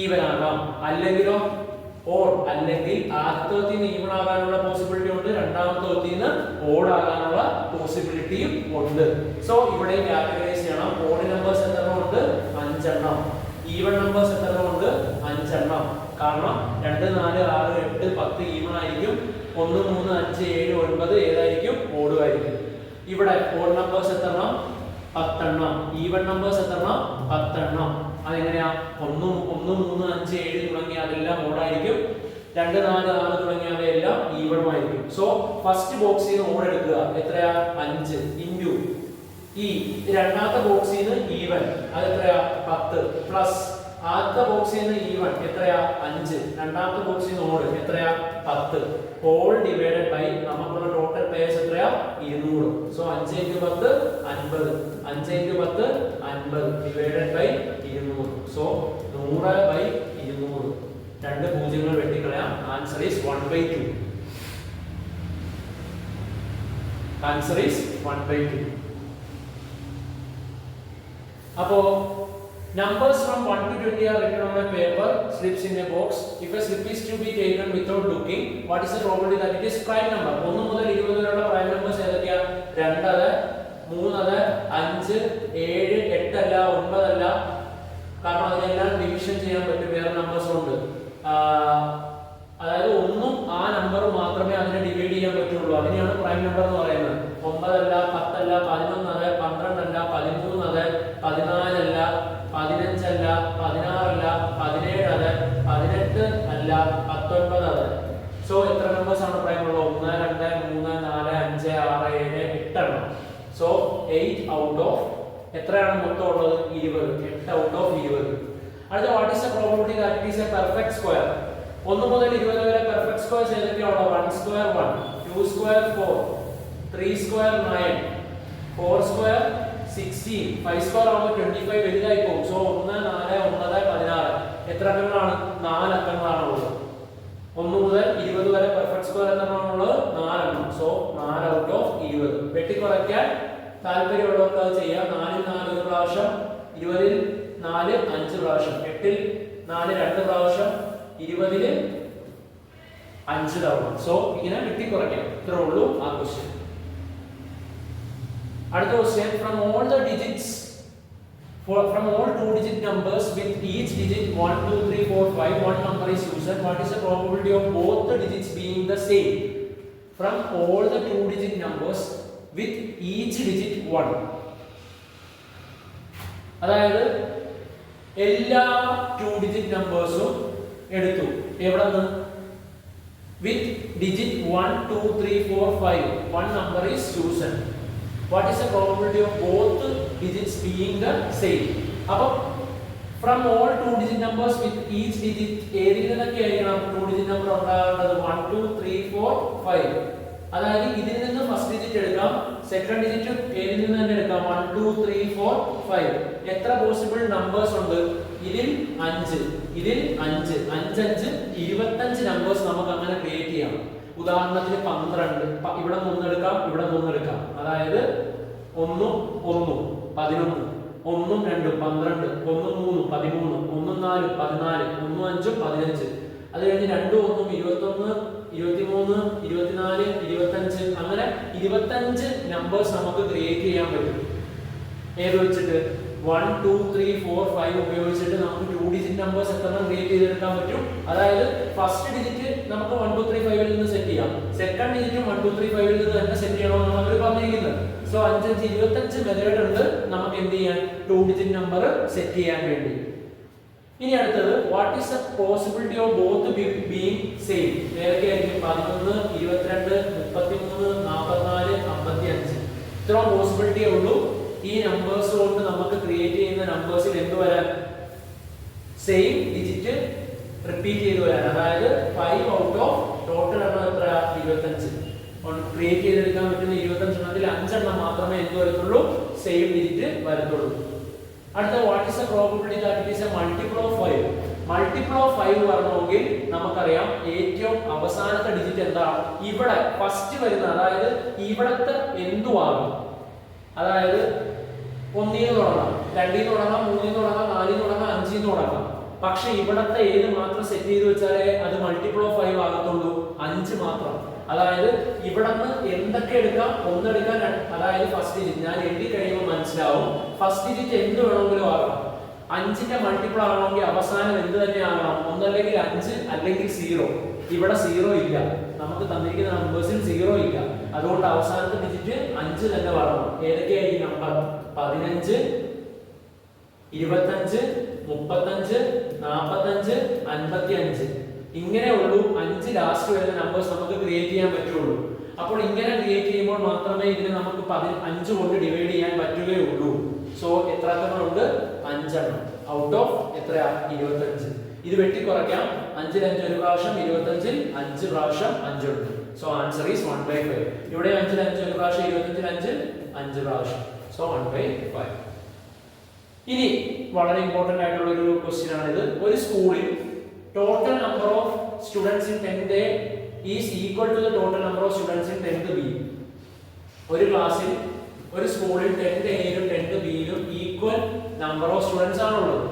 ഈവൻ ആകാം, അല്ലെങ്കിലോ ഓഡ്, അല്ലെങ്കിൽ ആദ്യത്തെ ഈവൻ ആകാനുള്ള പോസിബിലിറ്റി ഉണ്ട്, രണ്ടാമത്തെ ഓഡ് ആകാനുള്ള പോസിബിലിറ്റിയും ഉണ്ട്. സോ ഇവിടെ കാറ്റഗറൈസ് ചെയ്യണം. ഓഡ് നമ്പേഴ്സ് എത്രണ്ണം ഉണ്ട്? 5 എണ്ണം. ഈവൻ നമ്പേഴ്സ് എത്രണ്ണം ഉണ്ട്? 5 എണ്ണം. കാരണം 2 4 6 8 10 ഈവൻ ആയിരിക്കും, 1 3 5 7 9 ഏതായിരിക്കും? ഓഡ് ആയിരിക്കും. ഇവിടെ ഓഡ് നമ്പേഴ്സ് എത്രണ്ണം? 10 എണ്ണം. Even numbers എത്രണ്ണം? 10 എണ്ണം. അതെങ്ങനെയാ? 1 3 5 7 തുടങ്ങിയ അതെല്ലാം ഓടായിരിക്കും, 2 4 6 തുടങ്ങിയവയെല്ലാം ഈവണുമായിരിക്കും. സോ ഫസ്റ്റ് ബോക്സിൽ നിന്ന് ഓഡ് എടുക്കുക. എത്രയാ? 5 ഇൻറ്റു ഈ രണ്ടാമത്തെ ബോക്സിൽ നിന്ന് ഈവൻ അത് എത്രയാ? 10 പ്ലസ് ആദ്യത്തെ ബോക്സിൽ നിന്ന് ഈവൻ എത്രയാ? 5, രണ്ടാമത്തെ ബോക്സിൽ നിന്ന് ഓഡ് എത്രയാ? 10 ഹോൾ ഡിവൈഡഡ് ബൈ നമുക്കുള്ള ടോട്ടൽ പേഴ്സ് എത്രയാ? 200. So 5 × 10 50, 5 × 10 50 divided by 200. സോ 100/200. രണ്ട് പൂജ്യങ്ങൾ വെട്ടിക്കളയാം. Answer is 1/2. Answer is 1/2. അപ്പോ numbers from 1 to 20 are written on a paper, slips in a box. If a slip is to be taken without looking, what is the probability that it is prime number? 1 മുതൽ 20 വരെയുള്ള prime numbers ഏതൊക്കെയാ? 2 3 5 7 8 അല്ല 9 അല്ല. കാരണം അതിനെല്ലാം division ചെയ്യാൻ പറ്റും, വേറെ നമ്പേഴ്സ് ഉണ്ട്. അതായത് ഒന്നും ആ നമ്പർ മാത്രമേ അതിനെ ഡിവൈഡ് ചെയ്യാൻ പറ്റുള്ളൂ. അതിനെയാണ് പ്രൈം നമ്പർ എന്ന് പറയുന്നത്. 9 അല്ല 10 അല്ല 11 അല്ല 12 അല്ല 13 അല്ല 14 അല്ല 15 അല്ല 16 അല്ല 17 അല്ല 18 അല്ല 19 അല്ല. സോ എത്ര നമ്പേഴ്സ് ആണ് പ്രൈം ഉള്ളത്? 1 2 3 4 5 6 7 8 എണ്ണം. സോ 8 ഔട്ട് ഓഫ് എത്രയാണ് മൊത്തം ഉള്ളത്? 20. 8 ഔട്ട് ഓഫ് 20. അടുത്ത what is the probability that it is A perfect square? 1 മുതൽ 20 വരെ പെർഫെക്റ്റ് സ്ക്വയർസ് ഏതൊക്കെയാണ്? 1 square 1, 2 square 4, 3 square 9, 4 square 16, 5 square ആവുമ്പോൾ 25 വലുതായി പോകും. സോ 1 4 9 16 എത്ര അക്കങ്ങളാണ്? 4 അക്കങ്ങളാണ് ഉള്ളത്. 1 മുതൽ 20 വരെ പെർഫെക്റ്റ് സ്ക്വയർ എത്രയാണ് ഉള്ളത്? 4 എണ്ണം. So 4 out of 20. വെട്ടിക്കുറയ്ക്കാൻ താല്പര്യമുള്ളവർക്ക് അത് ചെയ്യാം. 4 ൽ 4 ഒരു പ്രാവശ്യം, 20 ൽ 4 5 പ്രാവശ്യം, 8 ൽ 4 2 പ്രാവശ്യം, 20 ൽ 5 തവണ. സോ ഇങ്ങനെ വെട്ടിക്കുറയ്ക്കാം. ഇത്രേ ഉള്ളൂ ആ ക്വസ്റ്റ്യൻ. അടുത്ത question, from all the digits from all 2-digit numbers with each digit 1 2 3 4 5 one number is chosen, what is the probability of both the digits being the same? From all the 2-digit numbers with each digit 1. അതായത് എല്ലാ 2-digit നമ്പേഴ്സും എടുത്തു. എവിടെ നിന്ന്? with digit 1 2 3 4 5 one number is chosen. What is the probability of both digits being the same? അപ്പോൾ from all 2-digit numbers with each digit ഏതിൽ നിന്നൊക്കെ ആയിരിക്കണം 2-digit number ഉണ്ടാകേണ്ടത്? 1 2 3 4 5. അതായത് ഇതിൽ നിന്ന് ഫസ്റ്റ് ഡിജിറ്റ് എടുക്കാം, സെക്കൻഡ് ഡിജിറ്റ് ഏതിൽ നിന്ന് തന്നെ എടുക്കാം? 1 2 3 4 5. എത്ര പോസിബിൾ നമ്പേഴ്സ് ഉണ്ട്? ഇതിൽ 5, ഇതിൽ 5 5 5 25 നമ്പേഴ്സ് നമുക്ക് അങ്ങനെ ക്രിയേറ്റ് ചെയ്യാം. ഉദാഹരണത്തിന് 12, ഇവിടെ 3 എടുക്കാം, ഇവിടെ 3 എടുക്കാം. അതായത് 1 1 11, 1 2 12, 1 3 13, 1 4 14, 1 5 15. അത് കഴിഞ്ഞ് 2 1 21 23 24 25 അങ്ങനെ 25 നമ്പേഴ്സ് നമുക്ക് ക്രിയേറ്റ് ചെയ്യാൻ പറ്റും. ഏത് വെച്ചിട്ട്? 1 2 3 4 5 ഉപയോഗിച്ചിട്ട് നമുക്ക് 2-digit നമ്പേഴ്സ് എത്ര ക്രിയേറ്റ് ചെയ്തെടുക്കാൻ പറ്റും. അതായത് ഫസ്റ്റ് ഡിജിറ്റ് നമുക്ക് 1 2 3 5 ൽ നിന്ന് സെറ്റ് ചെയ്യാം, സെക്കൻഡ് ഡിജിറ്റും 1 2 3 5 ൽ നിന്ന് തന്നെ സെറ്റ് ചെയ്യണമെന്നാണ് അവർ പറഞ്ഞിരിക്കുന്നത്. സോ 5 5 25 മെത്തേഡ് ഉണ്ട് നമുക്ക് എന്ത് ചെയ്യാൻ? 2-digit നമ്പർ സെറ്റ് ചെയ്യാൻ വേണ്ടി. ഇനി അടുത്തത് what is the possibility of both being same? ഏതൊക്കെയായിരിക്കും? 11, 22, 33, 44, 55. ഇത്ര പോസിബിലിറ്റിയേ ഉള്ളൂ. ഈ നമ്പേഴ്സ് കൊണ്ട് നമുക്ക് ക്രിയേറ്റ് ചെയ്യുന്ന നമ്പേഴ്സിൽ എന്ത് വരാൻ? സെയിം ഡിജിറ്റ് റിപ്പീറ്റ് ചെയ്ത് വരാൻ. അതായത് 5 ഔട്ട് ഓഫ് ടോട്ടൽ എണ്ണം എത്ര? 25. ക്രിയേറ്റ് ചെയ്തെടുക്കാൻ പറ്റുന്ന 25 എണ്ണത്തിൽ 5 എണ്ണം മാത്രമേ എന്ത് വരത്തുള്ളൂ? സെയിം ഡിജിറ്റ് വരത്തുള്ളൂ. അടുത്ത what is the probability that it is A multiple of 5? Multiple of 5 പറഞ്ഞെങ്കിൽ നമുക്കറിയാം ഏറ്റവും അവസാനത്തെ ഡിജിറ്റ് എന്താണ്? ഇവിടെ ഫസ്റ്റ് വരുന്ന, അതായത് ഇവിടത്തെ എന്തുവാകും? അതായത് 1 തുടങ്ങാം, 2 തുടങ്ങാം, 3 തുടങ്ങാം, 4 തുടങ്ങാം, 5 തുടങ്ങാം. പക്ഷെ ഇവിടത്തെ ഏത് മാത്രം സെറ്റ് ചെയ്ത് വെച്ചാലേ അത് മൾട്ടിപ്പിൾ ഓഫ് 5 ആകത്തുള്ളൂ? 5 മാത്രം. അതായത് ഇവിടെ നിന്ന് എന്തൊക്കെ എടുക്കാം? ഒന്നെടുക്കാം, അതായത് ഫസ്റ്റ് ഡിജിറ്റ്. ഞാൻ എഴുതി കഴിയുമ്പോൾ മനസ്സിലാവും ഫസ്റ്റ് ഡിജിറ്റ് എന്ത് വേണമെങ്കിലും ആകണം. 5ന്റെ മൾട്ടിപ്പിൾ ആകണമെങ്കിൽ അവസാനം എന്ത് തന്നെ ആകണം? ഒന്നല്ലെങ്കിൽ 5 അല്ലെങ്കിൽ 0. ഇവിടെ 0 ഇല്ല, നമുക്ക് തന്നിരിക്കുന്ന നമ്പേഴ്സിൽ 0 ഇല്ല. അതുകൊണ്ട് അവസാനത്തെ ഡിജിറ്റ് 5 തന്നെ വരണം. ഏതൊക്കെയായി ഈ നമ്പർ? 15, 25, 35, 45, 55. ഇങ്ങനെ ഉള്ളൂ 5 ലാസ്റ്റ് വരുന്ന നമ്പേഴ്സ് നമുക്ക് ക്രിയേറ്റ് ചെയ്യാൻ പറ്റുള്ളൂ. അപ്പോൾ ഇങ്ങനെ ക്രിയേറ്റ് ചെയ്യുമ്പോൾ മാത്രമേ ഇതിനെ നമുക്ക് 5 കൊണ്ട് ഡിവൈഡ് ചെയ്യാൻ പറ്റുകയുള്ളൂ. സോ എത്ര എണ്ണമുണ്ട്? 5 എണ്ണം ഔട്ട് ഓഫ് എത്രയാ? 25. ഇത് വെട്ടിക്കുറയ്ക്കാം. 5ൽ 5 ഒരു പ്രാവശ്യം, 25ൽ 5 പ്രാവശ്യം 5 ഉണ്ട്. So answer is 1/5. ഇവിടെ 5ൽ 5 ഒരു പ്രാവശ്യം, 25ൽ 5 5 പ്രാവശ്യം. സോ 1/5. ഇനി വളരെ ഇമ്പോർട്ടന്റ് ആയിട്ടുള്ള ഒരു ക്വസ്റ്റ്യൻ ആണിത്. ഒരു സ്കൂളിൽ total number of students in 10th A is equal to the total number of students in 10th B. ഒരു ക്ലാസ്സിൽ, ഒരു സ്കൂളിൽ 10th A യിലും 10th B യിലും ഈക്വൽ നമ്പർ ഓഫ് സ്റ്റുഡൻസ് ആണുള്ളത്.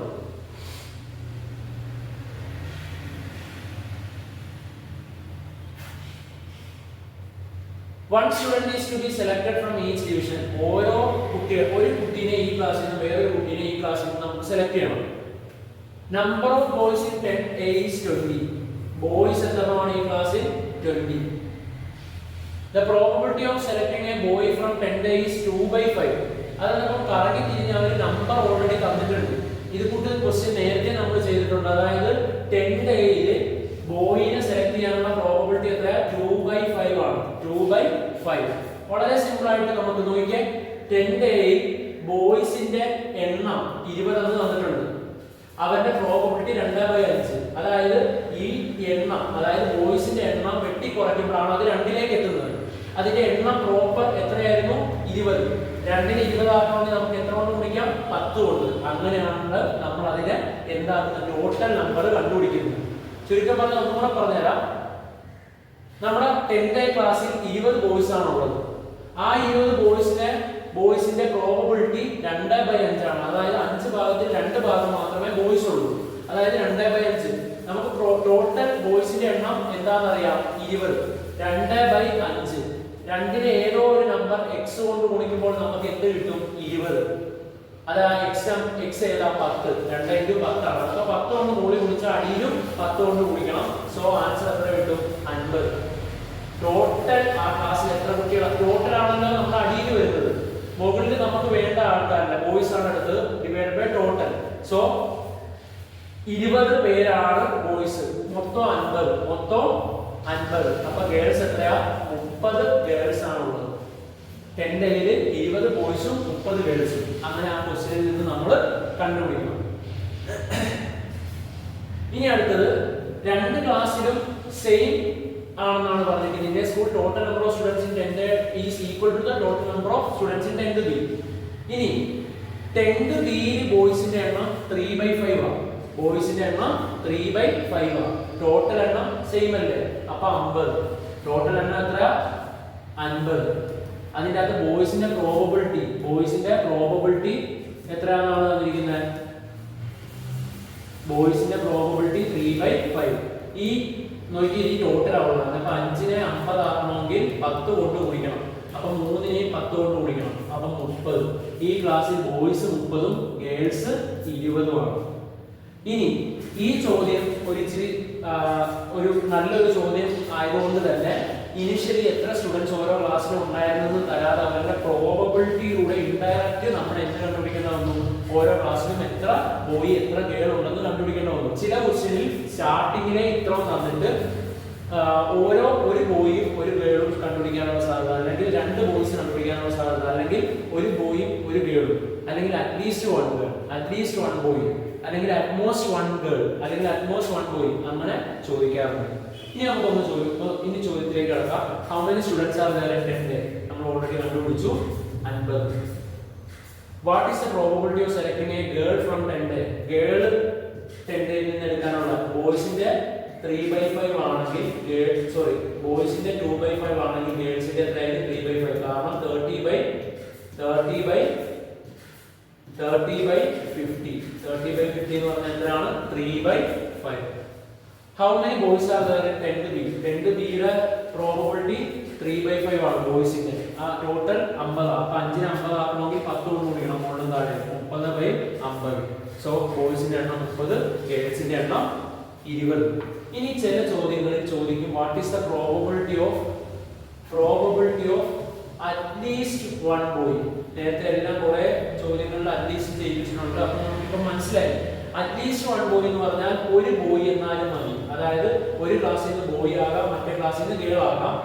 One student is to be selected from each division. ഓരോ കുട്ടിയെ, ഒരു കുട്ടീനെ ഈ ക്ലാസ്സിൽ നിന്ന് വേറൊരു കുട്ടീനെ ഈ ക്ലാസ്സിൽ നിന്ന് നമുക്ക് സെലക്ട് ചെയ്യണം. Number of boys in 10A is 20. Boys എത്രയാണ് ഈ ക്ലാസ്സിൽ? 20. The probability of selecting a boy from 10A is 2/5. അത് നമ്മൾ കറങ്ങി തിരിഞ്ഞ ഒരു നമ്പർ ഓൾറെഡി തന്നിട്ടുണ്ട്. ഇത് കൂട്ട് ക്വസ്റ്റ്യൻ നേരത്തെ നമ്മൾ ചെയ്തിട്ടുണ്ട്. അതായത് 10A യിൽ ബോയിനെ സെലക്ട് ചെയ്യാനുള്ള പ്രോബബിലിറ്റി എത്ര? 2/5 ആണ്. 2/5. വളരെ സിമ്പിൾ ആയിട്ട് നമുക്ക് നോക്കിയാൽ 10A യിൽ ബോയ്സിന്റെ എണ്ണം 20 എന്ന് തന്നിട്ടുണ്ട്. അവരുടെ പ്രോബബിലിറ്റി 2/5. അതായത് ഈ എണ്ണം, അതായത് ബോയ്സിന്റെ എണ്ണം വെട്ടിക്കുറയ്ക്കുമ്പോഴാണ് അത് 2ലേക്ക് എത്തുന്നത്. അതിന്റെ എണ്ണം പ്രോപ്പർ എത്രയായിരുന്നു? 20. 2നെ 20 ആക്കണമെങ്കിൽ നമുക്ക് എത്ര കൊണ്ട് ഗുണിക്കാം? 10 കൊണ്ട്. അങ്ങനെയാണ് നമ്മൾ അതിനെ എന്താക്കുന്നത്? ടോട്ടൽ നമ്പർ കണ്ടുപിടിക്കുന്നത്. ചുരുക്കം പറഞ്ഞാൽ ഒന്നുകൂടെ പറഞ്ഞുതരാം. നമ്മുടെ 10th A ക്ലാസ്സിൽ 20 ബോയ്സ് ആണുള്ളത്. ആ 20 ബോയ്സിന്റെ പ്രോബബിലിറ്റി 2/5 ആണ്. അതായത് 5 ഭാഗത്തിൽ 2 ഭാഗം മാത്രമേ ബോയ്സ് ഉള്ളൂ. അതായത് 2/5. നമുക്ക് ടോട്ടൽ ബോയ്സിന്റെ എണ്ണം എന്താണെന്നറിയാം? 20. 2/5. 2നെ ഏതോ ഒരു നമ്പർ x കൊണ്ട് ഗുണിക്കുമ്പോൾ നമുക്ക് എന്ത് കിട്ടും? 20. അതാ x ഏതാ? 10. 2 × 10 ആണ്. അപ്പോൾ 10 കൊണ്ട് മുകളിൽ ഗുണിച്ചാൽ അടിയിലും 10 കൊണ്ട് ഗുണിക്കണം. സോ ആൻസർ എത്ര കിട്ടും? 50. ടോട്ടൽ ആ ക്ലാസ്സിൽ എത്ര കുട്ടികളാണ്? ടോട്ടൽ ആണല്ലോ നമ്മൾ അടിയിൽ വരുന്നത്. മുകളിൽ നമുക്ക് വേണ്ട ആൾക്കാരല്ല, ബോയ്സ് ആണ് എടുത്തത്. Divide by total. സോ 20 പേരാണ് ബോയ്സ്. മൊത്തം 50. അപ്പൊ ഗേൾസ് എത്രയാ? 30 ഗേൾസ് ആണുള്ളത്. 10th A യിൽ 20 ബോയ്സും 30 ഗേൾസും. അങ്ങനെ ആ ക്വസ്റ്റ്യനിൽ നിന്ന് നമ്മൾ കണ്ടുപിടിക്കണം. ഇനി അടുത്തത് 2 ക്ലാസ്സിലും സെയിം ആണെന്നാണ് പറഞ്ഞിരിക്കുന്നത്. In school total number of students in 10th A is equal to the total number of students in 10th B. ഇനി 10th B യിൽ ബോയ്സിന്റെ എണ്ണം 3/5 ആണ്. ബോയ്സിന്റെ എണ്ണം 3/5 ആണ്. ടോട്ടൽ എണ്ണം സെയിം അല്ലേ? അപ്പൊ 50. ടോട്ടൽ എണ്ണം എത്ര? 50. അതിന്റെ അകത്ത് ബോയ്സിന്റെ പ്രോബബിലിറ്റി എത്രയാണെന്നാണ് തന്നിരിക്കുന്നത്? ബോയ്സിന്റെ പ്രോബബിലിറ്റി 3/5. ഈ നോക്കി ഈ ടോട്ടൽ ആവുന്നത്. അപ്പൊ 5നെ 50 ആക്കണമെങ്കിൽ 10 കൊണ്ട് ഗുണിക്കണം. അപ്പൊ 3നെയും 10 കൊണ്ട് ഗുണിക്കണം. അപ്പൊ 30. ഈ ക്ലാസ്സിൽ ബോയ്സ് 30ഉം ഗേൾസ് 20ഉം ആണ്. ഇനി ഈ ചോദ്യം ഒരു നല്ലൊരു ചോദ്യം ആയതുകൊണ്ട് തന്നെ ഇനിഷ്യലി എത്ര സ്റ്റുഡൻസ് ഓരോ ക്ലാസ്സിലും ഉണ്ടായിരുന്നെന്ന് തരാതെ അവരുടെ പ്രോബബിലിറ്റിയിലൂടെ ഇൻഡയറക്റ്റ് നമ്മൾ എന്ത് കണ്ടുപിടിക്കുന്നതെന്നും ഓരോ ക്ലാസ്സിലും എത്ര ബോയ് എത്ര ഗേൾ ഉണ്ടെന്ന് കണ്ടുപിടിക്കണം. ചില ക്വസ്റ്റ്യനിൽ സ്റ്റാർട്ടിങ്ങിലെ ഇത്രയും തന്നിട്ട് ഓരോ ഒരു ബോയും ഒരു ഗേളും കണ്ടുപിടിക്കാനുള്ള സാധ്യത, അല്ലെങ്കിൽ രണ്ട് ബോയ്സ് കണ്ടുപിടിക്കാനുള്ള സാധ്യത, അല്ലെങ്കിൽ ഒരു ബോയും ഒരു ഗേളും, അല്ലെങ്കിൽ at least one girl, at least one boy, അല്ലെങ്കിൽ അറ്റ്മോസ്റ്റ് വൺ ഗേൾ, അല്ലെങ്കിൽ അറ്റ്മോസ്റ്റ് വൺ ബോയ്, അങ്ങനെ ചോദിക്കാറുണ്ട്. ഇനി നമുക്കൊന്ന് ഇനി ചോദ്യത്തിലേക്ക് കിടക്കാം. How many students are there in 10th? നമ്മൾ ഓൾറെഡി കണ്ടുപിടിച്ചു 50. What is the probability of selecting A girl from 10th? Girl 10th നിന്ന് എടുക്കാനുള്ള ബോയ്സിന്റെ 3/5 ആണെങ്കിൽ ബോയ്സിന്റെ 2/5 ആണെങ്കിൽ ഗേൾസിന്റെ എത്രയായിരിക്കും? 3/5. കാരണം 30/50 30/50 എന്ന് പറഞ്ഞാൽ എത്രയാണ്? 3/5. How many boys are there in 10th B? 10th B യുടെ പ്രോബബിലിറ്റി 3/5 ആണ് ബോയ്സിന്റെ. ആ ടോട്ടൽ 50. അപ്പോൾ 5നെ 50 ആക്കണമെങ്കിൽ 10 കൊണ്ട് ഗുണിക്കണം. മുകളിലും താഴെ 30/50. സോ ബോയ്സിന്റെ എണ്ണം 30, ഗേൾസിന്റെ എണ്ണം 20. ഇനി ചില ചോദ്യങ്ങളിൽ ചോദിക്കും what is the probability of at least one boy. നേരത്തെ എല്ലാം കുറെ ചോദ്യങ്ങളിൽ അറ്റ്ലീസ്റ്റ് ചെയ്യിച്ചിട്ടുണ്ട്. അപ്പൊ നമുക്കിപ്പോ മനസ്സിലായി അറ്റ്ലീസ്റ്റ് വൺ ബോയ് എന്ന് പറഞ്ഞാൽ ഒരു ബോയ് എന്നാലും മതി. അതായത് ഒരു ക്ലാസ്സിൽ നിന്ന് ബോയ് ആകാം, മറ്റേ ക്ലാസ്സിൽ നിന്ന് ഗേൾ ആകാം.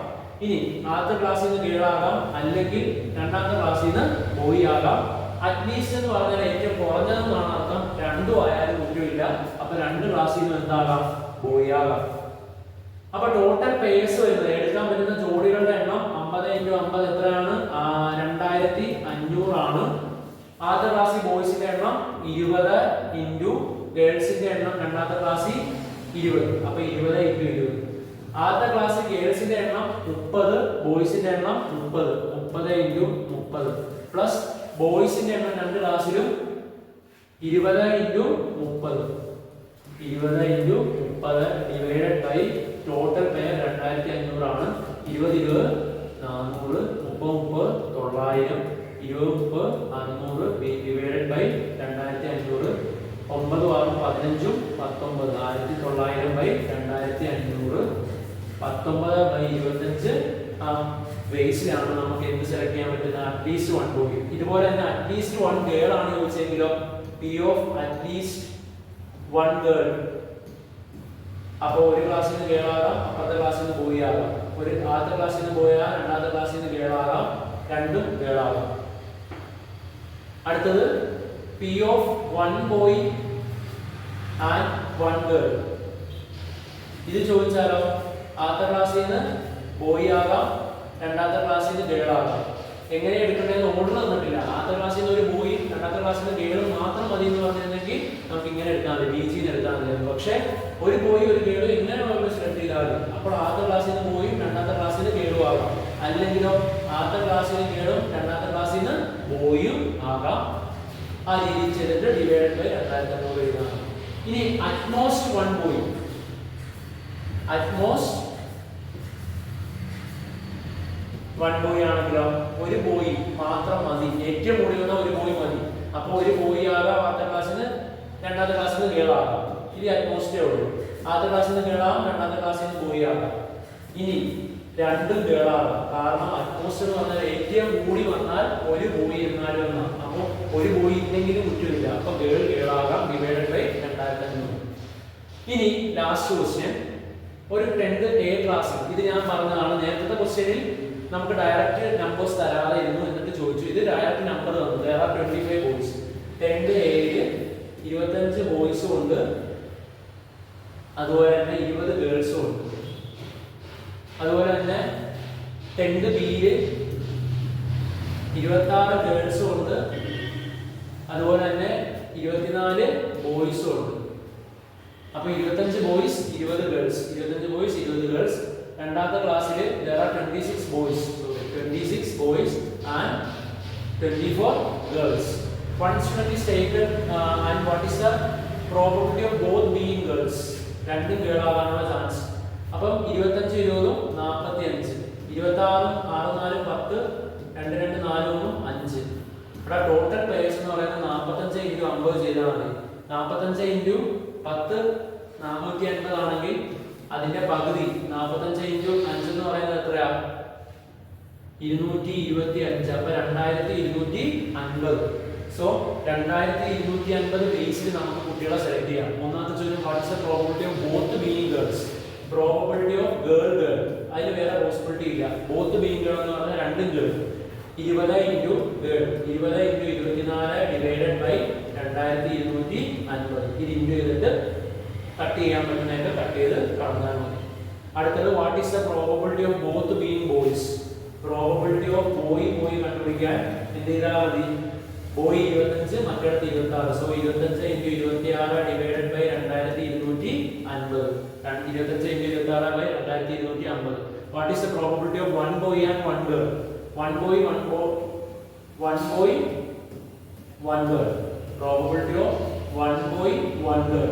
ഇനി ആദ്യത്തെ ക്ലാസ്സിൽ നിന്ന് ഗേൾ ആകാം, അല്ലെങ്കിൽ രണ്ടാമത്തെ ക്ലാസ്സിൽ നിന്ന് ബോയ് ആകാം. അറ്റ്ലീസ്റ്റ് എന്ന് പറഞ്ഞാൽ ഏറ്റവും കുറഞ്ഞതെന്നാണ് അർത്ഥം. രണ്ടും ആയാലും കുറ്റമില്ല. അപ്പൊ രണ്ട് ക്ലാസ്സിൽ നിന്ന് എന്താകാം? ബോയ് ആകാം. അപ്പൊ ടോട്ടൽ പേഴ്സ് വരുന്നത് എടുക്കാൻ പറ്റുന്ന ജോഡികളുടെ എണ്ണം 50 × 50 എത്രയാണ്? 2500 ആണ്. ആദ്യത്തെ ക്ലാസ്സിൽ ബോയ്സിന്റെ എണ്ണം 20 ഇൻറ്റു ഗേൾസിന്റെ എണ്ണം രണ്ടാമത്തെ ക്ലാസ്സിൽ 20. അപ്പൊ 20 × 20. ആദ്യത്തെ ക്ലാസ്സിൽ ഗേൾസിന്റെ എണ്ണം 30, ബോയ്സിന്റെ എണ്ണം 30. 30 × 30 പ്ലസ് ബോയ്സിന്റെ എണ്ണം രണ്ട് ക്ലാസ്സിലും 20 × 30. 20 × 30 ഡിവൈഡഡ് ബൈ ടോട്ടൽ പേർ 2500 ആണ്. 20 20 400, 30 30 900, 20 30 500 ഡിവൈഡഡ് ബൈ 2500. 9 6 15 19 1900 ബൈ 2500. 19/25 ബേസിലാണ് നമുക്ക് എന്ത് സെലക്ട് ചെയ്യാൻ പറ്റുന്ന? At least one boy. ഇതുപോലെ തന്നെ അറ്റ്ലീസ്റ്റ് വൺ ഗേൾ ആണ് ചോദിച്ചെങ്കിലോ P of at least one girl. അപ്പോൾ ഒരു ക്ലാസ്സിൽ നിന്ന് ഗേൾ ആകാം, അപ്പുറത്തെ ക്ലാസ്സിൽ നിന്ന് ബോയ് ആകാം. ഒരു ആദ്യത്തെ ക്ലാസ്സിൽ നിന്ന് ബോയ് ആകാം, രണ്ടാമത്തെ ക്ലാസ്സിൽ നിന്ന് ഗേൾ ആകാം. രണ്ടും ഗേൾ ആകാം. അടുത്തത് P of one boy and one girl. ഇത് ചോദിച്ചാലോ ആദ്യത്തെ ക്ലാസ്സിൽ നിന്ന് ബോയ് ആകാം, രണ്ടാമത്തെ ക്ലാസ്സിൽ നിന്ന് ഗേൾ ആകാം. എങ്ങനെ എടുക്കേണ്ടതെന്ന് ഓർഡർ തന്നിട്ടില്ല. ആദ്യത്തെ ക്ലാസ്സിൽ നിന്ന് ഒരു ബോയ്, രണ്ടാമത്തെ ക്ലാസ്സിൽ നിന്ന് ഗേൾ മാത്രം മതി എന്ന് പറഞ്ഞിരുന്നെങ്കിൽ നമുക്ക് ഇങ്ങനെ എടുത്താൽ മതി, BGന്ന് എടുത്താൽ മതി. പക്ഷേ ഒരു ബോയ് ഒരു ഗേളും ഇങ്ങനെ നമ്മൾ സെലക്ട് ചെയ്താൽ മതി. അപ്പോൾ ആദ്യത്തെ ക്ലാസ്സിൽ നിന്ന് ബോയും രണ്ടാമത്തെ ക്ലാസ്സിൽ നിന്ന് ഗേളും ആകാം. അല്ലെങ്കിലോ ആദ്യത്തെ ക്ലാസ്സിൽ നിന്ന് ഗേളും രണ്ടാമത്തെ ക്ലാസ്സിൽ നിന്ന് ബോയും ആകാം. ആ രീതിയിൽ ചെയ്തിട്ട് ഡിവൈഡഡ് ബൈ 2500 എഴുതാം. ഇനി utmost one boy, utmost one boy ആണെങ്കിലോ ഒരു ബോയ് മാത്രം മതി. ഏറ്റവും കൂടി വന്ന ഒരു ബോയ് മതി. അപ്പോൾ ഒരു ബോയ് ആകാം, ആദ്യത്തെ ക്ലാസ്സിൽ നിന്ന് രണ്ടാമത്തെ ക്ലാസ്സിൽ നിന്ന് ഗേൾ ആകാം. ഇനി അറ്റ്മോസ്റ്റേ ഉള്ളൂ. ആദ്യത്തെ ക്ലാസ്സിൽ നിന്ന് ഗേൾ ആകാം, രണ്ടാമത്തെ ക്ലാസ്സിൽ നിന്ന് ബോയ് ആകാം. ഇനി രണ്ടും ഗേൾ ആകാം. കാരണം അറ്റ്മോസ്റ്റ് എന്ന് പറഞ്ഞാൽ ഏറ്റവും കൂടി വന്നാൽ ഒരു ബോയ് എന്നാലും എന്നാണ്. അപ്പോൾ ഒരു ബോയ് ഇല്ലെങ്കിലും കുറ്റമില്ല. അപ്പൊ ഗേൾ ആകാം ഡിവൈഡഡ് ബൈ 2500. ഇനി ലാസ്റ്റ് ക്വസ്റ്റ്യൻ, ഒരു 10th A ക്ലാസ്സിൽ, ഇത് ഞാൻ പറഞ്ഞതാണ് നേരത്തെ ക്വസ്റ്റ്യനിൽ നമുക്ക് ഡയറക്റ്റ് നമ്പേഴ്സ് തരാതെ ഇരുന്നു എന്നിട്ട് ചോദിച്ചു. ഇത് ഡയറക്റ്റ് നമ്പർ തന്നു. there are 25 boys. 10th Aയിൽ 25 ബോയ്സും ഉണ്ട്, അതുപോലെ തന്നെ 20 ഗേൾസും ഉണ്ട്. അതുപോലെ തന്നെ 10th Bയിൽ 26 ഗേൾസും ഉണ്ട്, അതുപോലെ തന്നെ 24 ബോയ്സും ഉണ്ട്. അപ്പൊ 25 ബോയ്സ് 20 ഗേൾസ്, 25 ബോയ്സ് 20 ഗേൾസ്. രണ്ടാമത്തെ ക്ലാസ്സിൽ there are 26 boys, 26 boys and 24 girls. One student is taken and what is the probability of both being girls? രണ്ടും ഗേൾ ആകാനുള്ള ചാൻസ്. അപ്പം 25 20 45, 26 6 4 10, 2 2 4 1 5. ഇവിടെ ടോട്ടൽ പേഴ്സ് എന്ന് പറയുന്നത് 45 × 50 ചെയ്താൽ മതി. 45 × 10 480 ആണെങ്കിൽ അതിന്റെ പകുതി 45 × 5 എന്ന് പറയുന്നത് എത്രയാ? 225. അപ്പൊ 2250. സോ 2250 ബേസിൽ നമുക്ക് കുട്ടികളെ സെലക്ട് ചെയ്യാം. ഒന്നാമത്തെ ചോദ്യം what is the probability of both being girls. Probability of girl അതിന് വേറെ പോസിബിലിറ്റി ഇല്ല. ബോത്ത് ബീയിങ് ഗേൾ എന്ന് പറഞ്ഞാൽ രണ്ടും girl. 20 into girl 20 into 24 divided by 2250. ഇത് ഇൻറ്റു ചെയ്തിട്ട് കട്ട് ചെയ്യാൻ പറ്റുന്നതൊക്കെ കട്ട് ചെയ്ത് കളഞ്ഞാൽ മതി. അടുത്തത് what is the probability of both being boys. Probability of boy കണ്ടുപിടിക്കാൻ എന്ത് ചെയ്താൽ മതി? ബോയ് 25 മറ്റടുത്ത് 26. So 25 into 26 divided by 2250. 25 into 26 by 2250. What is the probability of one boy and one girl. One boy one girl. Probability of one boy one girl.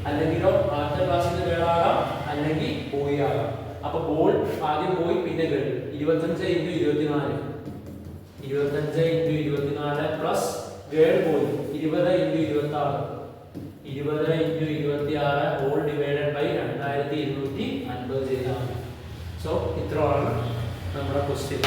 അല്ലെങ്കിലോ ആദ്യത്തെ ക്ലാസ്സിൽ girl ആകാം അല്ലെങ്കിൽ ബോയ് ആകാം. അപ്പൊ ബോൾ ആദ്യം ബോയ് പിന്നെ girl. 25 into 24 plus girl boy 20 into 26 whole divided by 2250 ചെയ്താൽ മതി. സോ ഇത്രയാണ് നമ്മുടെ ക്വസ്റ്റ്യൻ.